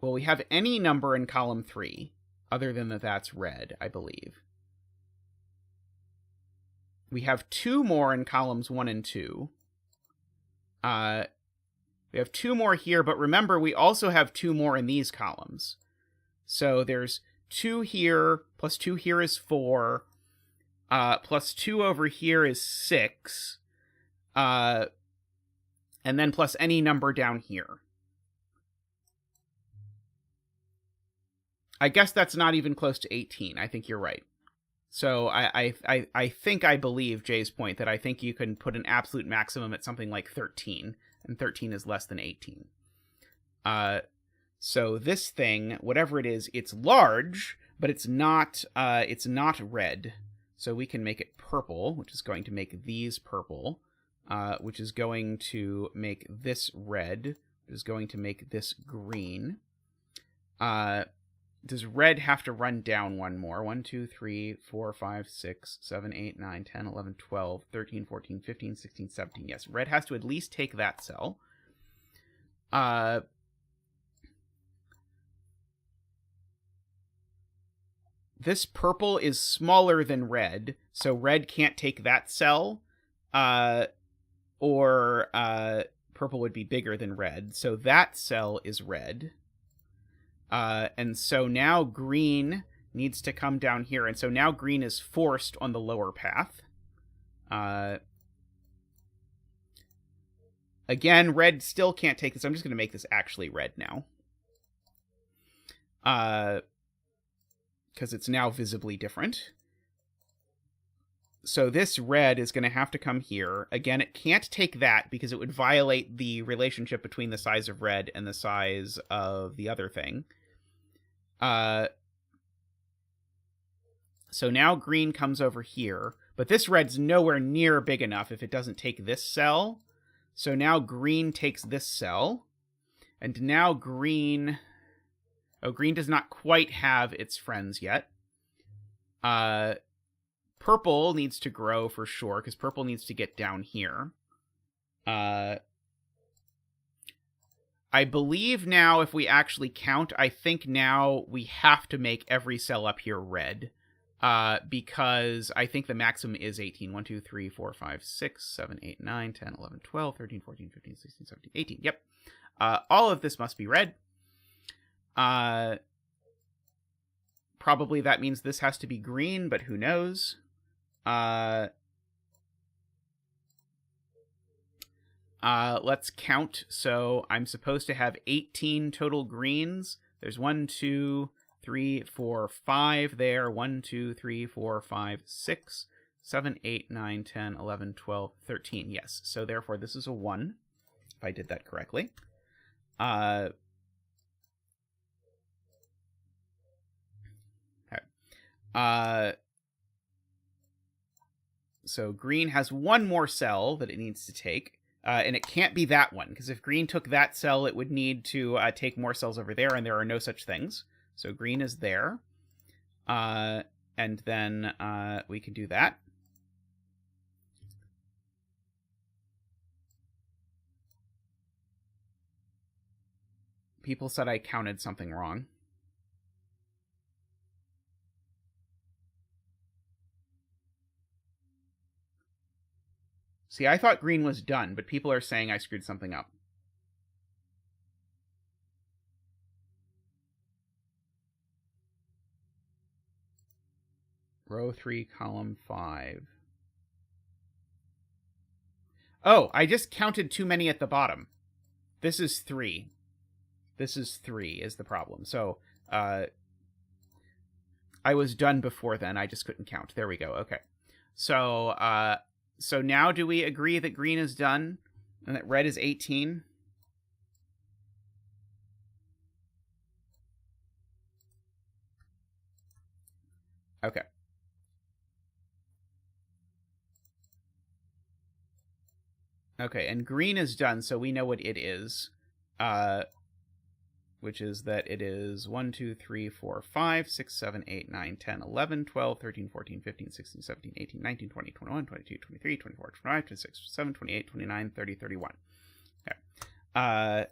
A: Well, we have any number in column 3, other than that's red, I believe. We have 2 more in columns 1 and 2. We have 2 more here, but remember, we also have 2 more in these columns. So there's 2 here, plus 2 here is 4, plus 2 over here is 6, and then plus any number down here. I guess that's not even close to 18. I think you're right. So I think I believe Jay's point that I think you can put an absolute maximum at something like 13, and 13 is less than 18. So this thing, whatever it is, it's large, but it's not red. So we can make it purple, which is going to make these purple, which is going to make this red, which is going to make this green. Does red have to run down one more? 1, 2, 3, 4, 5, 6, 7, 8, 9, 10, 11, 12, 13, 14, 15, 16, 17. Yes, red has to at least take that cell. This purple is smaller than red, so red can't take that cell. Or purple would be bigger than red, so that cell is red. And so now green needs to come down here, and so now green is forced on the lower path. Again, red still can't take this. I'm just going to make this actually red now. Because it's now visibly different. So this red is going to have to come here. Again, it can't take that because it would violate the relationship between the size of red and the size of the other thing. So now green comes over here, but this red's nowhere near big enough if it doesn't take this cell. So now green takes this cell, and now green... Oh, green does not quite have its friends yet. Purple needs to grow for sure, because purple needs to get down here. I believe now, if we actually count, I think now we have to make every cell up here red. Because I think the maximum is 18. 1, 2, 3, 4, 5, 6, 7, 8, 9, 10, 11, 12, 13, 14, 15, 16, 17, 18. Yep. All of this must be red. Probably that means this has to be green, but who knows? Let's count. So I'm supposed to have 18 total greens. There's 1, 2, 3, 4, 5 there. 1, 2, 3, 4, 5, 6, 7, 8, 9, 10, 11, 12, 13. Yes. So therefore this is a 1, if I did that correctly. Okay. So green has one more cell that it needs to take, and it can't be that one, because if green took that cell, it would need to take more cells over there, and there are no such things. So green is there. And then we can do that. People said I counted something wrong. See, I thought green was done, but people are saying I screwed something up. Row 3, column 5. Oh, I just counted too many at the bottom. This is 3. This is 3 is the problem. So, I was done before then. I just couldn't count. There we go. Okay. So, so now do we agree that green is done and that red is 18? Okay. Okay, and green is done, so we know what it is. Which is that it is 1, 2, 3, 4, 5, 6, 7, 8, 9, 10, 11, 12, 13, 14, 15, 16, 17, 18, 19, 20, 21, 22, 23, 24, 25, 26, 27, 28, 29, 30, 31. Okay.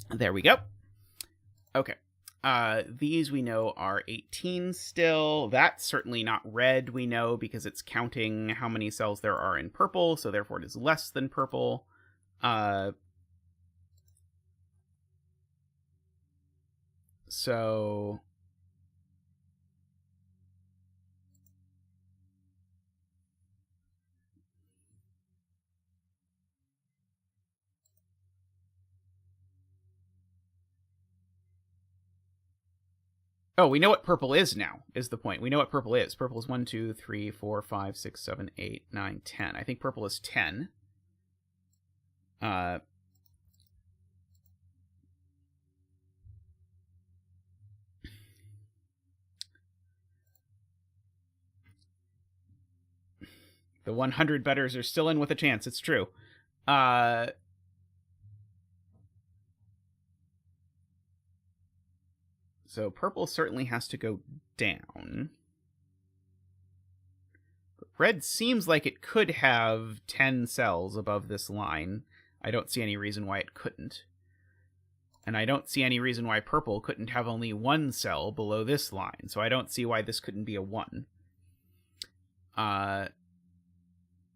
A: There we go. Okay. These we know are 18 still. That's certainly not red, we know, because it's counting how many cells there are in purple, so therefore it is less than purple. So... Oh, we know what purple is now, is the point. We know what purple is. Purple is 1, 2, 3, 4, 5, 6, 7, 8, 9, 10. I think purple is 10. The 100 betters are still in with a chance. It's true. So purple certainly has to go down. But red seems like it could have 10 cells above this line. I don't see any reason why it couldn't. And I don't see any reason why purple couldn't have only 1 cell below this line. So I don't see why this couldn't be a 1.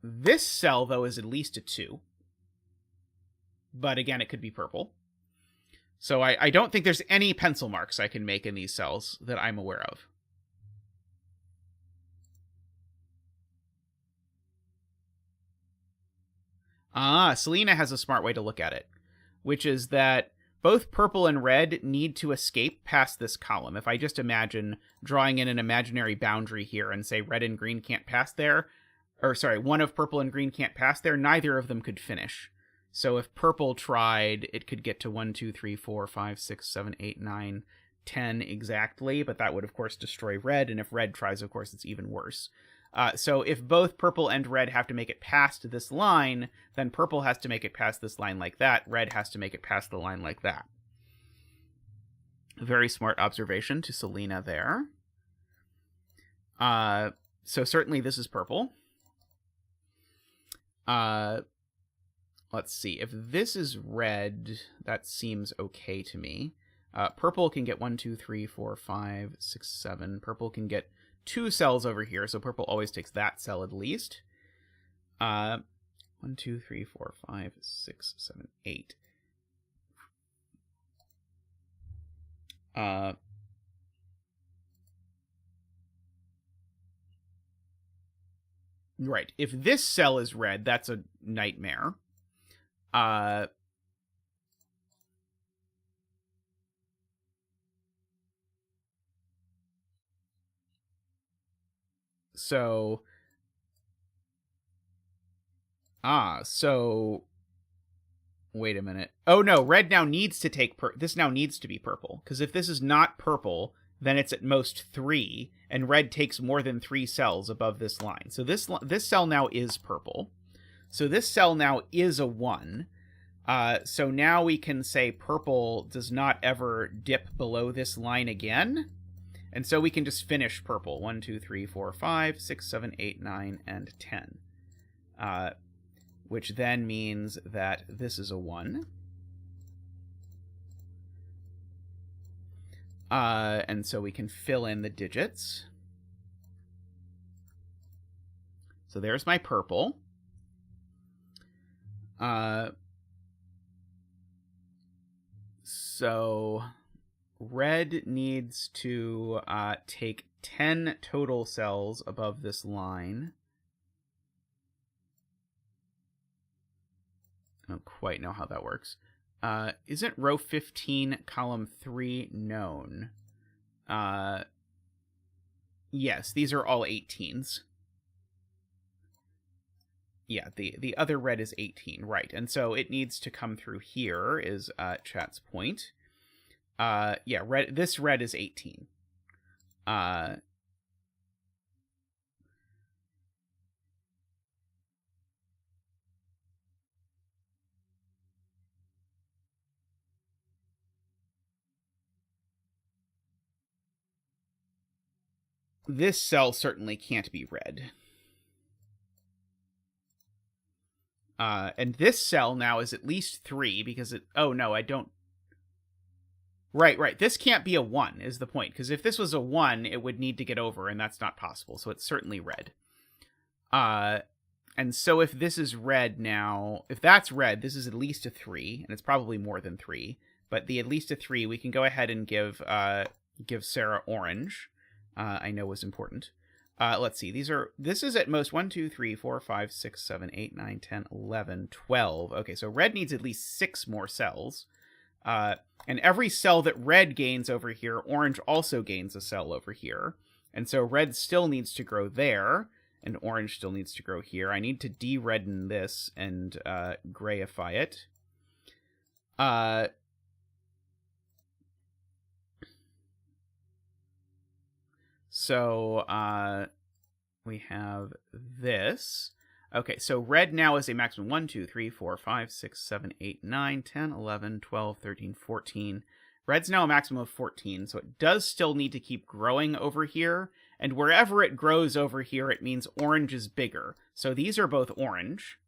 A: This cell, though, is at least a 2. But again, it could be purple. So I don't think there's any pencil marks I can make in these cells that I'm aware of. Selena has a smart way to look at it, which is that both purple and red need to escape past this column. If I just imagine drawing in an imaginary boundary here and say red and green can't pass there, or sorry, one of purple and green can't pass there, neither of them could finish. So if purple tried, it could get to 1, 2, 3, 4, 5, 6, 7, 8, 9, 10 exactly, but that would, of course, destroy red, and if red tries, of course, it's even worse. So if both purple and red have to make it past this line, then purple has to make it past this line like that, red has to make it past the line like that. Very smart observation to Selena there. So certainly this is purple. Let's see. If this is red, that seems okay to me. Purple can get 1, 2, 3, 4, 5, 6, 7. Purple can get 2 cells over here, so purple always takes that cell at least. 1, 2, 3, 4, 5, 6, 7, 8. Right. If this cell is red, that's a nightmare. So... so... Wait a minute. Oh, no, red now needs to take... This now needs to be purple. Because if this is not purple, then it's at most 3, and red takes more than 3 cells above this line. So this cell now is purple. So this cell now is a 1. So now we can say purple does not ever dip below this line again. And so we can just finish purple. 1, 2, 3, 4, 5, 6, 7, 8, 9, and 10. Which then means that this is a 1. And so we can fill in the digits. So there's my purple. So red needs to take 10 total cells above this line. I don't quite know how that works. Isn't row 15, column 3 known? Yes, these are all 18s. Yeah, the other red is 18, right. And so it needs to come through here, is chat's point. Yeah, this red is 18. This cell certainly can't be red. And this cell now is at least 3 because it... Oh, no, I don't... Right. This can't be a 1 is the point. Because if this was a 1, it would need to get over, and that's not possible. So it's certainly red. And so if this is red now... If that's red, this is at least a 3. And it's probably more than 3. But the at least a 3, we can go ahead and give Sarah orange. I know was important. Let's see. This is at most 1, 2, 3, 4, 5, 6, 7, 8, 9, 10, 11, 12. Okay, so red needs at least 6 more cells. And every cell that red gains over here, orange also gains a cell over here. And so red still needs to grow there, and orange still needs to grow here. I need to de-redden this and grayify it. So we have this. Okay, so red now is a maximum 1, 2, 3, 4, 5, 6, 7, 8, 9, 10, 11, 12, 13, 14. Red's now a maximum of 14, so it does still need to keep growing over here. And wherever it grows over here, it means orange is bigger. So these are both orange.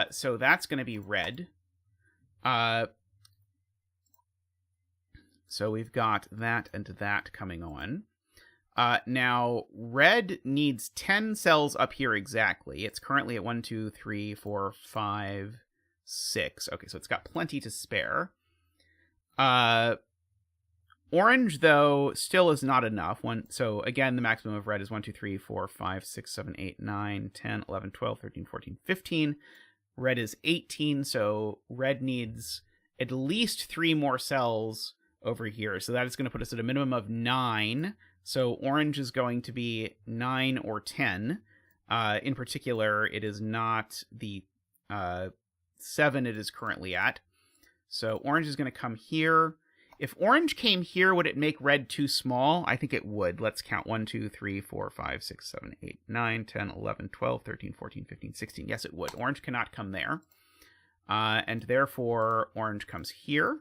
A: So that's going to be red. So we've got that and that coming on. Now, red needs 10 cells up here exactly. It's currently at 1, 2, 3, 4, 5, 6. Okay, so it's got plenty to spare. Orange, though, still is not enough. So, again, the maximum of red is 1, 2, 3, 4, 5, 6, 7, 8, 9, 10, 11, 12, 13, 14, 15. Red is 18, so red needs at least 3 more cells over here. So that is going to put us at a minimum of 9. So orange is going to be 9 or 10. In particular, it is not the 7 it is currently at. So orange is going to come here. If orange came here, would it make red too small? I think it would. Let's count 1, 2, 3, 4, 5, 6, 7, 8, 9, 10, 11, 12, 13, 14, 15, 16. Yes, it would. Orange cannot come there. And therefore, orange comes here.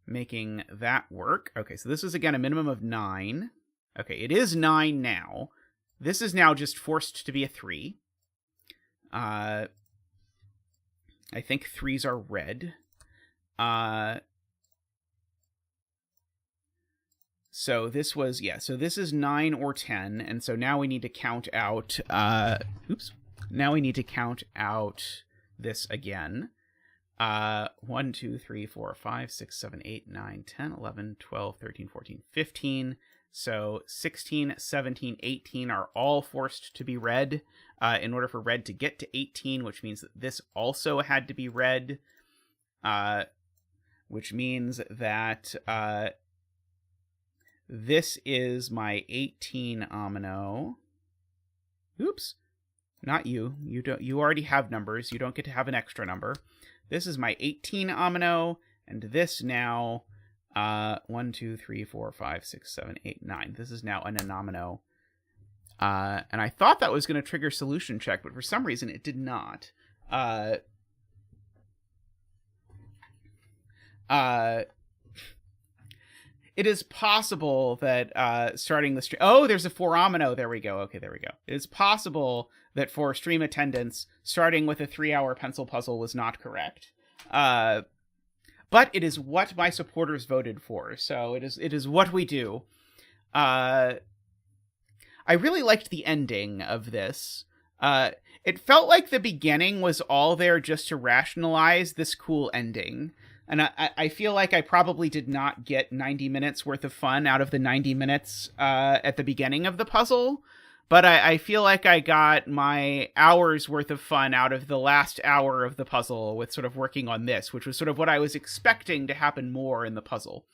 A: Making that work. Okay, so this is, again, a minimum of 9. Okay, it is 9 now. This is now just forced to be a 3. I think 3s are red. So this was, yeah, so this is 9 or 10, and so now we need to count out, now we need to count out this again. 1, 2, 3, 4, 5, 6, 7, 8, 9, 10, 11, 12, 13, 14, 15. So 16, 17, 18 are all forced to be red in order for red to get to 18, which means that this also had to be red, which means that this is my 18 amino. Oops, not you. You already have numbers. You don't get to have an extra number. This is my 18 amino, and this now 1, 2, 3, 4, 5, 6, 7, 8, 9. This is now an anomino. And I thought that was going to trigger solution check, but for some reason it did not. It is possible that starting the stream... Oh, there's a foramino. There we go. Okay, there we go. It is possible that for stream attendance, starting with a 3-hour pencil puzzle was not correct. But it is what my supporters voted for, so it is what we do. I really liked the ending of this. It felt like the beginning was all there just to rationalize this cool ending. And I feel like I probably did not get 90 minutes worth of fun out of the 90 minutes at the beginning of the puzzle. But I feel like I got my hours worth of fun out of the last hour of the puzzle with sort of working on this, which was sort of what I was expecting to happen more in the puzzle.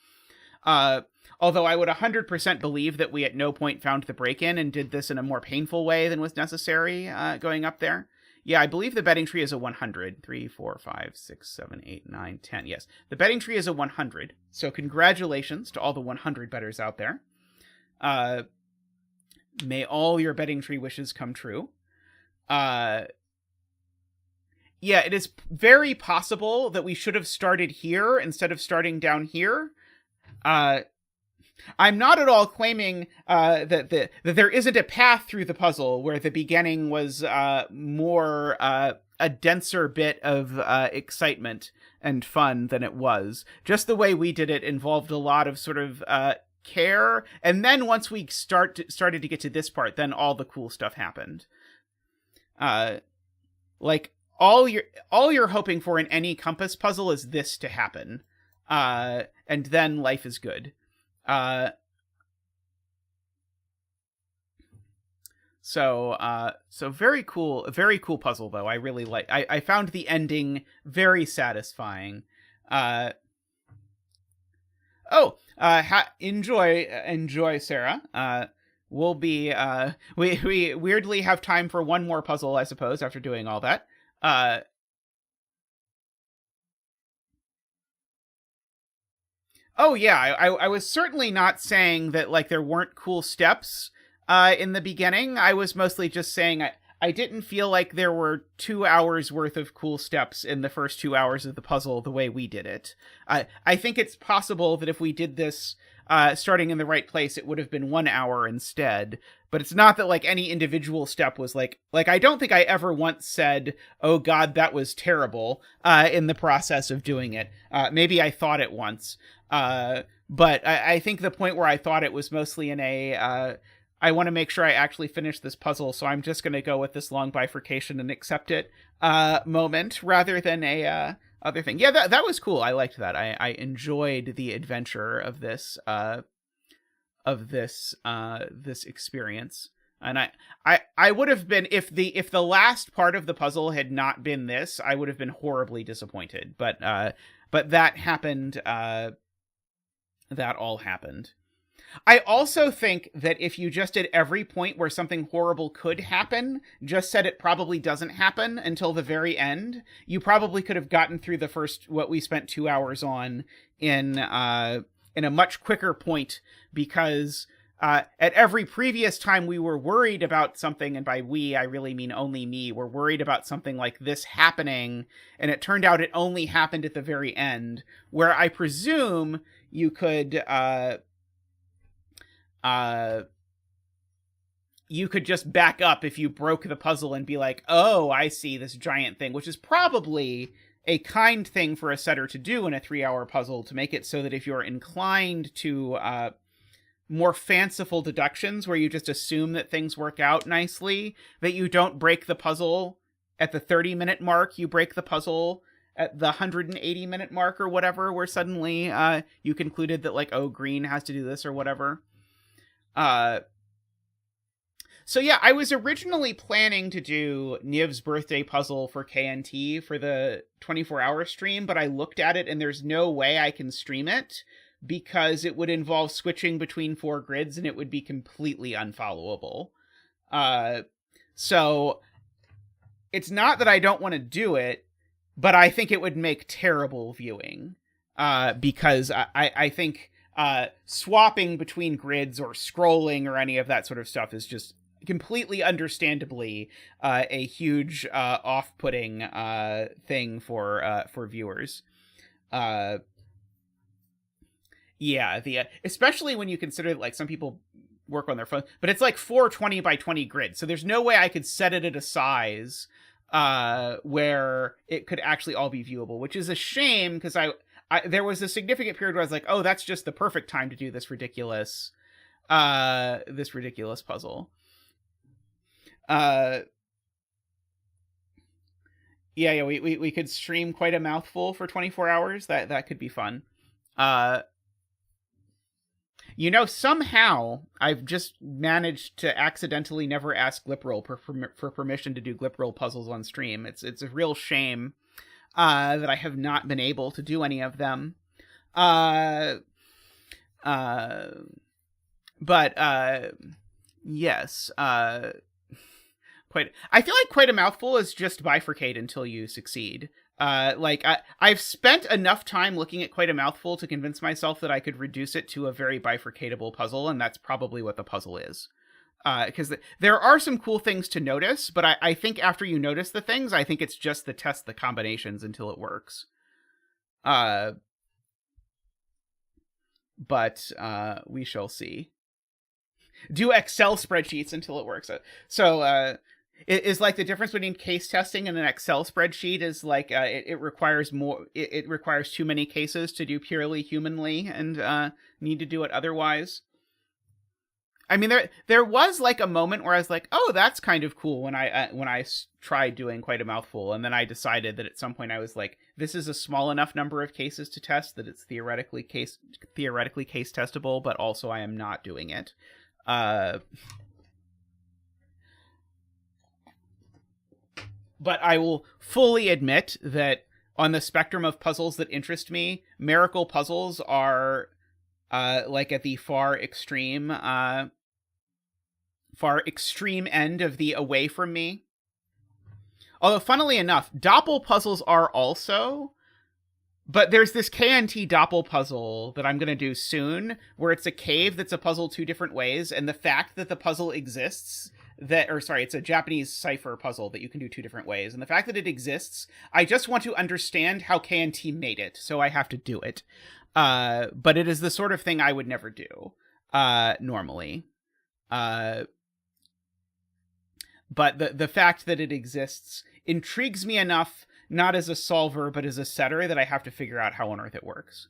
A: Although I would 100% believe that we at no point found the break-in and did this in a more painful way than was necessary going up there. Yeah, I believe the betting tree is a 100. 3, 4, 5, 6, 7, 8, 9, 10. Yes, the betting tree is a 100. So congratulations to all the 100 bettors out there. May all your betting tree wishes come true. Yeah, it is very possible that we should have started here instead of starting down here. I'm not at all claiming that there isn't a path through the puzzle where the beginning was more a denser bit of excitement and fun than it was. Just the way we did it involved a lot of sort of care, and then once we started to get to this part, then all the cool stuff happened. Like all you're hoping for in any compass puzzle is this to happen, and then life is good. So very cool puzzle though. I really like. I found the ending very satisfying. Enjoy, Sarah. We'll be we weirdly have time for one more puzzle, I suppose, after doing all that. Oh yeah, I was certainly not saying that like there weren't cool steps in the beginning. I was mostly just saying I didn't feel like there were 2 hours worth of cool steps in the first 2 hours of the puzzle the way we did it. I think it's possible that if we did this starting in the right place, it would have been 1 hour instead. But it's not that like any individual step was like I don't think I ever once said, "Oh God, that was terrible," in the process of doing it. Maybe I thought it once. But I think the point where I thought it was mostly in a, I want to make sure I actually finish this puzzle, so I'm just going to go with this long bifurcation and accept it moment rather than a other thing. Yeah, that was cool. I liked that. I enjoyed the adventure of this this experience. And I would have been, if the last part of the puzzle had not been this, I would have been horribly disappointed. But that happened. That all happened. I also think that if you just at every point where something horrible could happen, just said it probably doesn't happen until the very end, you probably could have gotten through the first, what we spent 2 hours on in a much quicker point, because at every previous time we were worried about something, and by we, I really mean only me, we're worried about something like this happening, and it turned out it only happened at the very end, where I presume you could just back up if you broke the puzzle and be like, oh, I see this giant thing, which is probably a kind thing for a setter to do in a 3-hour puzzle, to make it so that if you're inclined to more fanciful deductions where you just assume that things work out nicely, that you don't break the puzzle at the 30-minute mark, you break the puzzle at the 180-minute mark or whatever, where suddenly you concluded that, like, oh, green has to do this or whatever. So yeah, I was originally planning to do Niv's birthday puzzle for KNT for the 24-hour stream, but I looked at it and there's no way I can stream it because it would involve switching between 4 grids and it would be completely unfollowable. So it's not that I don't want to do it, but I think it would make terrible viewing. because I think swapping between grids or scrolling or any of that sort of stuff is just completely understandably a huge off-putting thing for viewers. Especially when you consider like some people work on their phone, but it's like 420 by 20 grid, so there's no way I could set it at a size where it could actually all be viewable, which is a shame, because I there was a significant period where I was like, oh, that's just the perfect time to do this ridiculous puzzle. We could stream quite a mouthful for 24 hours. That could be fun. Somehow I've just managed to accidentally never ask Gliproll for permission to do Gliproll puzzles on stream. It's a real shame that I have not been able to do any of them. Yes. I feel like quite a mouthful is just bifurcate until you succeed. I've spent enough time looking at quite a mouthful to convince myself that I could reduce it to a very bifurcatable puzzle, and that's probably what the puzzle is. Because there are some cool things to notice, but I think after you notice the things, I think it's just to test the combinations until it works. But we shall see. Do Excel spreadsheets until it works. So is like the difference between case testing and an Excel spreadsheet is like it requires more. It requires too many cases to do purely humanly, and need to do it otherwise. I mean, there was like a moment where I was like, oh, that's kind of cool when I tried doing quite a mouthful, and then I decided that at some point I was like, this is a small enough number of cases to test that it's theoretically case testable, but also I am not doing it. But I will fully admit that on the spectrum of puzzles that interest me, miracle puzzles are like at the far extreme end of the away from me. Although, funnily enough, Doppel puzzles are also, but there's this KNT Doppel puzzle that I'm going to do soon, where it's a cave that's a puzzle two different ways, and the fact that the puzzle exists, it's a Japanese cipher puzzle that you can do two different ways, and the fact that it exists, I just want to understand how KNT made it, so I have to do it. But it is the sort of thing I would never do normally. But the fact that it exists intrigues me enough, not as a solver, but as a setter, that I have to figure out how on earth it works.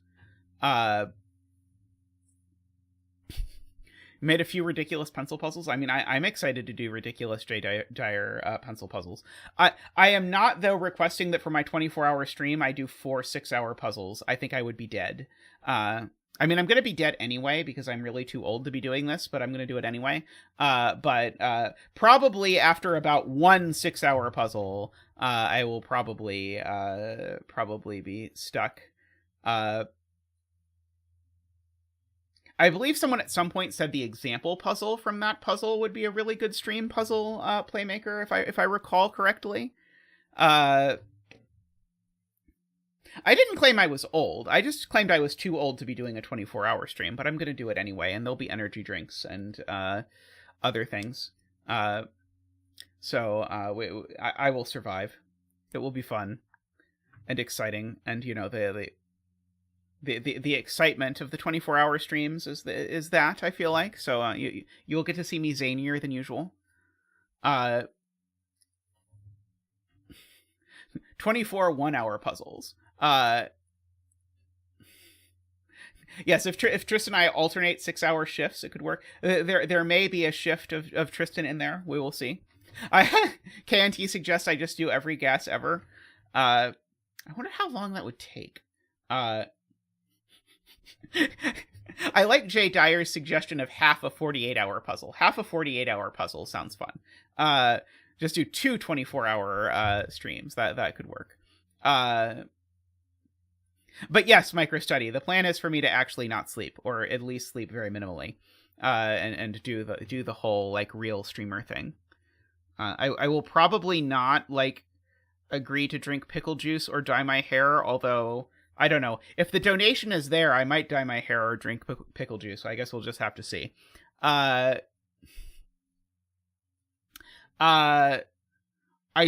A: Made a few ridiculous pencil puzzles. I mean, I'm excited to do ridiculous J. Dyer pencil puzzles. I am not, though, requesting that for my 24-hour stream I do 4 6-hour puzzles. I think I would be dead. I mean, I'm going to be dead anyway because I'm really too old to be doing this, but I'm going to do it anyway. But probably after about 1 6-hour puzzle, I will probably be stuck. I believe someone at some point said the example puzzle from that puzzle would be a really good stream puzzle playmaker, if I recall correctly. I didn't claim I was old. I just claimed I was too old to be doing a 24-hour stream, but I'm going to do it anyway, and there'll be energy drinks and other things. So I will survive. It will be fun and exciting, and the excitement of the 24-hour streams is that, I feel like. So you'll get to see me zanier than usual. 24 1-hour puzzles. Yes, if Tristan and I alternate 6-hour shifts, it could work. There may be a shift of Tristan in there. We will see. KNT suggests I just do every gas ever. I wonder how long that would take. I like Jay Dyer's suggestion of half a 48-hour puzzle. Half a 48-hour puzzle sounds fun. Just do 2 24-hour streams. That could work. But yes, MicroStudy. The plan is for me to actually not sleep, or at least sleep very minimally, and do the whole like real streamer thing. I will probably not like agree to drink pickle juice or dye my hair, although I don't know. If the donation is there, I might dye my hair or drink pickle juice. So I guess we'll just have to see. I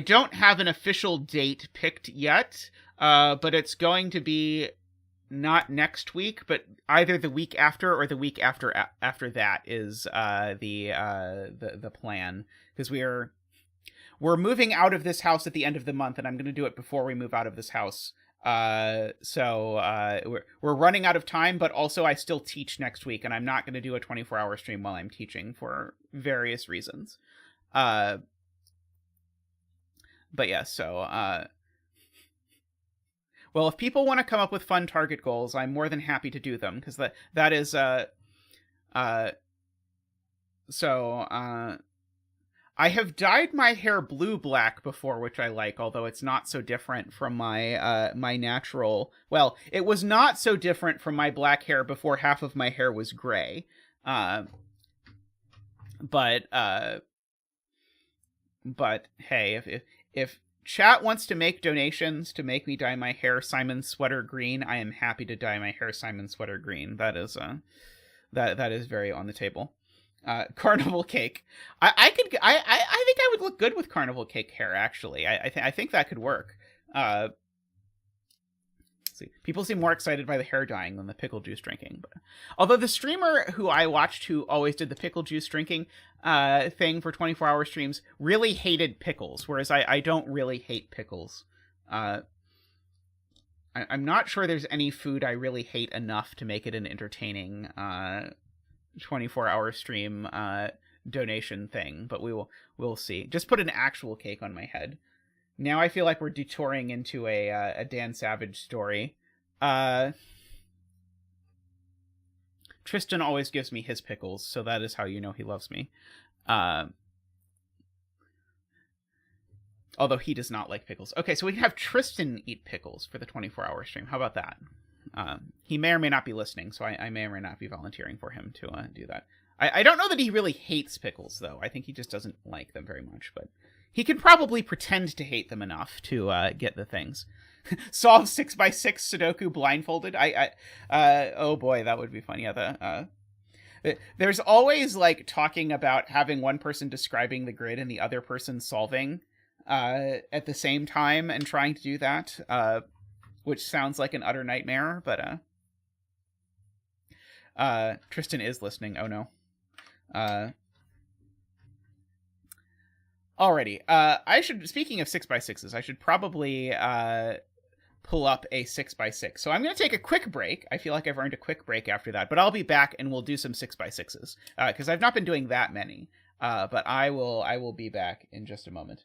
A: don't have an official date picked yet, but it's going to be not next week, but either the week after or the week after that is the plan, because we're moving out of this house at the end of the month, and I'm going to do it before we move out of this house. So we're running out of time, but also I still teach next week, and I'm not going to do a 24-hour stream while I'm teaching for various reasons. But yeah, so, well, if people want to come up with fun target goals, I'm more than happy to do them, because that is, I have dyed my hair blue-black before, which I like, although it's not so different from my, my natural, well, it was not so different from my black hair before half of my hair was gray, but hey, if chat wants to make donations to make me dye my hair Simon Sweater green, I am happy to dye my hair Simon Sweater green. That is that is very on the table. Carnival cake. I think I would look good with carnival cake hair. Actually, I think that could work. See, people seem more excited by the hair dyeing than the pickle juice drinking. But although the streamer who I watched who always did the pickle juice drinking thing for 24-hour streams really hated pickles, whereas I don't really hate pickles. I'm not sure there's any food I really hate enough to make it an entertaining 24-hour stream donation thing, but we'll see. Just put an actual cake on my head. Now I feel like we're detouring into a Dan Savage story. Tristan always gives me his pickles, so that is how you know he loves me. Although he does not like pickles. Okay, so we can have Tristan eat pickles for the 24-hour stream. How about that? He may or may not be listening, so I may or may not be volunteering for him to do that. I don't know that he really hates pickles, though. I think he just doesn't like them very much, but he can probably pretend to hate them enough to get the things. Solve 6x6 Sudoku blindfolded. Oh boy, that would be fun. Yeah, there's always like talking about having one person describing the grid and the other person solving at the same time and trying to do that, which sounds like an utter nightmare. But Tristan is listening. Oh no. Alrighty. I should, speaking of 6x6s, I should probably pull up a 6x6. So I'm going to take a quick break. I feel like I've earned a quick break after that, but I'll be back and we'll do some 6x6s because I've not been doing that many. But I will be back in just a moment.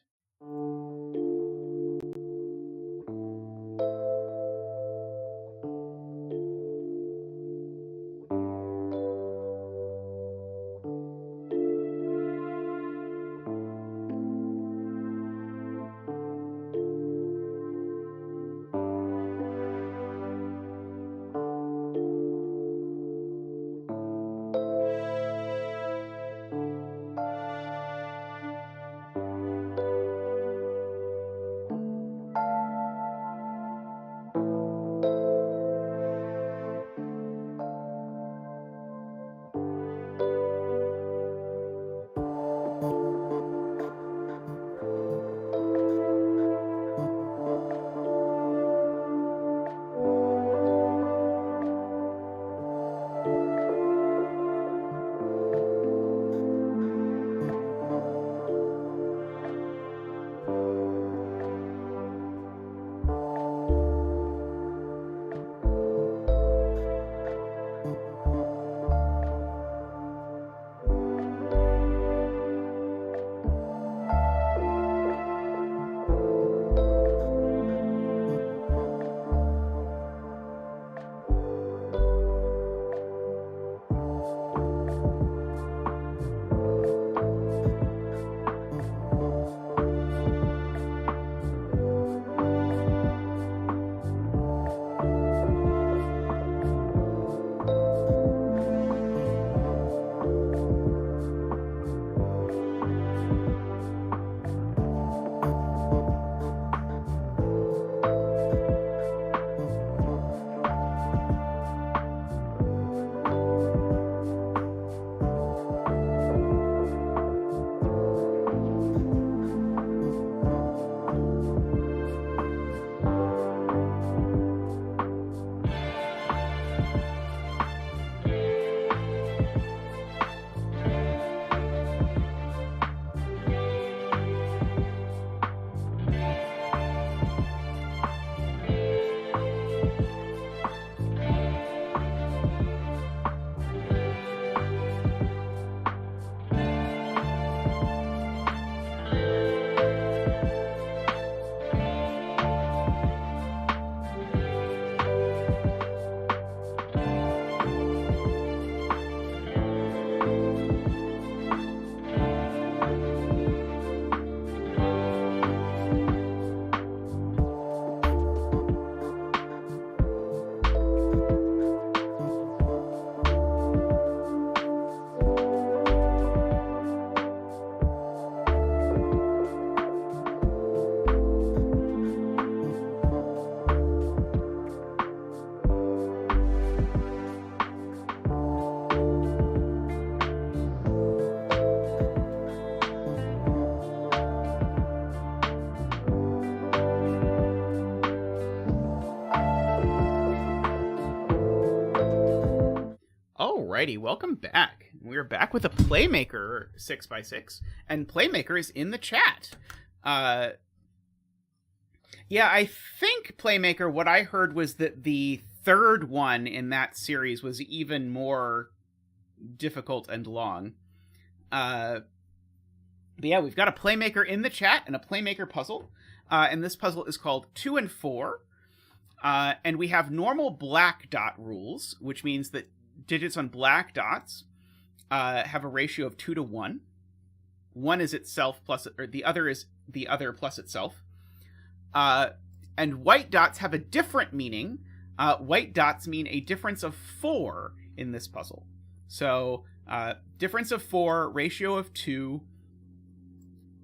A: Alrighty, welcome back. We're back with a Playmaker 6x6, and Playmaker is in the chat. Yeah, I think Playmaker, what I heard was that the third one in that series was even more difficult and long. But yeah, we've got a Playmaker in the chat and a Playmaker puzzle. And this puzzle is called 2 and 4. And we have normal black dot rules, which means that digits on black dots have a ratio of 2 to 1. One is itself plus, or the other is the other plus itself. And white dots have a different meaning. White dots mean a difference of 4 in this puzzle. So, difference of 4, ratio of 2,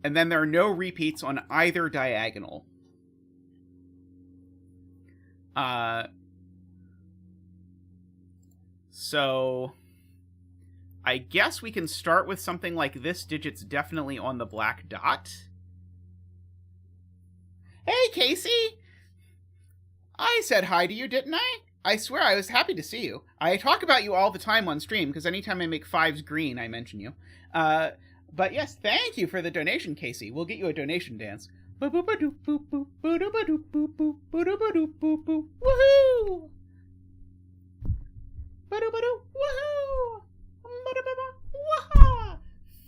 A: and then there are no repeats on either diagonal. So I guess we can start with something like this digit's definitely on the black dot. Hey, Casey! I said hi to you, didn't I? I swear I was happy to see you. I talk about you all the time on stream, because anytime I make 5s green, I mention you. But yes, thank you for the donation, Casey. We'll get you a donation dance. Woohoo! Woohoo!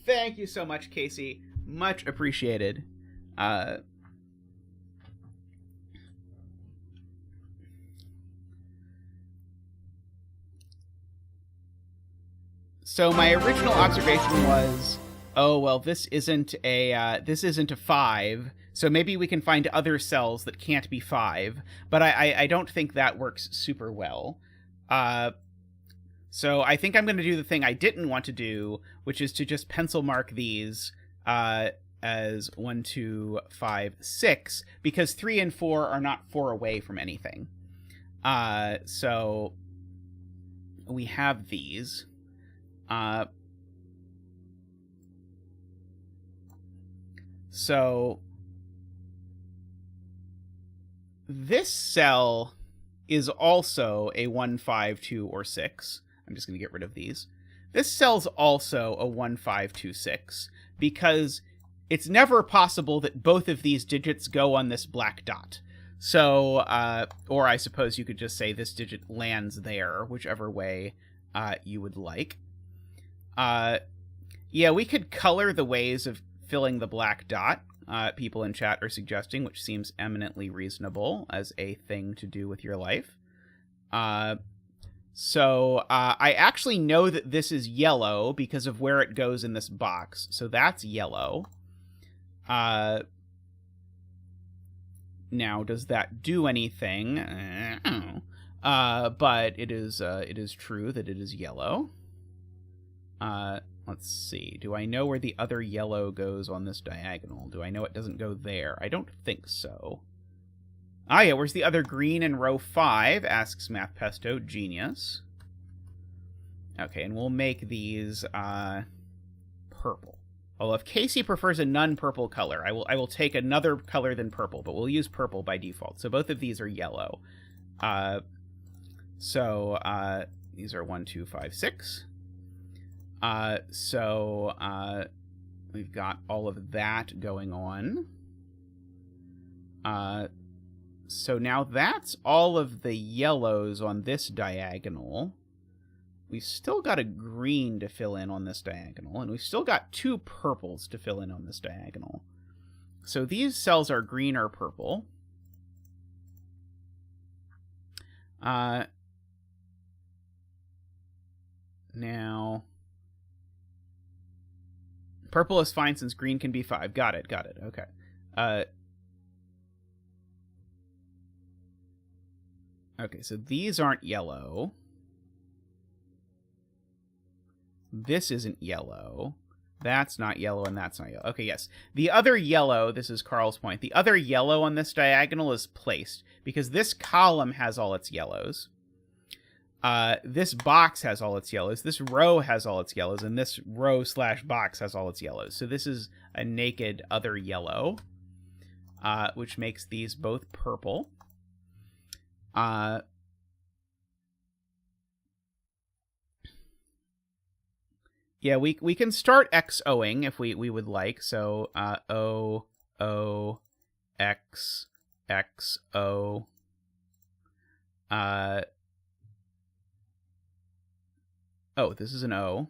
A: Thank you so much, Casey. Much appreciated. So my original observation was, oh well, this isn't a 5. So maybe we can find other cells that can't be 5, but I don't think that works super well. So I think I'm going to do the thing I didn't want to do, which is to just pencil mark these as 1, 2, 5, 6, because 3 and 4 are not 4 away from anything. So we have these. So this cell is also a 1, 5, 2, or 6. I'm just going to get rid of these. This cell's also a 1, 5, 2, 6, because it's never possible that both of these digits go on this black dot. So, or I suppose you could just say this digit lands there, whichever way you would like. Yeah, we could color the ways of filling the black dot. People in chat are suggesting, which seems eminently reasonable as a thing to do with your life. So I actually know that this is yellow because of where it goes in this box. So that's yellow. Now, does that do anything? But it is true that it is yellow. Let's see. Do I know where the other yellow goes on this diagonal? Do I know it doesn't go there? I don't think so. Ah, yeah, where's the other green in row 5? Asks Math Pesto. Genius. Okay, and we'll make these purple. Although if Casey prefers a non-purple color, I will take another color than purple, but we'll use purple by default. So both of these are yellow. These are 1, 2, 5, 6. We've got all of that going on. So now that's all of the yellows on this diagonal. We've still got a green to fill in on this diagonal, and we've still got 2 purples to fill in on this diagonal. So these cells are green or purple. Now, purple is fine since green can be 5. Got it. Okay. Okay, so these aren't yellow. This isn't yellow. That's not yellow, and that's not yellow. Okay, yes. The other yellow, this is Carl's point, the other yellow on this diagonal is placed, because this column has all its yellows. This box has all its yellows, this row has all its yellows, and this row/box has all its yellows. So this is a naked other yellow, which makes these both purple. Yeah, we can start XOing if we would like. So O O X X O. Oh, this is an O.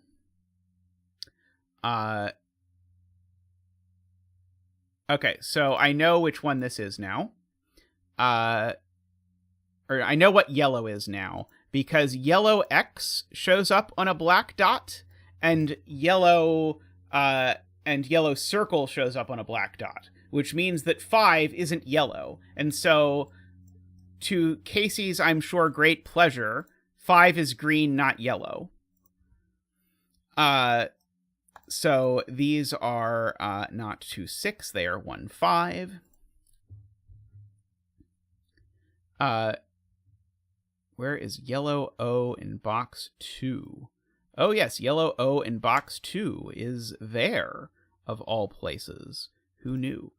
A: Okay, so I know which one this is now. Or I know what yellow is now, because yellow X shows up on a black dot, and yellow circle shows up on a black dot, which means that 5 isn't yellow. And so, to Casey's, I'm sure, great pleasure, 5 is green, not yellow. So these are not 2, 6, they are 1, 5. Where is yellow O in box 2? Oh, yes, yellow O in box 2 is there, of all places. Who knew?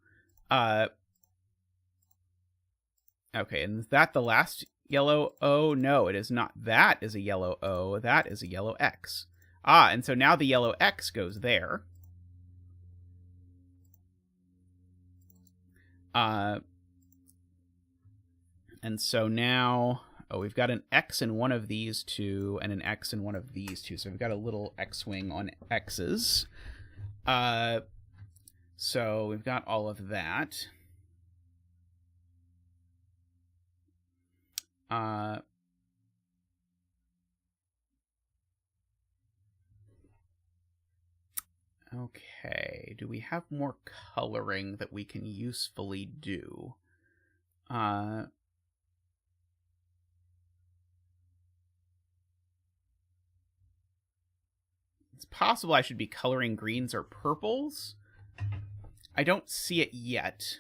A: Okay, and is that the last yellow O? No, it is not. That is a yellow O. That is a yellow X. Ah, and so now the yellow X goes there. And so now... Oh, we've got an X in one of these two and an X in one of these two. So we've got a little X-wing on X's. So we've got all of that. Okay, do we have more coloring that we can usefully do? It's possible I should be coloring greens or purples. I don't see it yet.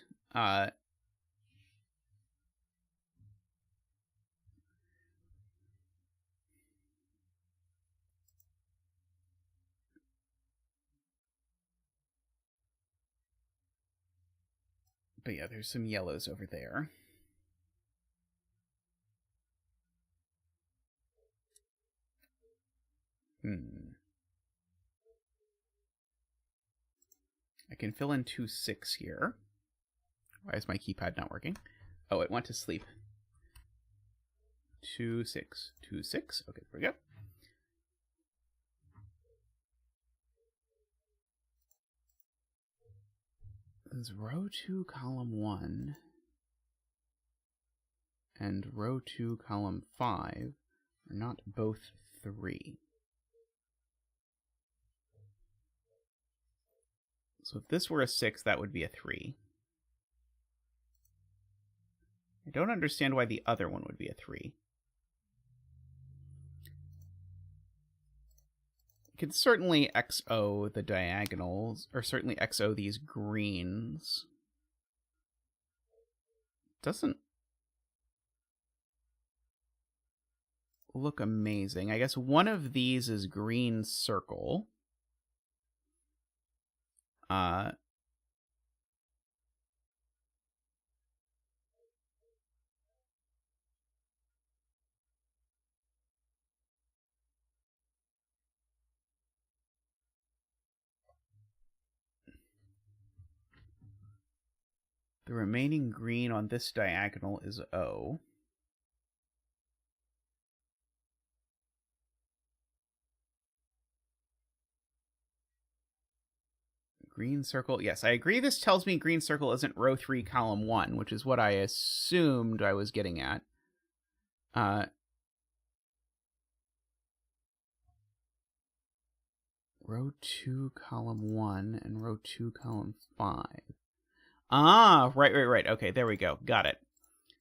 A: But yeah, there's some yellows over there. I can fill in 2, 6 here. Why is my keypad not working? Oh, it went to sleep. 2, 6. 2, 6. Okay, there we go. This is row 2, column 1. And row 2, column 5 are not both 3. So if this were a 6, that would be a 3. I don't understand why the other one would be a 3. You can certainly XO the diagonals, or certainly XO these greens. Doesn't look amazing. I guess one of these is green circle. The remaining green on this diagonal is O. Green circle. Yes, I agree this tells me green circle isn't row 3, column 1, which is what I assumed I was getting at. Row 2, column 1, and row 2, column 5. Ah, right. Okay, there we go. Got it.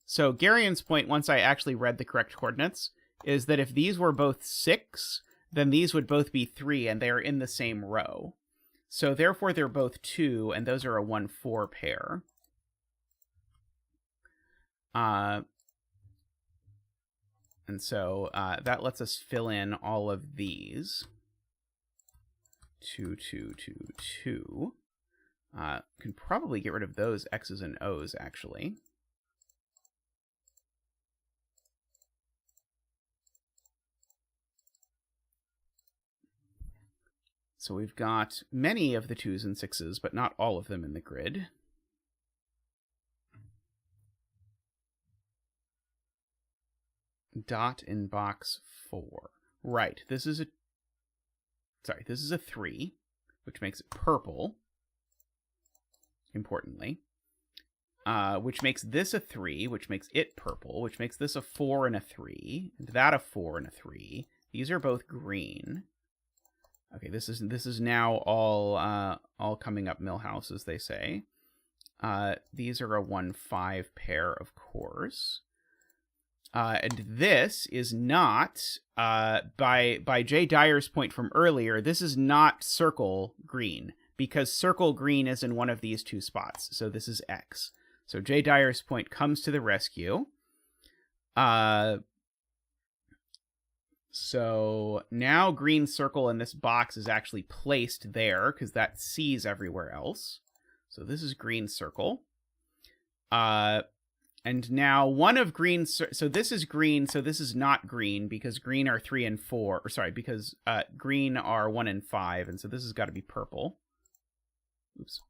A: So Garian's point, once I actually read the correct coordinates, is that if these were both 6, then these would both be 3, and they are in the same row. So therefore they're both 2, and those are a 1-4 pair. And so that lets us fill in all of these. 2, 2, 2, 2. Can probably get rid of those X's and O's, actually. So we've got many of the 2s and 6s, but not all of them in the grid. Dot in box 4. Right, this is a 3, which makes it purple, importantly. Which makes this a 3, which makes it purple, which makes this a 4 and a 3, and that a 4 and a 3. These are both green. Okay, this is now all coming up Millhouse, as they say. These are a 1-5 pair, of course. And this is not, by Jay Dyer's point from earlier, this is not circle green, because circle green is in one of these 2 spots. So this is X. So Jay Dyer's point comes to the rescue. So now green circle in this box is actually placed there, because that C's everywhere else. So this is green circle. And now one of green, so this is green, so this is not green, because green are 3 and 4, or sorry, because green are 1 and 5, and so this has got to be purple. Oops.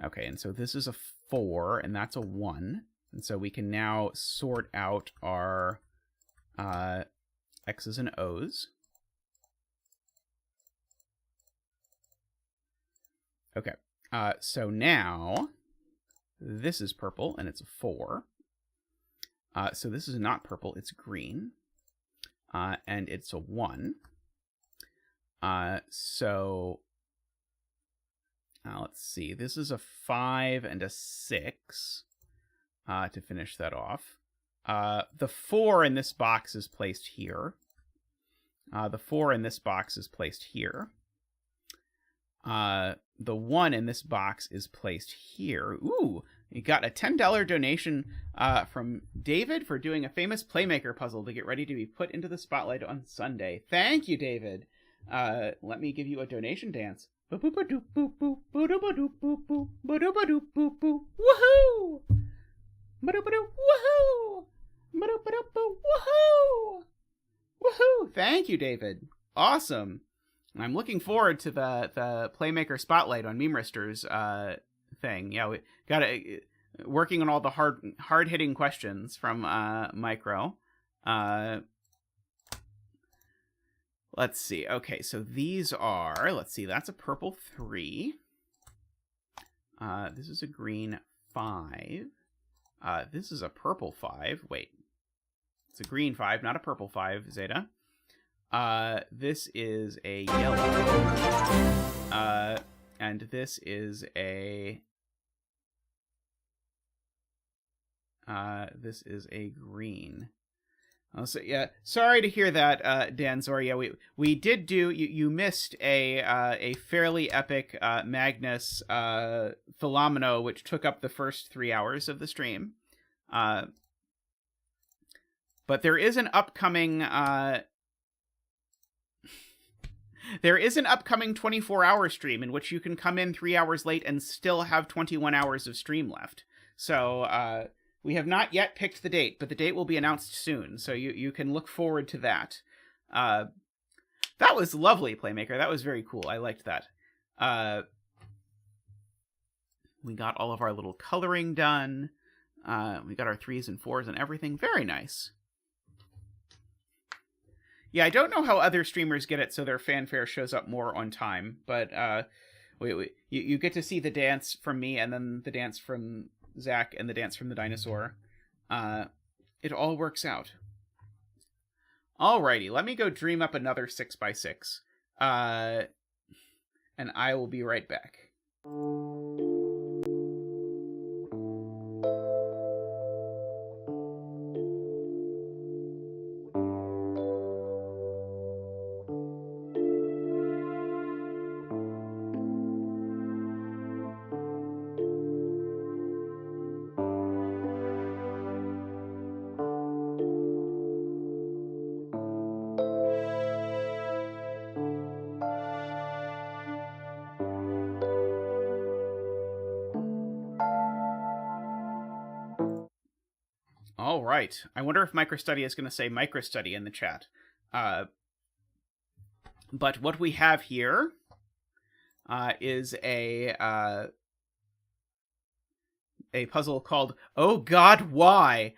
A: Okay, and so this is a 4, and that's a 1, and so we can now sort out our X's and O's. Okay, so now this is purple, and it's a 4. So this is not purple, it's green. And it's a 1. So let's see. This is a 5 and a 6 to finish that off. The 4 in this box is placed here. The 4 in this box is placed here. The 1 in this box is placed here. Ooh, you got a $10 donation from David for doing a famous Playmaker puzzle to get ready to be put into the spotlight on Sunday. Thank you, David. Let me give you a donation dance. Woohoo! Woohoo! Woohoo! Woohoo! Thank you, David. Awesome. I'm looking forward to the Playmaker Spotlight on Memristers thing. Yeah, we got working on all the hard hitting questions from Micro. Let's see. Okay, so these are, let's see, that's a purple 3. This is a green 5. This is a purple 5. Wait. It's a green 5, not a purple 5, Zeta. This is a yellow. And this is a green. So yeah, sorry to hear that, Dan Zor. Yeah, we did do. You missed a fairly epic Magnus Fillomino, which took up the first 3 hours of the stream. But there is an upcoming 24-hour stream in which you can come in 3 hours late and still have 21 hours of stream left. So we have not yet picked the date, but the date will be announced soon. So you can look forward to that. That was lovely, Playmaker. That was very cool. I liked that. We got all of our little coloring done. We got our 3s and 4s and everything. Very nice. Yeah, I don't know how other streamers get it so their fanfare shows up more on time, but you get to see the dance from me and then the dance from Zach and the dance from the dinosaur. It all works out. Alrighty, let me go dream up another 6x6. And I will be right back. All right. I wonder if MicroStudy is going to say MicroStudy in the chat. But what we have here is a puzzle called "Oh God, Why?"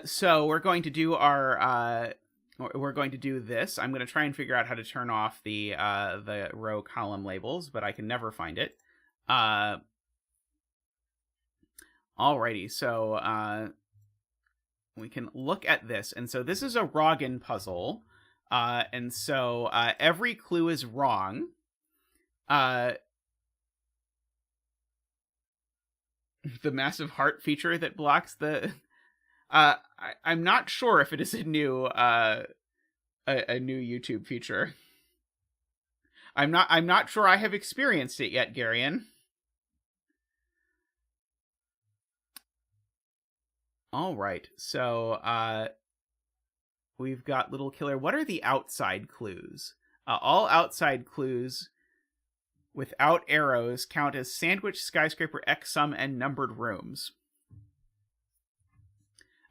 A: So we're going to do we're going to do this. I'm going to try and figure out how to turn off the row column labels, but I can never find it. Alrighty, so we can look at this, and so this is a Roggen puzzle, and so every clue is wrong. The massive heart feature that blocks the. I'm not sure if it is a new YouTube feature. I'm not sure I have experienced it yet, Garion. All right, so we've got little killer. What are the outside clues? All outside clues without arrows count as sandwich, skyscraper, X sum, and numbered rooms.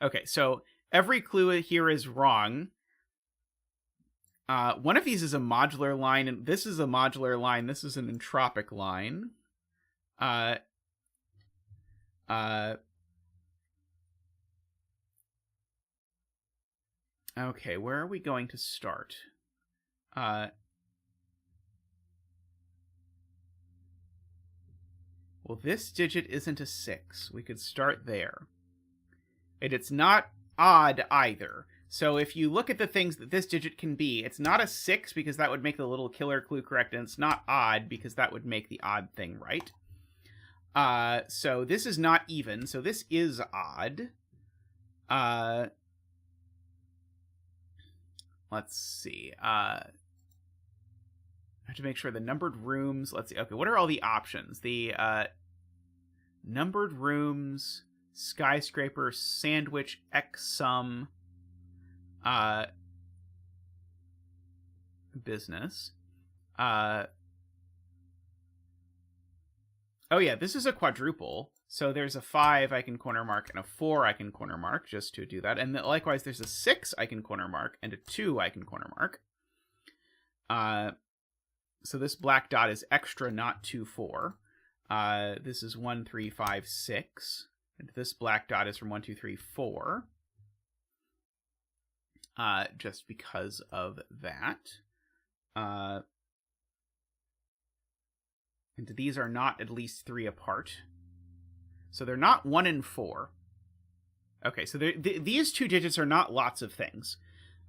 A: Okay, so every clue here is wrong. One of these is a modular line, and this is a modular line. This is an entropic line. Okay, where are we going to start? Well, this digit isn't a 6. We could start there. And it's not odd either. So if you look at the things that this digit can be, it's not a 6 because that would make the little killer clue correct, and it's not odd because that would make the odd thing right. So this is not even, so this is odd. Let's see. I have to make sure the numbered rooms, let's see. Okay, what are all the options? The numbered rooms, skyscraper, sandwich, X sum, business. Oh yeah, this is a quadruple. So there's a 5 I can corner mark and a 4 I can corner mark just to do that. And likewise, there's a 6 I can corner mark and a 2 I can corner mark. So this black dot is extra, not 2, 4. This is 1, 3, 5, 6. And this black dot is from 1, 2, 3, 4. Just because of that. And these are not at least 3 apart. So they're not 1 and 4. Okay, so these two digits are not lots of things.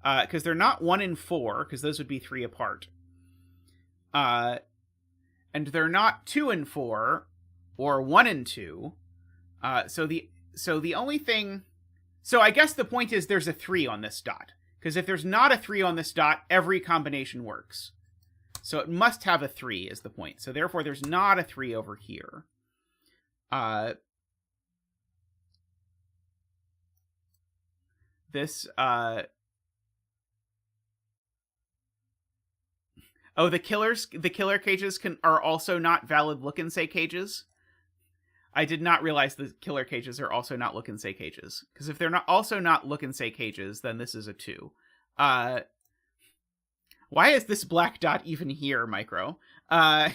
A: Because they're not 1 and 4, because those would be 3 apart. And they're not 2 and 4, or 1 and 2. So the only thing... So I guess the point is there's a 3 on this dot. Because if there's not a 3 on this dot, every combination works. So it must have a 3 is the point. So therefore there's not a 3 over here. This, oh, the killer cages are also not valid look and say cages. I did not realize the killer cages are also not look and say cages. Because if they're not also not look and say cages, then this is a 2. Why is this black dot even here, Micro? I'm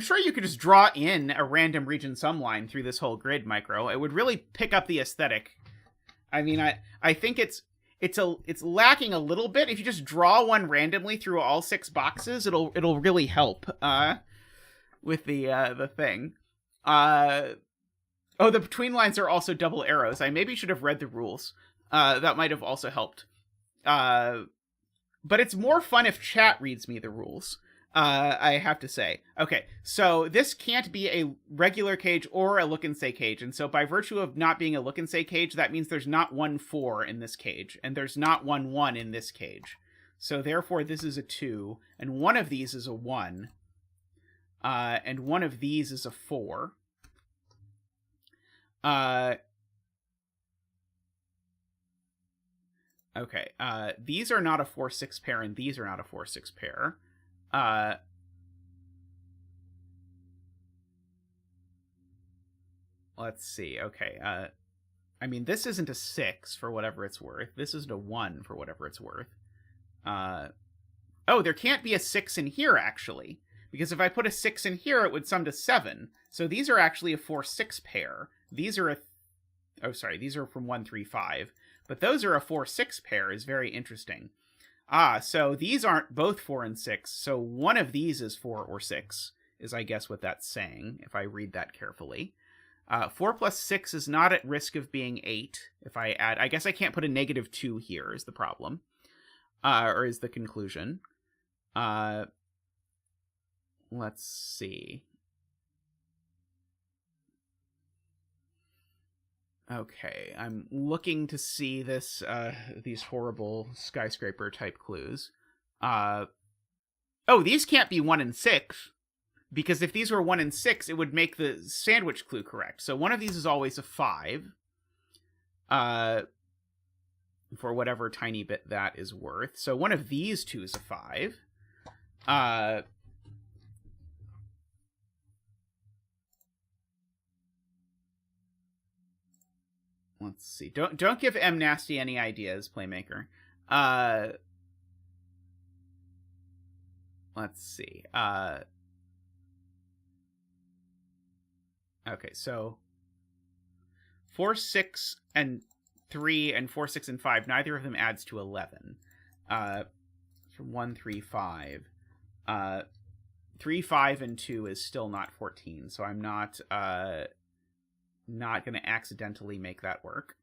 A: sure you could just draw in a random region sum line through this whole grid, Micro. It would really pick up the aesthetic. I mean, I think it's lacking a little bit. If you just draw one randomly through all 6 boxes, it'll really help with the thing. Oh, the between lines are also double arrows. I maybe should have read the rules. That might have also helped. But it's more fun if chat reads me the rules. I have to say. Okay, so this can't be a regular cage or a look and say cage, and so by virtue of not being a look and say cage, that means there's not 1 4 in this cage, and there's not 1 1 in this cage. So therefore this is a 2, and one of these is a 1, and one of these is a 4. Okay, these are not a 4-6 pair, and these are not a 4-6 pair. Let's see. Okay. I mean, this isn't a 6 for whatever it's worth. This isn't a 1 for whatever it's worth. Oh, there can't be a 6 in here, actually. Because if I put a 6 in here, it would sum to 7. So these are actually a 4-6 pair. These are these are from 1, 3, 5. But those are a 4-6 pair, is very interesting. So these aren't both 4 and 6. So one of these is 4 or 6, is I guess what that's saying, if I read that carefully. 4 plus 6 is not at risk of being 8. If I add, I guess I can't put a -2 here is the problem. Or is the conclusion. Let's see. Okay, I'm looking to see this, these horrible skyscraper type clues. Oh, these can't be 1 and 6. Because if these were 1 and 6, it would make the sandwich clue correct. So one of these is always a 5. For whatever tiny bit that is worth. So one of these two is a 5. Let's see. Don't give M Nasty any ideas, Playmaker. Let's see. Okay, so 4, 6, and 3, and 4, 6, and 5, neither of them adds to 11. From 1, 3, 5. 3, 5, and 2 is still not 14, so I'm not going to accidentally make that work.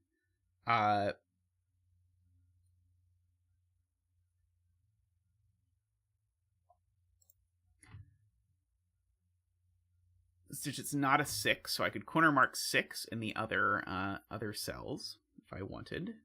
A: This digit's not a 6, so I could corner mark 6 in the other cells if I wanted.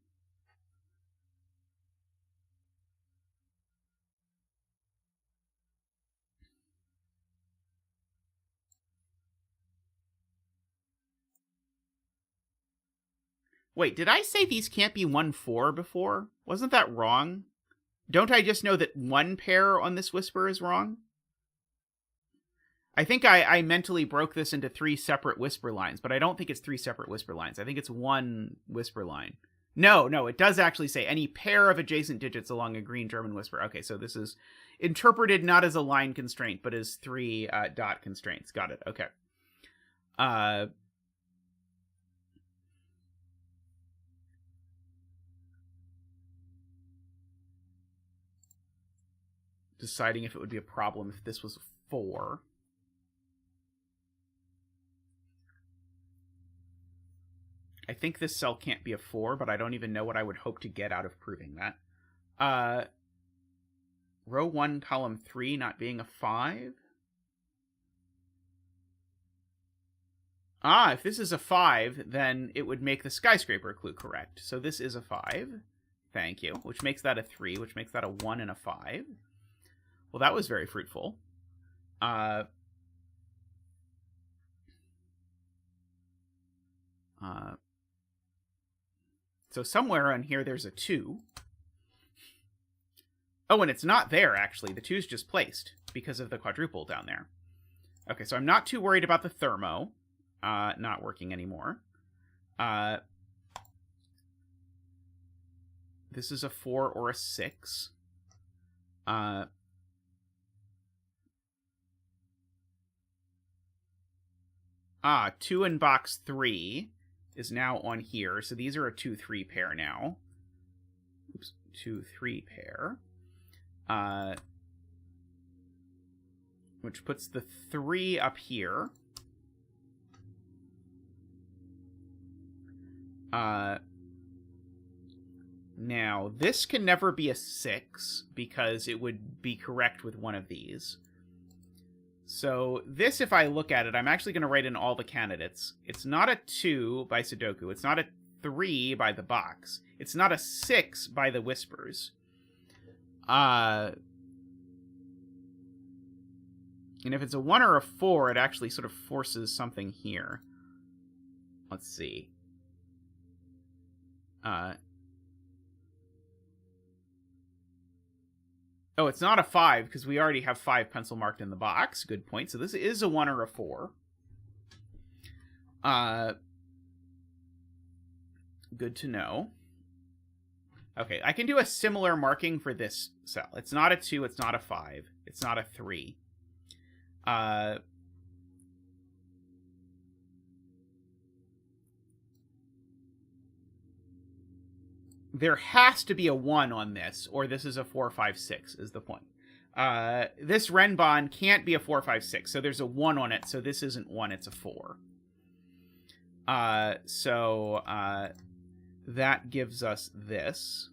A: Wait, did I say these can't be 1, 4 before? Wasn't that wrong? Don't I just know that one pair on this whisper is wrong? I think I mentally broke this into 3 separate whisper lines, but I don't think it's 3 separate whisper lines. I think it's 1 whisper line. No, it does actually say any pair of adjacent digits along a green German whisper. Okay, so this is interpreted not as a line constraint, but as 3 dot constraints. Got it. Okay. Deciding if it would be a problem if this was a 4. I think this cell can't be a 4, but I don't even know what I would hope to get out of proving that. Row 1, column 3 not being a 5? If this is a 5, then it would make the skyscraper clue correct. So this is a 5. Thank you. Which makes that a 3, which makes that a 1 and a 5. Well, that was very fruitful. So somewhere on here there's a 2. Oh, and it's not there, actually. The 2's just placed because of the quadruple down there. Okay, so I'm not too worried about the Thermo not working anymore. This is a 4 or a 6. 2 in box 3 is now on here. So these are a 2, 3 pair now. Oops, 2, 3 pair. Which puts the 3 up here. Now, this can never be a 6, because it would be correct with one of these. So this, if I look at it, I'm actually going to write in all the candidates. It's not a 2 by Sudoku. It's not a 3 by the box. It's not a 6 by the whispers. And if it's a 1 or a 4, it actually sort of forces something here. Let's see. Oh, it's not a 5, because we already have 5 pencil marked in the box. Good point. So this is a 1 or a 4. Good to know. Okay, I can do a similar marking for this cell. It's not a 2, it's not a 5, it's not a 3. There has to be a 1 on this, or this is a 4, 5, 6, is the point. This Renban can't be a 4, 5, 6, so there's a 1 on it, so this isn't 1, it's a 4. That gives us this.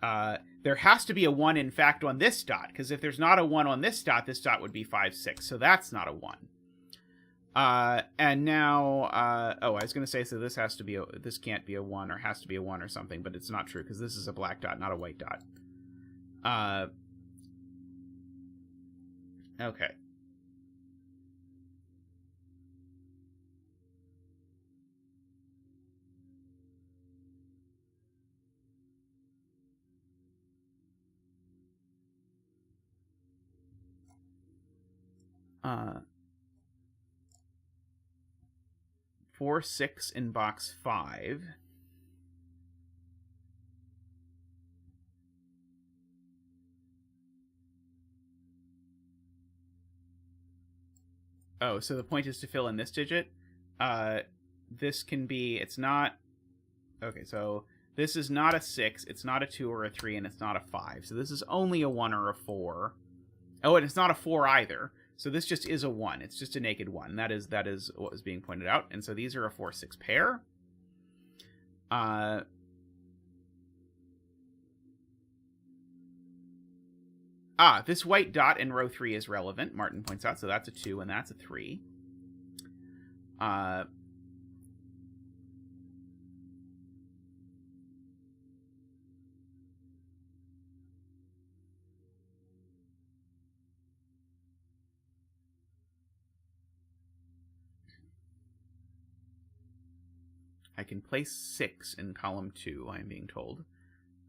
A: There has to be a 1, in fact, on this dot, because if there's not a 1 on this dot would be 5, 6, so that's not a 1. And now, I was going to say, so this has to be this can't be a 1, or has to be a 1 or something, but it's not true, because this is a black dot, not a white dot. Okay. Uh, 4, 6 in box 5. Oh, so the point is to fill in this digit. This can be, it's not, okay, so this is not a 6, it's not a 2 or a 3, and it's not a 5. So this is only a 1 or a 4. Oh, and it's not a 4 either. So this just is a 1. It's just a naked 1. That is what was being pointed out. And so these are a 4, 6 pair. This white dot in row 3 is relevant, Martin points out. So that's a 2 and that's a 3. I can place 6 in column 2, I'm being told.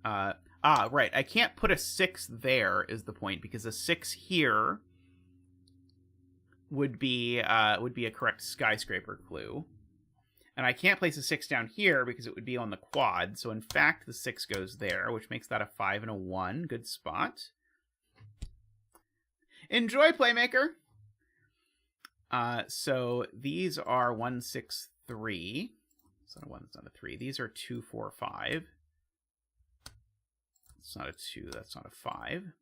A: Right. I can't put a 6 there, is the point, because a 6 here would be a correct skyscraper clue. And I can't place a 6 down here because it would be on the quad. So in fact, the 6 goes there, which makes that a 5 and a 1. Good spot. Enjoy, Playmaker! So these are 1, 6, 3. It's not a 1, it's not a 3. These are 2, 4, 5. It's not a 2, that's not a 5.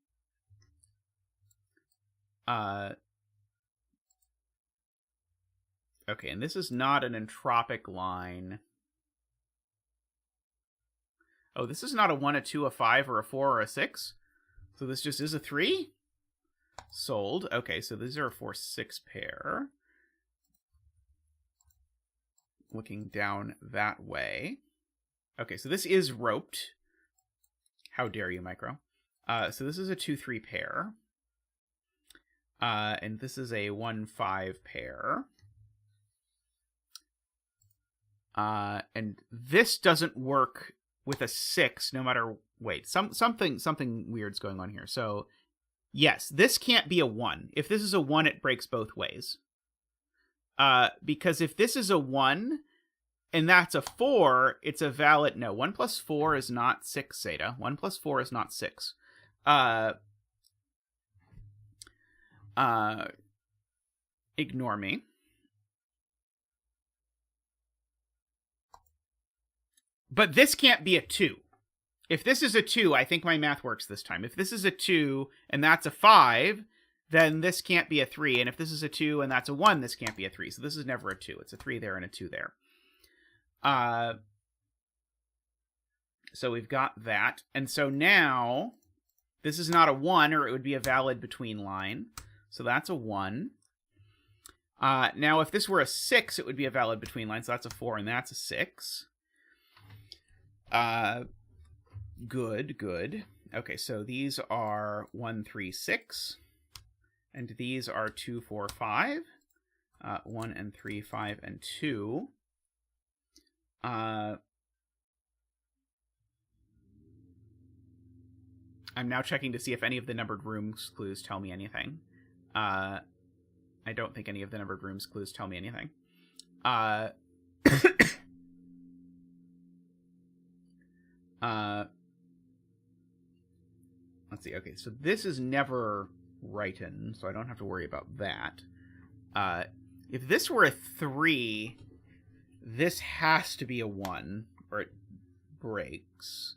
A: Okay, and this is not an entropic line. Oh, this is not a 1, a 2, a 5, or a 4, or a 6? So this just is a 3? Sold. Okay, so these are a 4, 6 pair. Looking down that way. Okay, so this is roped. How dare you, Micro? So this is a 2, 3 pair. And this is a 1, 5 pair. And this doesn't work with a 6, no matter... Wait, something weird's going on here. So, yes, this can't be a 1. If this is a 1, it breaks both ways. Because if this is a 1, and that's a 4, it's a valid... No, 1 plus 4 is not 6, Zeta. 1 plus 4 is not 6. Ignore me. But this can't be a 2. If this is a 2, I think my math works this time. If this is a 2 and that's a 5, then this can't be a 3. And if this is a 2 and that's a 1, this can't be a 3. So this is never a 2. It's a 3 there and a 2 there. So we've got that. And so now, this is not a 1, or it would be a valid between line. So that's a 1. Now, if this were a 6, it would be a valid between line. So that's a 4, and that's a 6. Good. Okay, so these are 1, 3, 6. And these are 2, 4, 5. 1 and 3, 5 and 2. I'm now checking to see if any of the numbered rooms clues tell me anything. I don't think any of the numbered rooms clues tell me anything. let's see. Okay, so this is never right-in, so I don't have to worry about that. If this were a 3, this has to be a 1, or it breaks.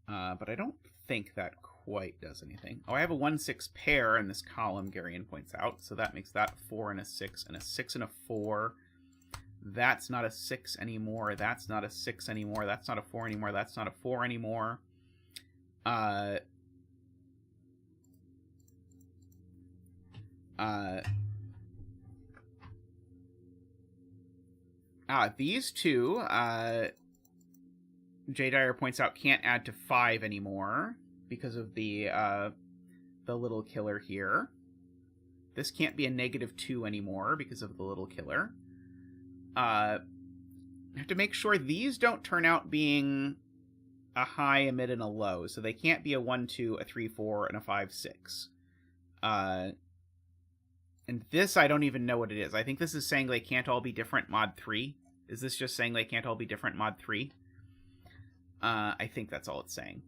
A: But I don't think that quite does anything. Oh, I have a 1-6 pair in this column, Garion points out, so that makes that 4 and a 6, and a 6 and a 4. That's not a 6 anymore. That's not a 6 anymore. That's not a 4 anymore. That's not a 4 anymore. These two, J. Dyer points out, can't add to 5 anymore because of the little killer here. This can't be a -2 anymore because of the little killer. I have to make sure these don't turn out being a high, a mid, and a low. So they can't be a 1-2, a 3-4, and a 5-6. And this, I don't even know what it is. I think this is saying they can't all be different mod 3. Is this just saying they can't all be different mod 3? I think that's all it's saying.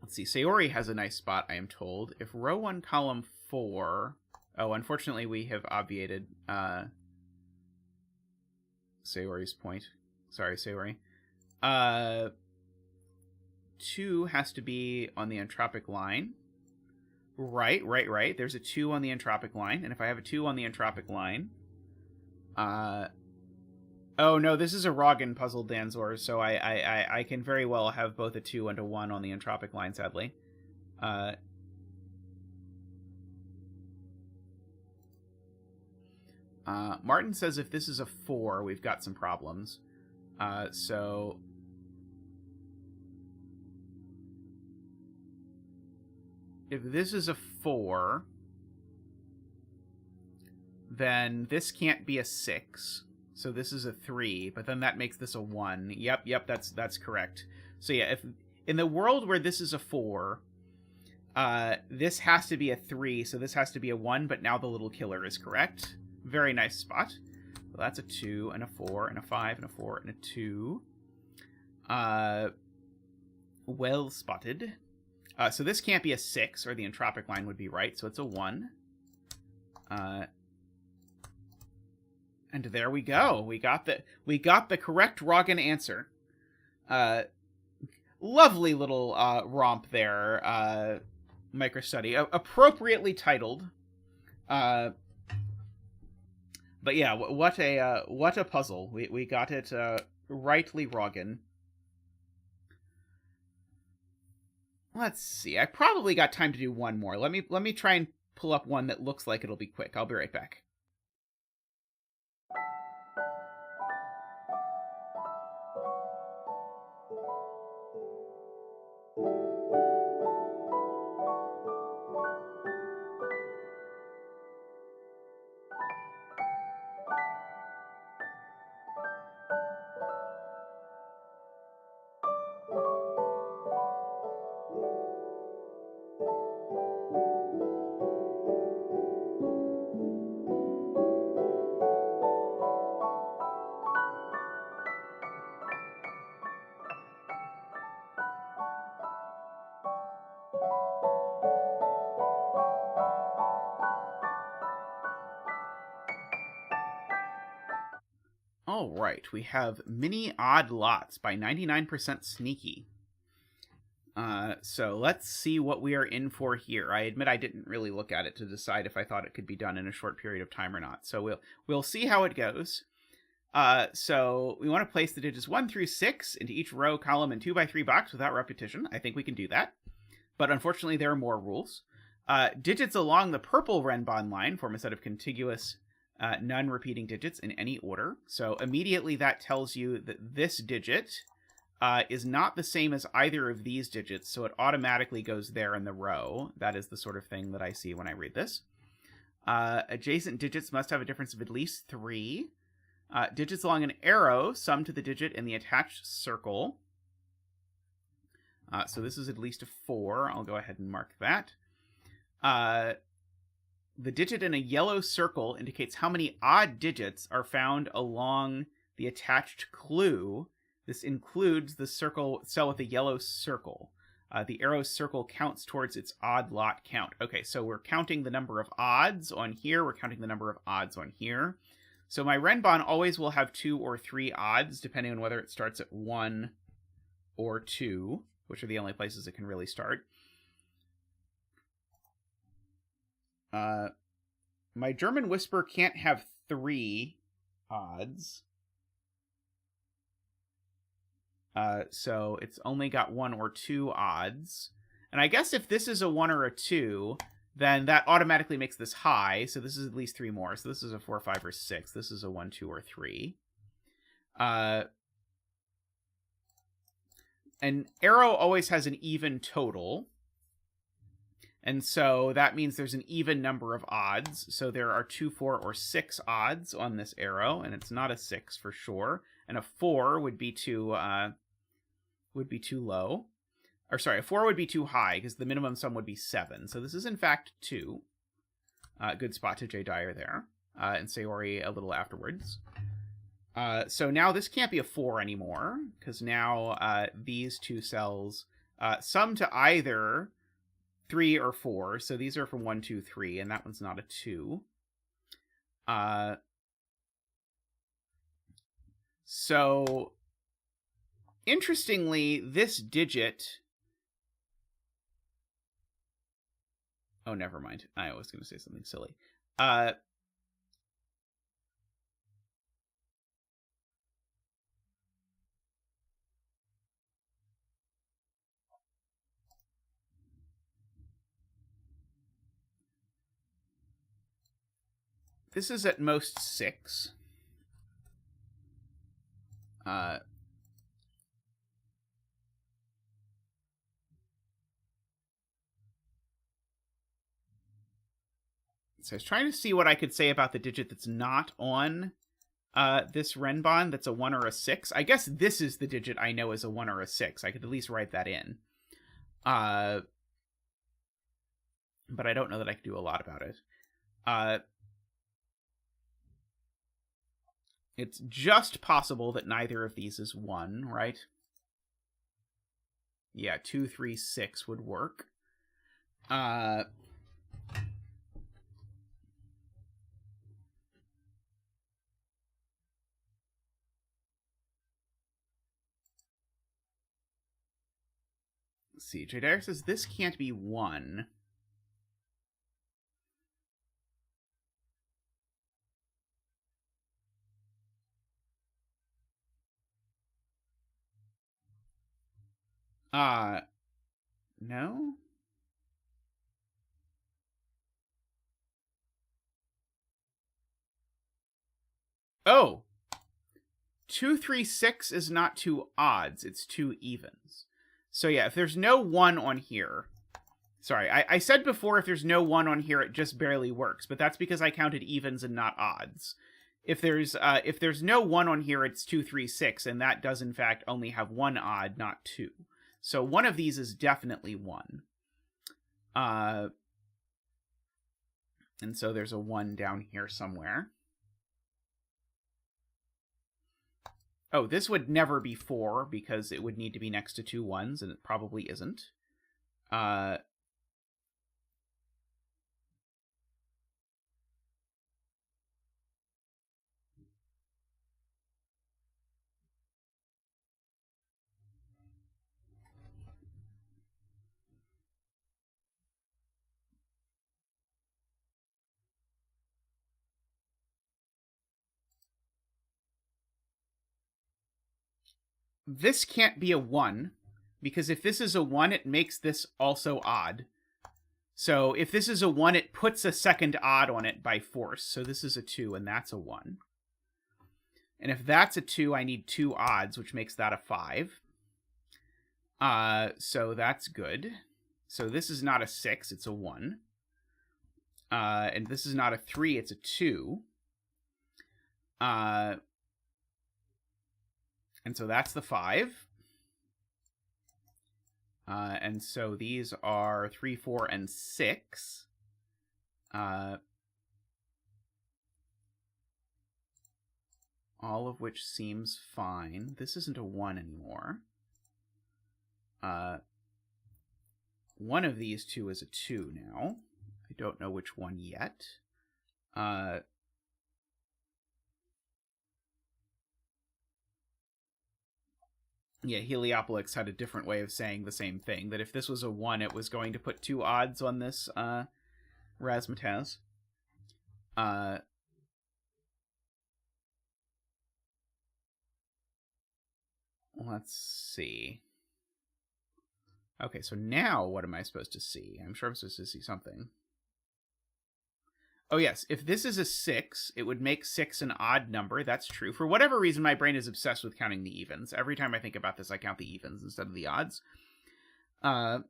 A: Let's see. Sayori has a nice spot, I am told. If row 1, column 4... Oh, unfortunately, we have obviated Sayori's point. Sorry, Sayori. 2 has to be on the entropic line. Right. There's a 2 on the entropic line. And if I have a 2 on the entropic line... Oh, no, this is a Roggen puzzle, Danzor, so I can very well have both a 2 and a 1 on the entropic line, sadly. Martin says if this is a 4, we've got some problems. So... If this is a 4, then this can't be a 6. So this is a 3, but then that makes this a 1. Yep, that's correct. So yeah, if in the world where this is a 4, this has to be a 3, so this has to be a 1, but now the little killer is correct. Very nice spot. So that's a 2, and a 4, and a 5, and a 4, and a 2. Well spotted. So this can't be a 6, or the entropic line would be right, so it's a 1. And there we go. We got the correct Roggen answer. Lovely little romp there, MicroStudy. Appropriately titled. But yeah, what a puzzle. We got it rightly Roggen. Let's see. I probably got time to do one more. Let me try and pull up one that looks like it'll be quick. I'll be right back. All right, we have Mini Odd Lots by 99% Sneaky. So let's see what we are in for here. I admit I didn't really look at it to decide if I thought it could be done in a short period of time or not. So we'll see how it goes. So we want to place the digits 1 through 6 into each row, column, and 2x3 box without repetition. I think we can do that. But unfortunately, there are more rules. Digits along the purple Renban line form a set of contiguous non-repeating digits in any order. So immediately that tells you that this digit is not the same as either of these digits, so it automatically goes there in the row. That is the sort of thing that I see when I read this. Adjacent digits must have a difference of at least 3. Digits along an arrow sum to the digit in the attached circle. So this is at least a 4. I'll go ahead and mark that. the digit in a yellow circle indicates how many odd digits are found along the attached clue. This includes the cell with the yellow circle. The arrow circle counts towards its odd lot count. Okay, so we're counting the number of odds on here. We're counting the number of odds on here. So my Renban always will have 2 or 3 odds, depending on whether it starts at 1 or 2, which are the only places it can really start. My German Whisper can't have 3 odds. So it's only got 1 or 2 odds. And I guess if this is a 1 or a 2, then that automatically makes this high. So this is at least 3 more. So this is a 4, 5, or 6. This is a 1, 2, or 3. An arrow always has an even total. And so that means there's an even number of odds. So there are 2, 4, or 6 odds on this arrow, and it's not a 6 for sure. And a 4 would be too low. Or sorry, a 4 would be too high because the minimum sum would be 7. So this is in fact 2. Good spot to J. Dyer there. And Sayori a little afterwards. So now this can't be a 4 anymore because now these 2 cells sum to either 3 or 4. So these are from 1, 2, 3, and that one's not a 2. So interestingly, this digit... Oh, never mind. I was going to say something silly. This is at most 6. So I was trying to see what I could say about the digit that's not on this Renban that's a 1 or a 6. I guess this is the digit I know is a 1 or a 6. I could at least write that in. But I don't know that I could do a lot about it. It's just possible that neither of these is 1, right? Yeah, 2, 3, 6 would work. Let's see. J. says this can't be 1. No? Oh! 2, 3, 6 is not 2 odds, it's 2 evens. So yeah, if there's no 1 on here... Sorry, I said before if there's no 1 on here, it just barely works, but that's because I counted evens and not odds. If there's no 1 on here, it's 2, 3, 6, and that does in fact only have 1 odd, not 2. So one of these is definitely 1. And so there's a 1 down here somewhere. Oh, this would never be 4 because it would need to be next to 2 1s, and it probably isn't. This can't be a 1, because if this is a 1, it makes this also odd. So if this is a 1, it puts a second odd on it by force. So this is a 2, and that's a 1. And if that's a 2, I need 2 odds, which makes that a 5. So that's good. So this is not a 6, it's a 1. And this is not a 3, it's a 2. And so that's the 5. And so these are 3, 4, and 6. all of which seems fine. This isn't a 1 anymore. One of these two is a 2 now. I don't know which one yet. Yeah, Heliopolis had a different way of saying the same thing, that if this was a 1, it was going to put 2 odds on this razzmatazz. Let's see. Okay, so now what am I supposed to see? I'm sure I'm supposed to see something. Oh, yes. If this is a 6, it would make 6 an odd number. That's true. For whatever reason, my brain is obsessed with counting the evens. Every time I think about this, I count the evens instead of the odds. Let's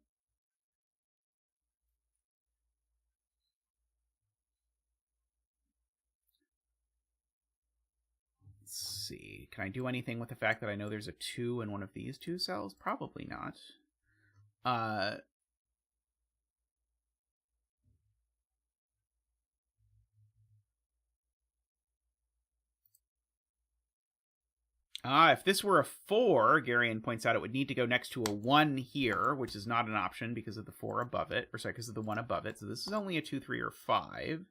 A: see. Can I do anything with the fact that I know there's a 2 in one of these 2 cells? Probably not. If this were a 4, Garion points out, it would need to go next to a 1 here, which is not an option because of the 4 above it. Or sorry, because of the 1 above it. So this is only a 2, 3, or 5.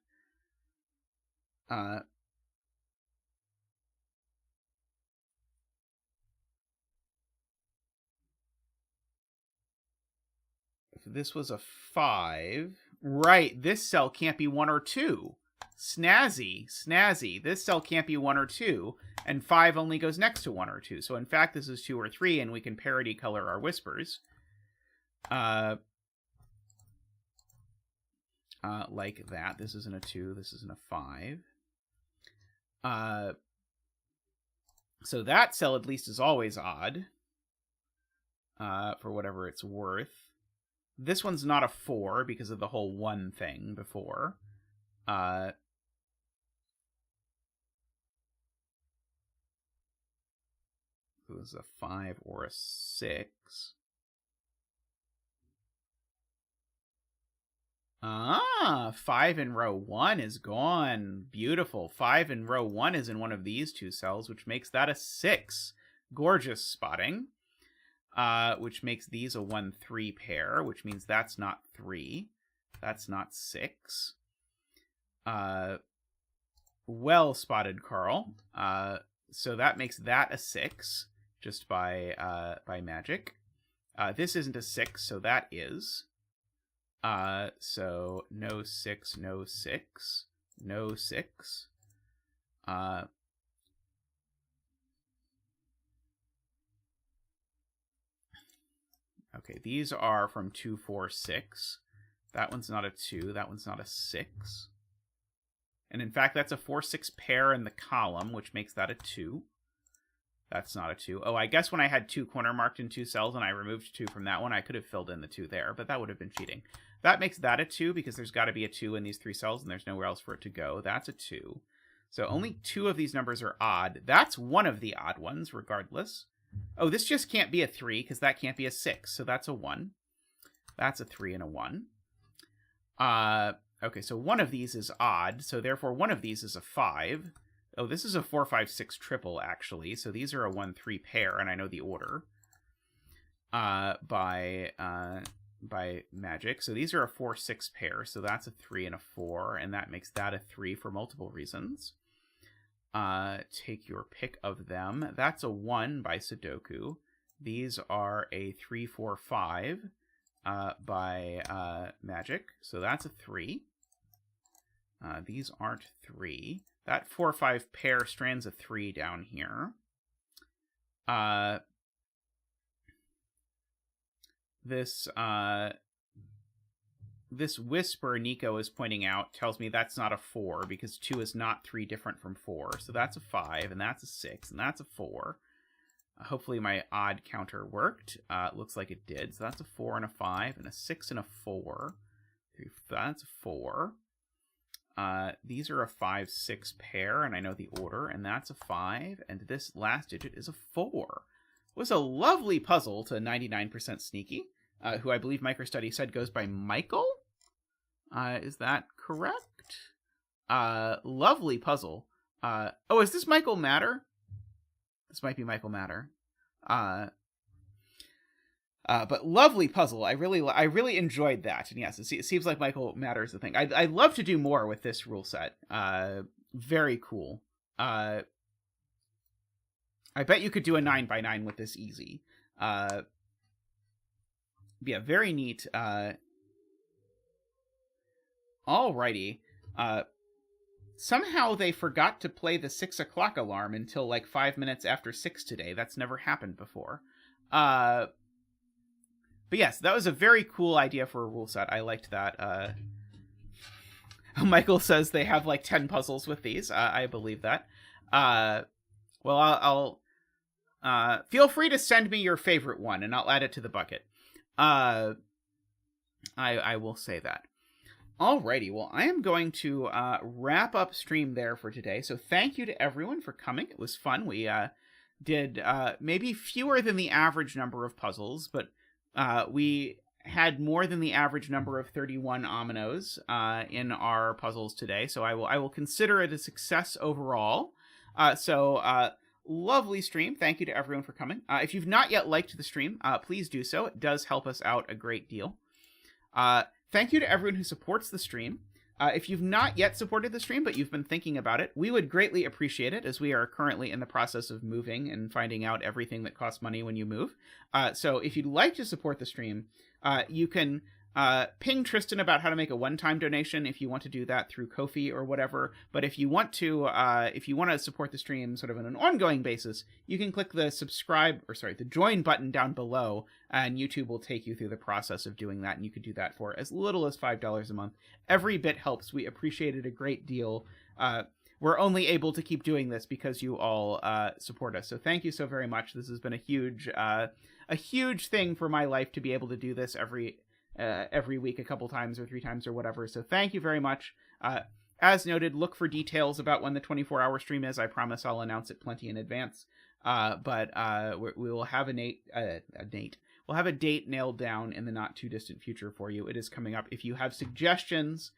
A: If this was a 5... Right, this cell can't be 1 or 2. Snazzy, snazzy. This cell can't be 1 or 2, and 5 only goes next to 1 or 2. So in fact, this is 2 or 3, and we can parity color our whispers. Like that. This isn't a 2, this isn't a 5. So that cell at least is always odd, for whatever it's worth. This one's not a 4 because of the whole 1 thing before. It was a 5 or a 6. 5 in row 1 is gone. Beautiful. 5 in row 1 is in one of these 2 cells, which makes that a 6. Gorgeous spotting. Which makes these a 1-3 pair, which means that's not 3. That's not 6. Well spotted, Carl. So that makes that a 6, just by magic. This isn't a 6, so that is. So no 6, no 6, no 6. Okay, these are from 2, 4, 6. That one's not a 2. That one's not a 6. And in fact, that's a 4, 6 pair in the column, which makes that a 2. That's not a 2. Oh, I guess when I had 2 corner marked in 2 cells and I removed 2 from that one, I could have filled in the 2 there, but that would have been cheating. That makes that a 2 because there's got to be a 2 in these 3 cells and there's nowhere else for it to go. That's a 2. So only 2 of these numbers are odd. That's one of the odd ones, regardless. Oh, this just can't be a 3 because that can't be a 6, so that's a 1. That's a 3 and a 1. Okay, so one of these is odd, so therefore one of these is a 5. Oh, this is a 4, 5, 6 triple, actually, so these are a 1, 3 pair, and I know the order by magic. So these are a 4, 6 pair, so that's a 3 and a 4, and that makes that a 3 for multiple reasons. Take your pick of them. That's a 1 by Sudoku. These are a 3, 4, 5 by magic, so that's a 3. These aren't 3. That 4, 5 pair strands a 3 down here. This whisper Nico is pointing out tells me that's not a 4 because 2 is not 3 different from 4. So that's a 5, and that's a 6, and that's a 4. Hopefully my odd counter worked. It looks like it did. So that's a 4 and a 5, and a 6 and a 4. That's a 4. These are a 5, 6 pair, and I know the order, and that's a 5, and this last digit is a 4. It was a lovely puzzle to 99% Sneaky, who I believe MicroStudy said goes by Michael? Is that correct? Lovely puzzle. Oh, is this Michael Matter? This might be Michael Matter. But lovely puzzle. I really enjoyed that. And yes, it seems like Michael Matter is the thing. I'd love to do more with this rule set. Very cool. I bet you could do a 9x9 with this easy. Yeah, very neat. Alrighty. Somehow they forgot to play the 6 o'clock alarm until like 5 minutes after 6 today. That's never happened before. But yes, that was a very cool idea for a rule set. I liked that. Michael says they have like 10 puzzles with these. I believe that. Well, I'll feel free to send me your favorite one, and I'll add it to the bucket. I will say that. Alrighty, well, I am going to wrap up stream there for today. So thank you to everyone for coming. It was fun. We did maybe fewer than the average number of puzzles, but we had more than the average number of 31 ominoes in our puzzles today. So I will consider it a success overall. Lovely stream. Thank you to everyone for coming. If you've not yet liked the stream, please do so. It does help us out a great deal. Thank you to everyone who supports the stream. If you've not yet supported the stream, but you've been thinking about it, we would greatly appreciate it, as we are currently in the process of moving and finding out everything that costs money when you move. So if you'd like to support the stream, you can ping Tristan about how to make a one-time donation if you want to do that through Ko-fi or whatever. But if you want to support the stream sort of on an ongoing basis, you can click the the join button down below, and YouTube will take you through the process of doing that. And you could do that for as little as $5 a month. Every bit helps. We appreciate it a great deal. We're only able to keep doing this because you all support us. So thank you so very much. This has been a huge thing for my life to be able to do this every week, a couple times or 3 times or whatever. So thank you very much. As noted, look for details about when the 24-hour stream is. I promise I'll announce it plenty in advance. But we will have We'll have a date nailed down in the not too distant future for you. It is coming up. If you have suggestions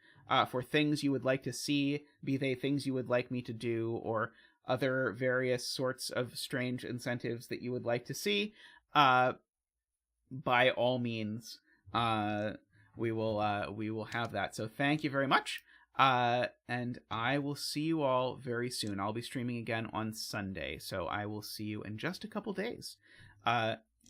A: for things you would like to see, be they things you would like me to do or other various sorts of strange incentives that you would like to see, by all means, we will have that. So thank you very much. And I will see you all very soon. I'll be streaming again on Sunday, so I will see you in just a couple days.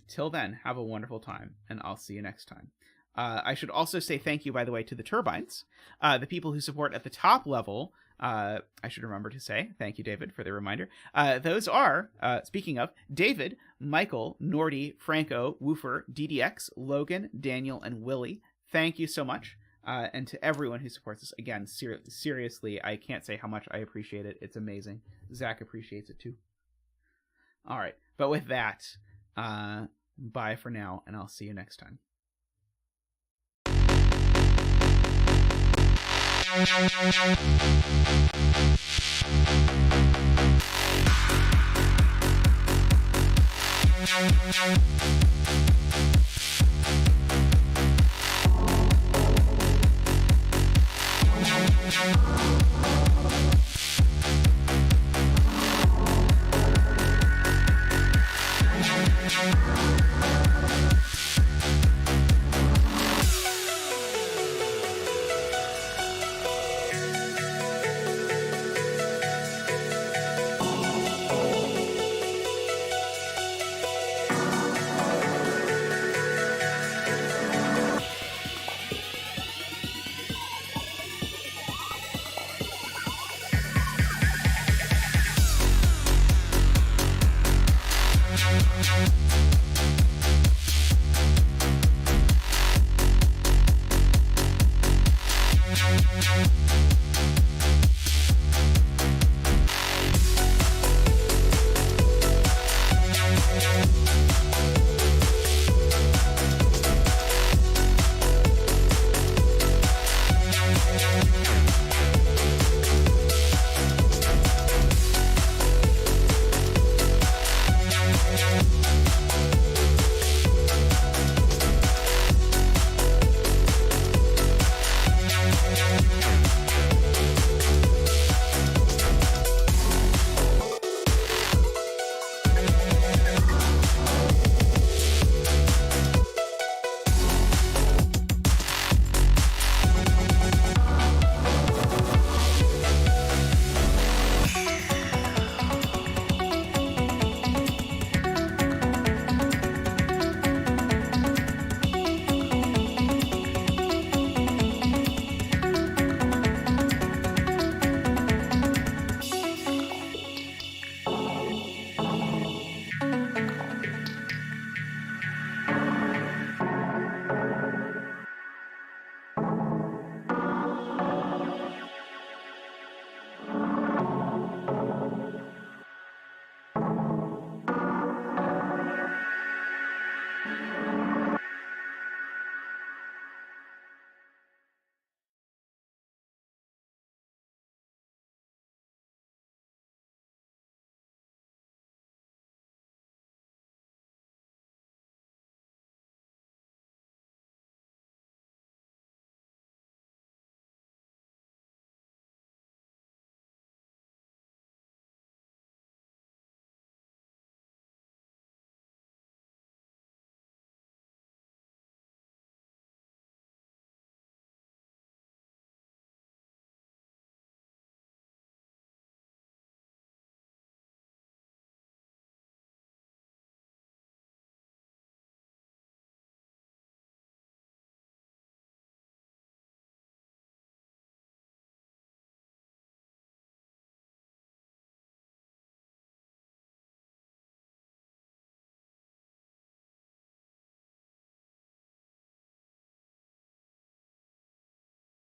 A: Till then, have a wonderful time, and I'll see you next time. I should also say thank you, by the way, to the turbines, the people who support at the top level. I should remember to say thank you, David, for the reminder. Those are, speaking of, David, Michael, Nordy, Franco, Woofer, DDX, Logan, Daniel, and Willie. Thank you so much. And to everyone who supports us, again, seriously, I can't say how much I appreciate it. It's amazing. Zach appreciates it too. All right, but with that, bye for now, and I'll see you next time.